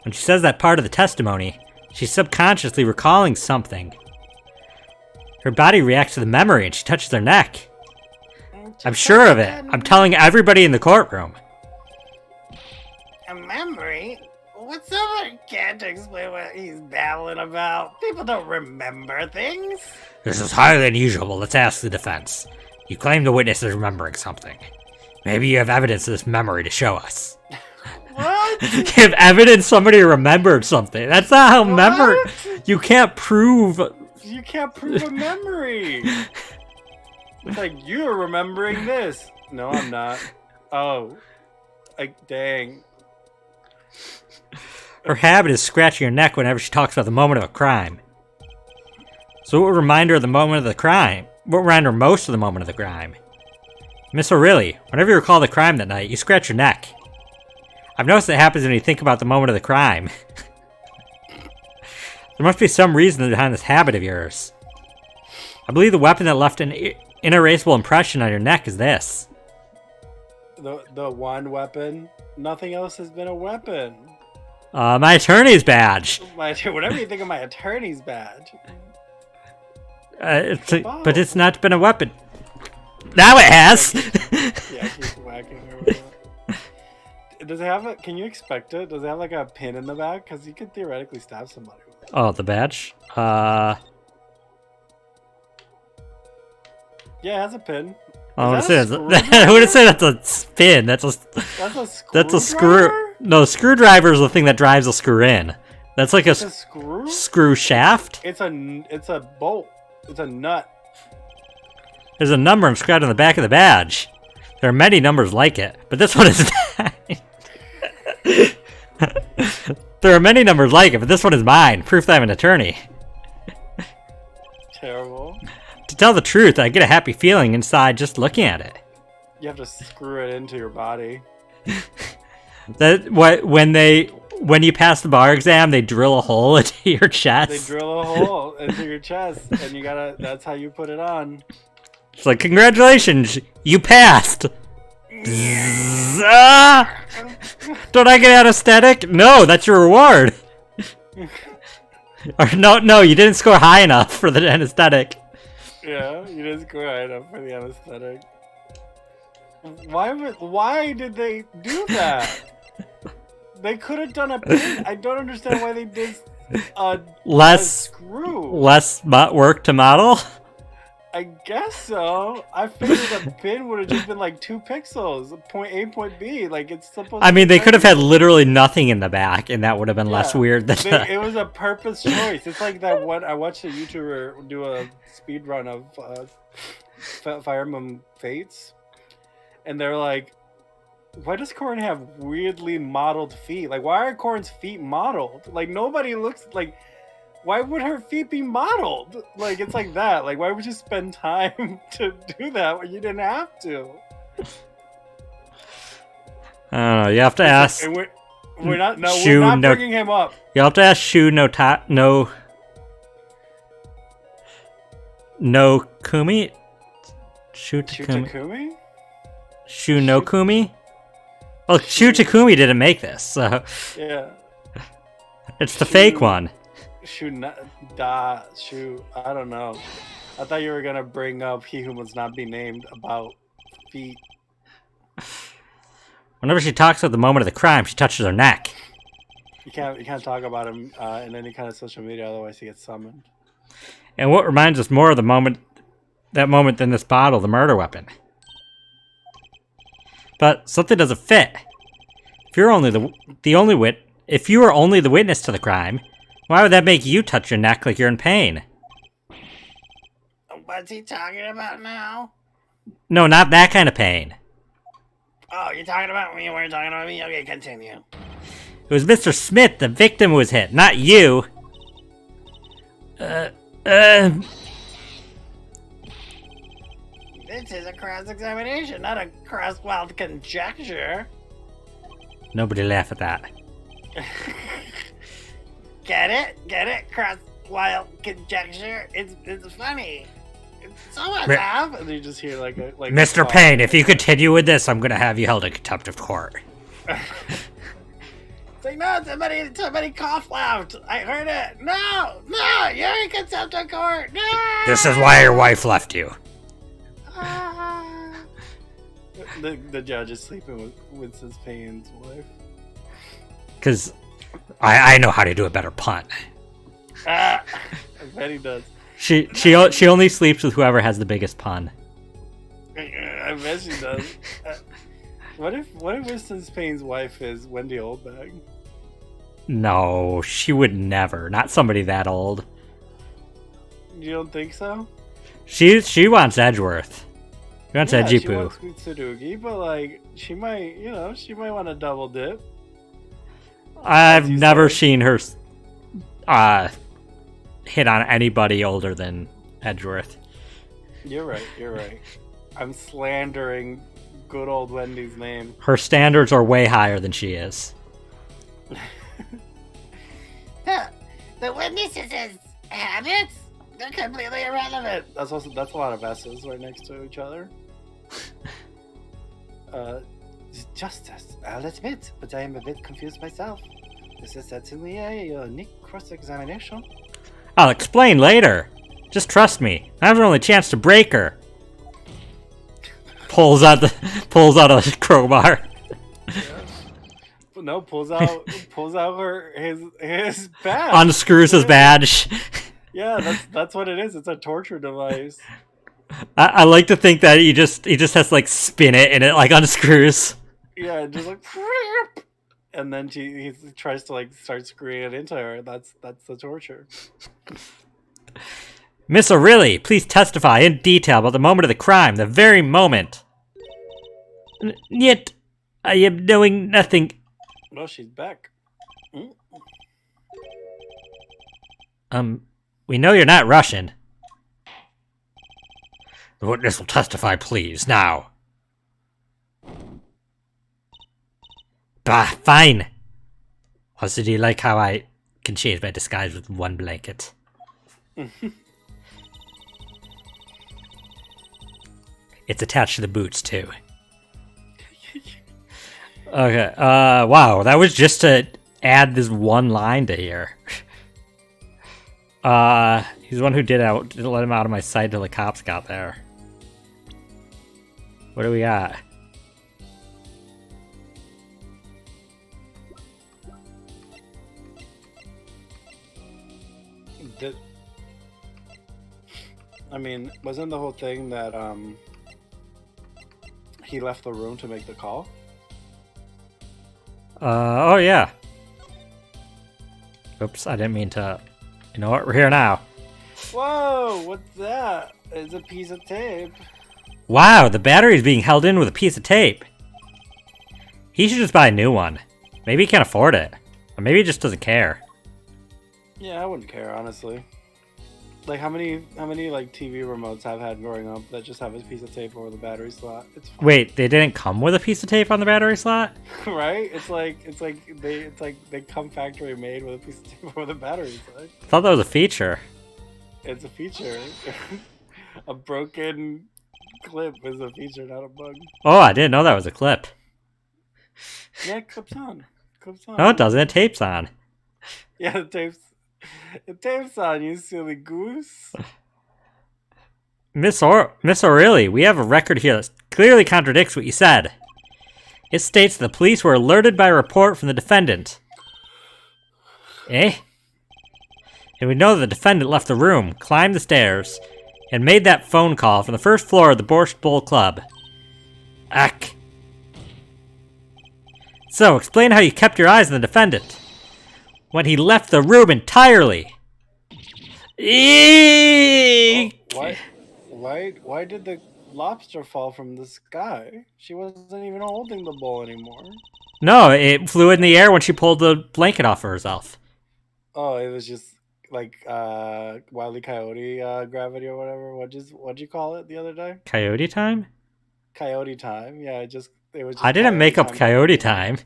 When she says that part of the testimony, she's subconsciously recalling something. Her body reacts to the memory and she touches her neck. I'm sure of it. I'm telling everybody in the courtroom. A memory? What someone can't explain what he's babbling about. People don't remember things. This is highly unusual. Let's ask the defense. You claim the witness is remembering something. Maybe you have evidence of this memory to show us. What? You have evidence somebody remembered something. That's not how memory. You can't prove. You can't prove a memory. It's like, you're remembering this. No, I'm not. Oh. Like, dang. Her habit is scratching her neck whenever she talks about the moment of a crime. So what would remind her of the moment of the crime? What would remind her most of the moment of the crime? Miss O'Reilly, whenever you recall the crime that night, you scratch your neck. I've noticed it happens when you think about the moment of the crime. There must be some reason behind this habit of yours. I believe the weapon that left an inerasable impression on your neck is this. The one weapon? Nothing else has been a weapon. My attorney's badge. Whatever you think of my attorney's badge. But it's not been a weapon. Now it has! Yeah, keep whacking her with it. Does it have a... Can you expect it? Does it have like a pin in the back? Because you could theoretically stab somebody with it. Oh, the badge? Yeah, it has a pin. I would say that's a spin. That's a screw. No, the screwdriver is the thing that drives the screw in. That's like a screw shaft. It's a bolt. It's a nut. There's a number inscribed on the back of the badge. There are many numbers like it, but this one is mine. There are many numbers like it, but this one is mine. Proof that I'm an attorney. Terrible. To tell the truth, I get a happy feeling inside just looking at it. You have to screw it into your body. When you pass the bar exam, they drill a hole into your chest. They drill a hole into your chest, and that's how you put it on. It's like, congratulations, you passed. Don't I get anesthetic? No, that's your reward. Or no, you didn't score high enough for the anesthetic. Yeah, you didn't score high enough for the anesthetic. Why did they do that? They could have done a pin. I don't understand why they did a screw. Less work to model? I guess so. I figured a pin would have just been like 2 pixels, point A, point B. Like it's supposed. I mean, they could have had literally nothing in the back, and that would have been less weird. It was a purpose choice. It's like that one I watched a YouTuber do a speed run of Fire Emblem Fates, and they're like, "Why does Corrin have weirdly modeled feet? Like, why are Corrin's feet modeled? Like nobody looks like." Why would her feet be modeled? Like, it's like that. Like, why would you spend time to do that when you didn't have to? I don't know. You have to ask. And we're not bringing him up. You have to ask Shu no Kumi? Shu Takumi? Shu no Kumi? Well, Shu Takumi didn't make this, so. Yeah. It's the fake one. I don't know. I thought you were gonna bring up He Who Must Not Be Named about feet. Whenever she talks about the moment of the crime, she touches her neck. You can't talk about him in any kind of social media, otherwise he gets summoned. And what reminds us more of that moment than this bottle, the murder weapon? But something doesn't fit. If you're only if you were only the witness to the crime, why would that make you touch your neck like you're in pain? What's he talking about now? No, not that kind of pain. Oh, you're talking about me? You weren't talking about me? Okay, continue. It was Mr. Smith, the victim, who was hit, not you. This is a cross-examination, not a cross-wild conjecture. Nobody laugh at that. Get it? Cross-wild conjecture? It's funny. Someone have. And you just hear like Mr. Payne, if you continue with this, I'm gonna have you held in contempt of court. It's like, no, somebody cough laughed. I heard it. No, you're in contempt of court. No. This is why your wife left you. The judge is sleeping with Winston Payne's wife. Because I know how to do a better pun. I bet he does. She only sleeps with whoever has the biggest pun. I bet she does. What if Winston Payne's wife is Wendy Oldbag? No, she would never. Not somebody that old. You don't think so? She wants Edgeworth. He wants She Ejipu. wants Mitsurugi, but like she might want to double dip. I've you never say. seen her hit on anybody older than Edgeworth. You're right. I'm slandering good old Wendy's name. Her standards are way higher than she is. The witnesses' habits? They're completely irrelevant. That's a lot of S's right next to each other. Justice, I'll admit, but I am a bit confused myself. This is certainly a unique cross-examination. I'll explain later. Just trust me. I have an only chance to break her. Pulls out a crowbar. No, pulls out his badge. Unscrews his badge. Yeah, that's what it is. It's a torture device. I like to think that he just has to like spin it and it like unscrews. Yeah, just like, and then he tries to like start screwing it into her. That's the torture. Miss O'Reilly, please testify in detail about the moment of the crime, the very moment. Yet, I am knowing nothing. Well, she's back. We know you're not Russian. The witness will testify, please, now. Bah, fine. Also, do you like how I can change my disguise with one blanket? It's attached to the boots, too. Okay, wow, that was just to add this one line to here. He's the one who didn't let him out of my sight till the cops got there. What do we got? I mean, wasn't the whole thing that he left the room to make the call? Oh yeah. Oops, I didn't mean to. You know what? We're here now. Whoa, what's that? It's a piece of tape. Wow, the battery's being held in with a piece of tape. He should just buy a new one. Maybe he can't afford it. Or maybe he just doesn't care. Yeah, I wouldn't care, honestly. Like, how many like TV remotes I've had growing up that just have a piece of tape over the battery slot? It's fine. Wait, they didn't come with a piece of tape on the battery slot? Right? It's like they come factory made with a piece of tape over the battery slot. I thought that was a feature. It's a feature. A broken clip is a feature, not a bug. Oh, I didn't know that was a clip. Yeah, it clips on. No, it doesn't. It tapes on. Yeah, it tapes on, you silly goose. Miss O'Reilly, we have a record here that clearly contradicts what you said. It states the police were alerted by a report from the defendant. Eh? And we know that the defendant left the room, climbed the stairs, and made that phone call from the first floor of the Borscht Bowl Club. Ack. So, explain how you kept your eyes on the defendant when he left the room entirely. Eek! Why did the lobster fall from the sky? She wasn't even holding the bowl anymore. No, it flew in the air when she pulled the blanket off of herself. Oh, it was just like Wile E. Coyote gravity or whatever. What'd you call it the other day? Coyote time? Coyote time. Yeah, it was. Just I didn't make up coyote time.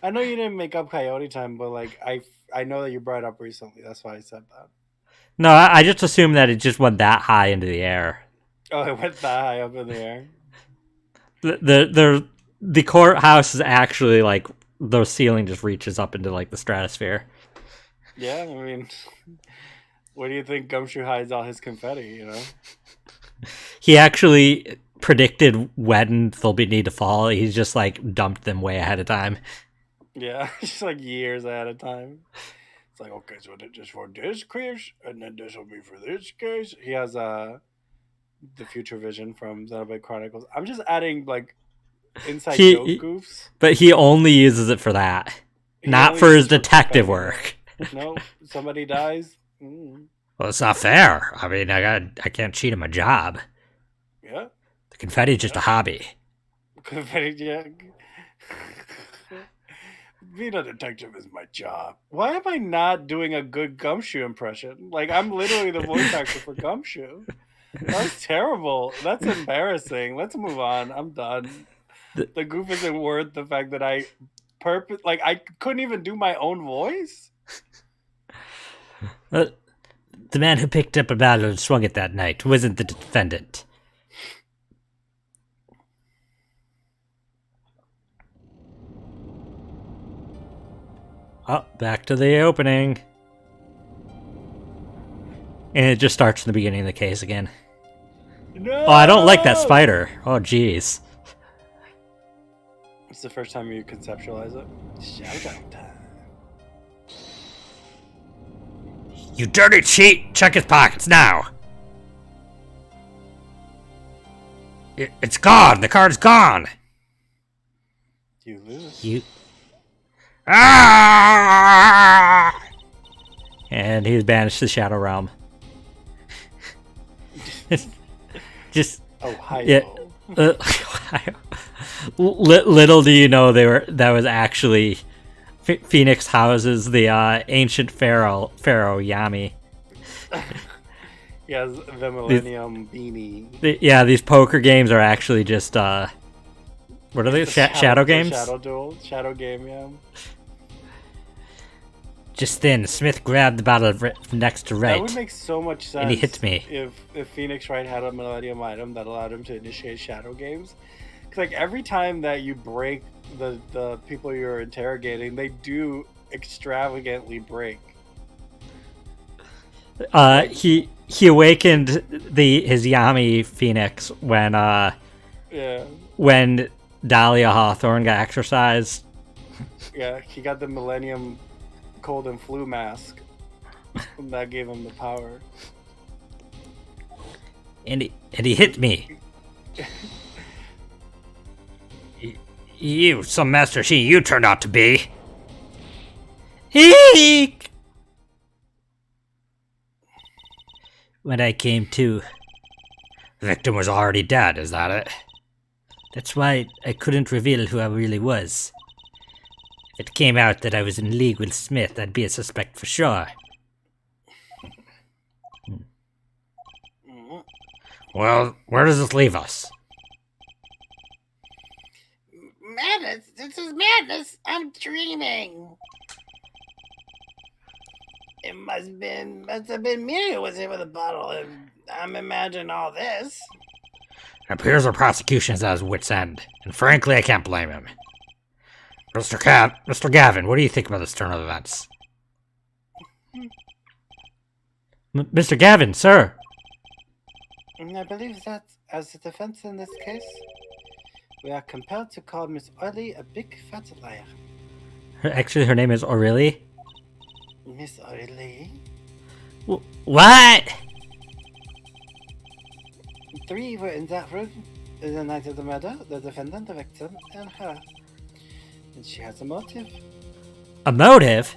I know you didn't make up coyote time, but like I know that you brought it up recently. That's why I said that. No, I just assumed that it just went that high into the air. Oh, it went that high up in the air. The courthouse is actually like the ceiling just reaches up into like the stratosphere. Yeah, I mean, where do you think Gumshoe hides all his confetti? You know, he actually predicted when they'll need to fall. He's just like dumped them way ahead of time. Yeah, just like years ahead of time. It's like, okay, so just for this case, and then this will be for this case. He has the future vision from Xenoblade Chronicles. I'm just adding like inside joke goofs. But he only uses it for that, not for his detective work. No, somebody dies. Mm. Well, it's not fair. I mean, I can't cheat at my job. Yeah. Confetti's just a hobby. Confetti, yeah. Being a detective is my job. Why am I not doing a good Gumshoe impression? Like, I'm literally the voice actor for Gumshoe. That was terrible. That's embarrassing. Let's move on. I'm done. The goof isn't worth the fact that I couldn't even do my own voice. The man who picked up a bottle and swung it that night wasn't the defendant. Oh, back to the opening. And it just starts in the beginning of the case again. No! Oh, I don't like that spider. Oh, jeez. It's the first time you conceptualize it. Shout out time. You dirty cheat! Check his pockets now! It's gone! The card's gone! You lose. You... Ah! And he's banished to the Shadow Realm. Just... Ohio. Yeah, Ohio. Little do you know that was actually... Phoenix houses the ancient pharaoh Yami. Yes, the Millennium Beanie. These poker games are actually just what are they? Shadow games? Shadow duel, shadow game, yeah. Just then, Smith grabbed the bottle from next to Wright. That would make so much sense. And he hit me. If Phoenix Wright had a Millennium item that allowed him to initiate shadow games. Because like every time that you break the people you're interrogating, they do extravagantly break. He awakened his Yami Phoenix when when Dahlia Hawthorne got exorcised. Yeah, he got the Millennium cold and flu mask. And that gave him the power. And he hit me. You, some Master Shi you turned out to be. Eek! When I came to, the victim was already dead, is that it? That's why I couldn't reveal who I really was. If it came out that I was in league with Smith, I'd be a suspect for sure. Well, where does this leave us? Madness! This is madness! I'm dreaming! It must have been me who was hit with a bottle, and I'm imagining all this. It appears the prosecution is at his wit's end, and frankly, I can't blame him. Mr. Gavin, what do you think about this turn of events? Mr. Gavin, sir! I believe that, as the defense in this case, we are compelled to call Miss Orley a big fat liar. Actually, her name is Aurelie? Miss Orley? What? 3 were in that room the night of the murder, the defendant, the victim, and her. And she has a motive. A motive?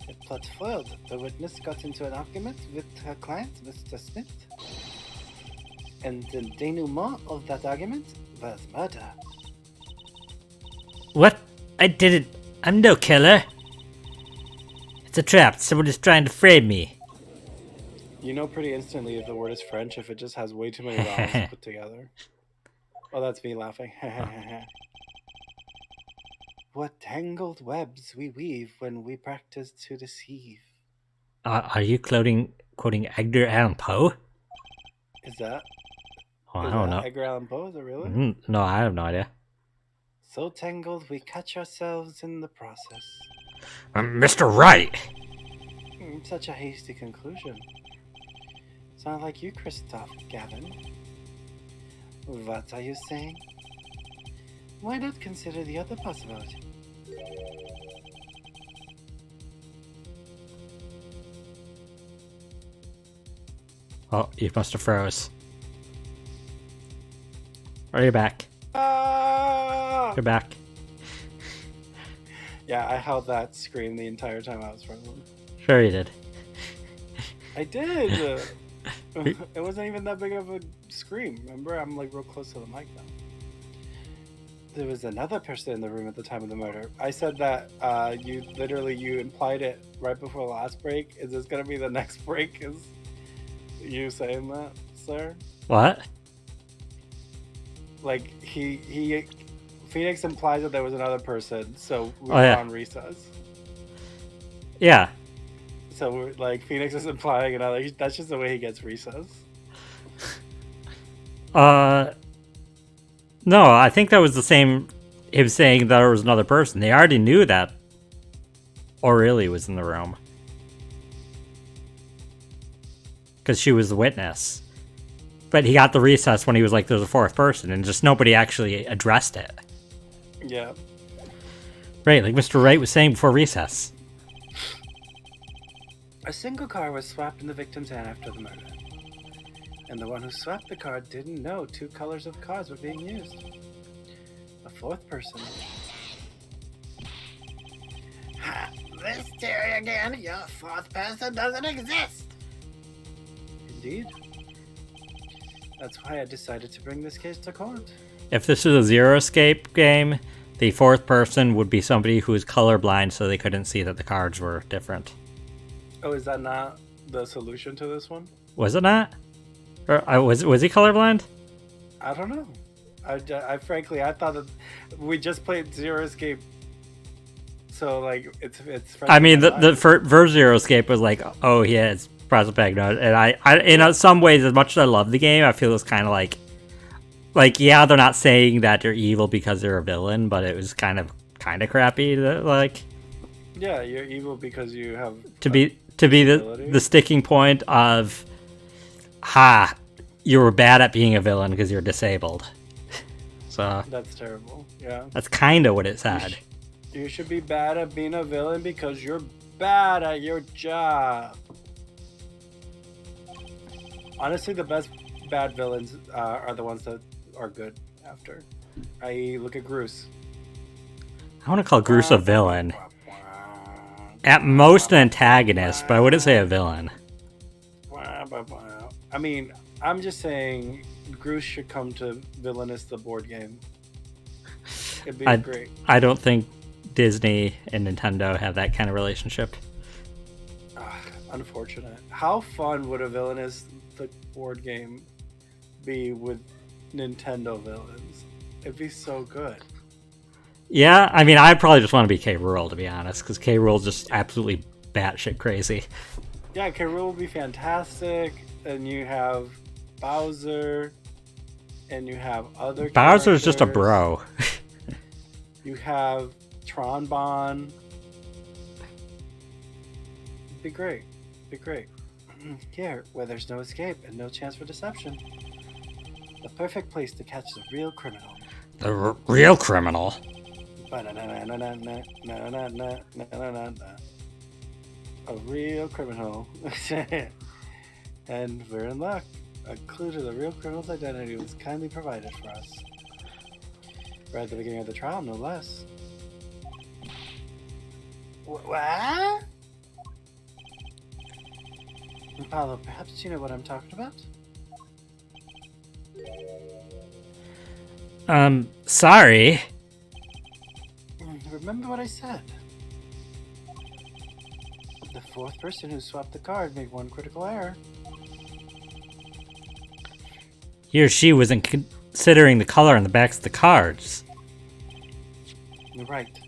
The plot foiled. The witness got into an argument with her client, Mr. Smith. And the denouement of that argument was murder. What? I didn't. I'm no killer. It's a trap. Someone is trying to frame me. You know pretty instantly if the word is French if it just has way too many vowels put together. Oh, that's me laughing. What tangled webs we weave when we practice to deceive. Are you quoting Edgar Allan Poe? Is that? Oh, I don't know. Edgar Allan Poe? Is it really? No, I have no idea. So tangled we catch ourselves in the process. Mr. Wright! Such a hasty conclusion. Sound like you, Christoph Gavin. What are you saying? Why not consider the other possibility? Oh, you must have froze. Are you back? You're back. Yeah, I held that scream the entire time I was frozen. Sure you did. I did! It wasn't even that big of a scream. Remember, I'm like real close to the mic now. There was another person in the room at the time of the murder. I said that you implied it right before the last break. Is this gonna be the next break? Is you saying that, sir? What? Like he Phoenix implies that there was another person, so we Oh, were yeah. on recess. Yeah. So we're, like Phoenix is implying another. That's just the way he gets recess. No, I think that was the same. Him saying that there was another person. They already knew that Aurelia was in the room. Because she was the witness. But he got the recess when he was like, there's a fourth person, and just nobody actually addressed it. Yeah. Right, like Mr. Wright was saying before recess. A single car was swapped in the victim's hand after the murder. And the one who swapped the car didn't know two colors of cars were being used. A fourth person. Ha, this theory again. Your fourth person doesn't exist. Indeed. That's why I decided to bring this case to court. If this was a Zero Escape game, the fourth person would be somebody who is colorblind so they couldn't see that the cards were different. Oh, is that not the solution to this one? Was it not? Or was he colorblind? I don't know. I frankly, I thought that we just played Zero Escape, so like it's. I mean, the first Zero Escape was like, oh yeah, it's Prospect, and I in some ways, as much as I love the game, I feel it's kind of like yeah, they're not saying that they're evil because they're a villain, but it was kind of crappy to like. Yeah, you're evil because you have to be the sticking point of, you were bad at being a villain because you're disabled. So that's terrible. Yeah, that's kind of what it said. You should be bad at being a villain because you're bad at your job. Honestly, the best bad villains are the ones that are good after. I.e., look at Groose. I want to call Groose a villain. At most an antagonist, but I wouldn't say a villain. I mean, I'm just saying Groose should come to Villainous the board game. It'd be great. I don't think Disney and Nintendo have that kind of relationship. Unfortunate. How fun would a Villainous the board game be with Nintendo villains? It'd be so good. Yeah, I mean, I'd probably just want to be K. Rool, to be honest, because K. Rool's just absolutely batshit crazy. Yeah, K. Rool would be fantastic, and you have Bowser, and you have other Bowser's just a bro. You have Tron. Be great. Be great. Here, where there's no escape and no chance for deception. The perfect place to catch the real criminal. The real criminal? A real criminal. And we're in luck. A clue to the real criminal's identity was kindly provided for us. Right at the beginning of the trial, no less. What? Apollo, perhaps you know what I'm talking about? Sorry. Remember what I said. The fourth person who swapped the card made one critical error. He or she wasn't considering the color on the backs of the cards. You're right.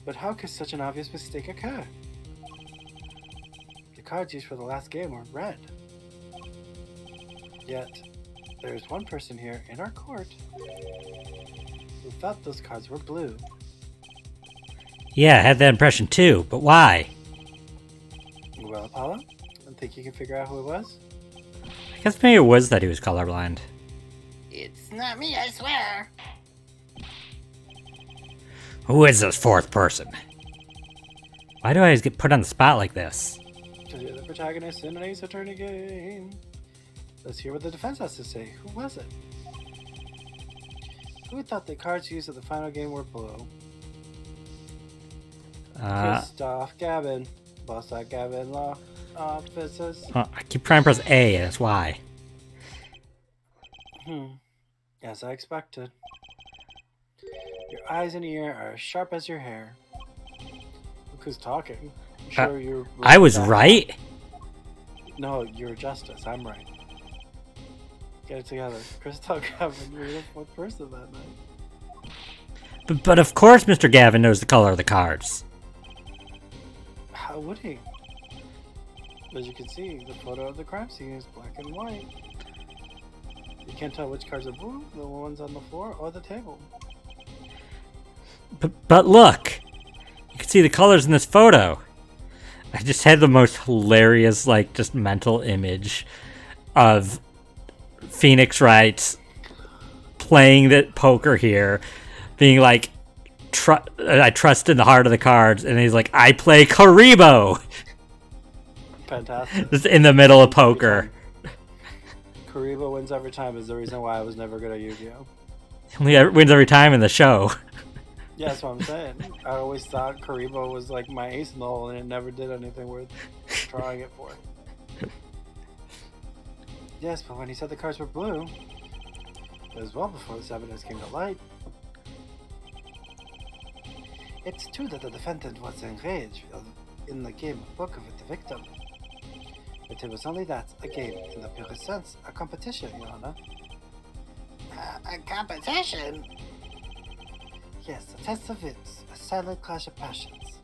But how could such an obvious mistake occur? The cards used for the last game were red. Yet, there is one person here in our court who thought those cards were blue. Yeah, I had that impression too, but why? Well, Apollo, I think you can figure out who it was. I guess maybe it was that he was colorblind. It's not me, I swear. Who is this fourth person? Why do I always get put on the spot like this? Because you're the protagonist in an Ace Attorney game. Let's hear what the defense has to say. Who was it? Who thought the cards used at the final game were blue? Christoph Gavin. Boss at Gavin Law Offices. I keep trying to press A, and it's Y. As I expected. Your eyes and ear are as sharp as your hair. Look who's talking. I'm sure you're. I was right? No, you're Justice. I'm right. Get it together. Crystal Gavin, you're the fourth person that night. But of course Mr. Gavin knows the color of the cards. How would he? As you can see, the photo of the crime scene is black and white. You can't tell which cards are blue, the ones on the floor, or the table. But look! You can see the colors in this photo. I just had the most hilarious, like, just mental image of Phoenix Wright playing the poker here, being like, I trust in the heart of the cards, and he's like, I play Karibo! Fantastic. Just in the middle of poker. Karibo wins every time is the reason why I was never good at Yu-Gi-Oh! He only wins every time in the show. Yeah, that's what I'm saying. I always thought Karibo was like my ace in the hole, and it never did anything worth trying it for. Yes, but when he said the cards were blue, it was well before this evidence came to light. It's true that the defendant was engaged in the game of poker with the victim. But it was only that, a game, in the purest sense, a competition, Your Honor. A competition? Yes, a test of wits, a silent clash of passions.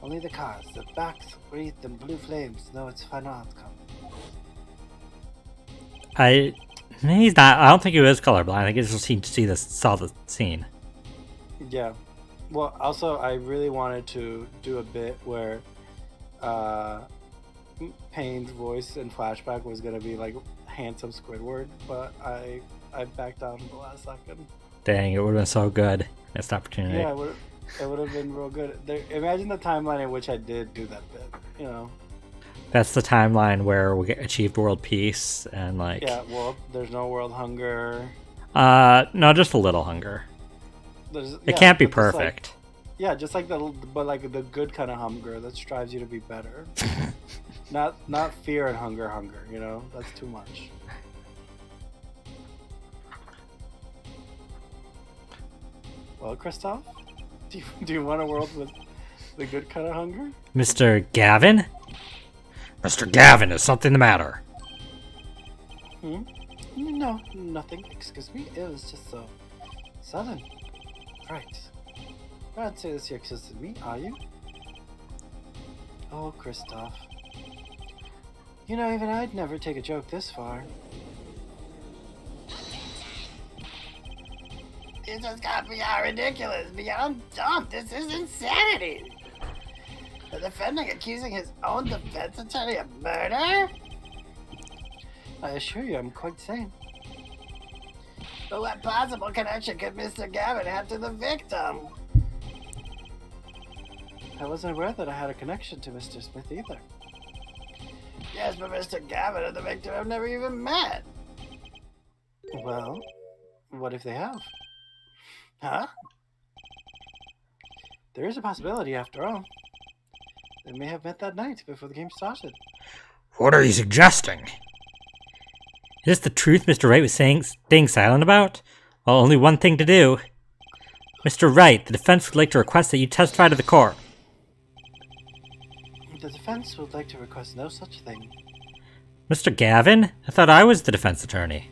Only the cards, the backs wreathed in blue flames, know its final outcome. He's not. I don't think he was colorblind. I think he just saw the scene. Yeah. Well, also, I really wanted to do a bit where Payne's voice in flashback was gonna be like handsome Squidward, but I backed out in the last second. Dang, it would have been so good. Missed opportunity. Yeah, it would have been real good. Imagine the timeline in which I did do that bit. You know. That's the timeline where we achieved world peace and like. Yeah. Well, there's no world hunger. No, just a little hunger. It can't be perfect. Just like the good kind of hunger that strives you to be better. not fear and hunger, you know? That's too much. Well, Christoph, do you want a world with the good kind of hunger? Mr. Gavin? Mr. Gavin, is something the matter? No, nothing. Excuse me. It was just so sudden. Right. I'd say this you're accusing me, are you? Oh, Christoph. You know, even I'd never take a joke this far. This has got beyond ridiculous, beyond dumb. This is insanity. The defendant accusing his own defense attorney of murder? I assure you, I'm quite sane. But what possible connection could Mr. Gavin have to the victim? I wasn't aware that I had a connection to Mr. Smith either. Yes, but Mr. Gavin and the victim have never even met. Well, what if they have? Huh? There is a possibility, after all. They may have met that night before the game started. What are you suggesting? Is this the truth Mr. Wright was staying silent about? Well, only one thing to do. Mr. Wright, the defense would like to request that you testify to the court. The defense would like to request no such thing. Mr. Gavin? I thought I was the defense attorney.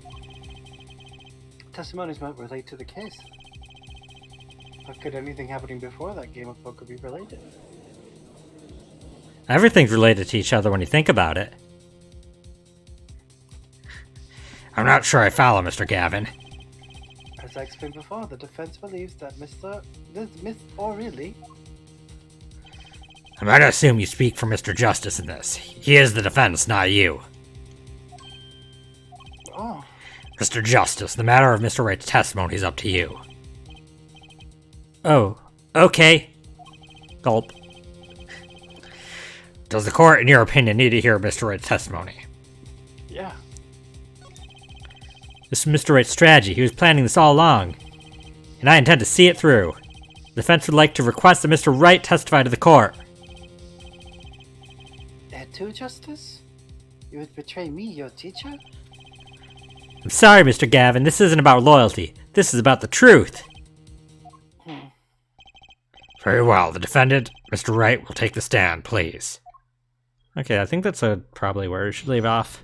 Testimonies might relate to the case. But could anything happening before that game of poker be related? Everything's related to each other when you think about it. I'm not sure I follow, Mr. Gavin. As I explained before, the defense believes that Miss O'Reilly... I'm gonna assume you speak for Mr. Justice in this. He is the defense, not you. Oh. Mr. Justice, the matter of Mr. Wright's testimony is up to you. Oh, okay. Gulp. Does the court, in your opinion, need to hear Mr. Wright's testimony? Yeah. This is Mr. Wright's strategy. He was planning this all along. And I intend to see it through. The defense would like to request that Mr. Wright testify to the court. That too, Justice? You would betray me, your teacher? I'm sorry, Mr. Gavin, this isn't about loyalty. This is about the truth. Very well. The defendant, Mr. Wright, will take the stand, please. Okay, I think that's probably where we should leave off.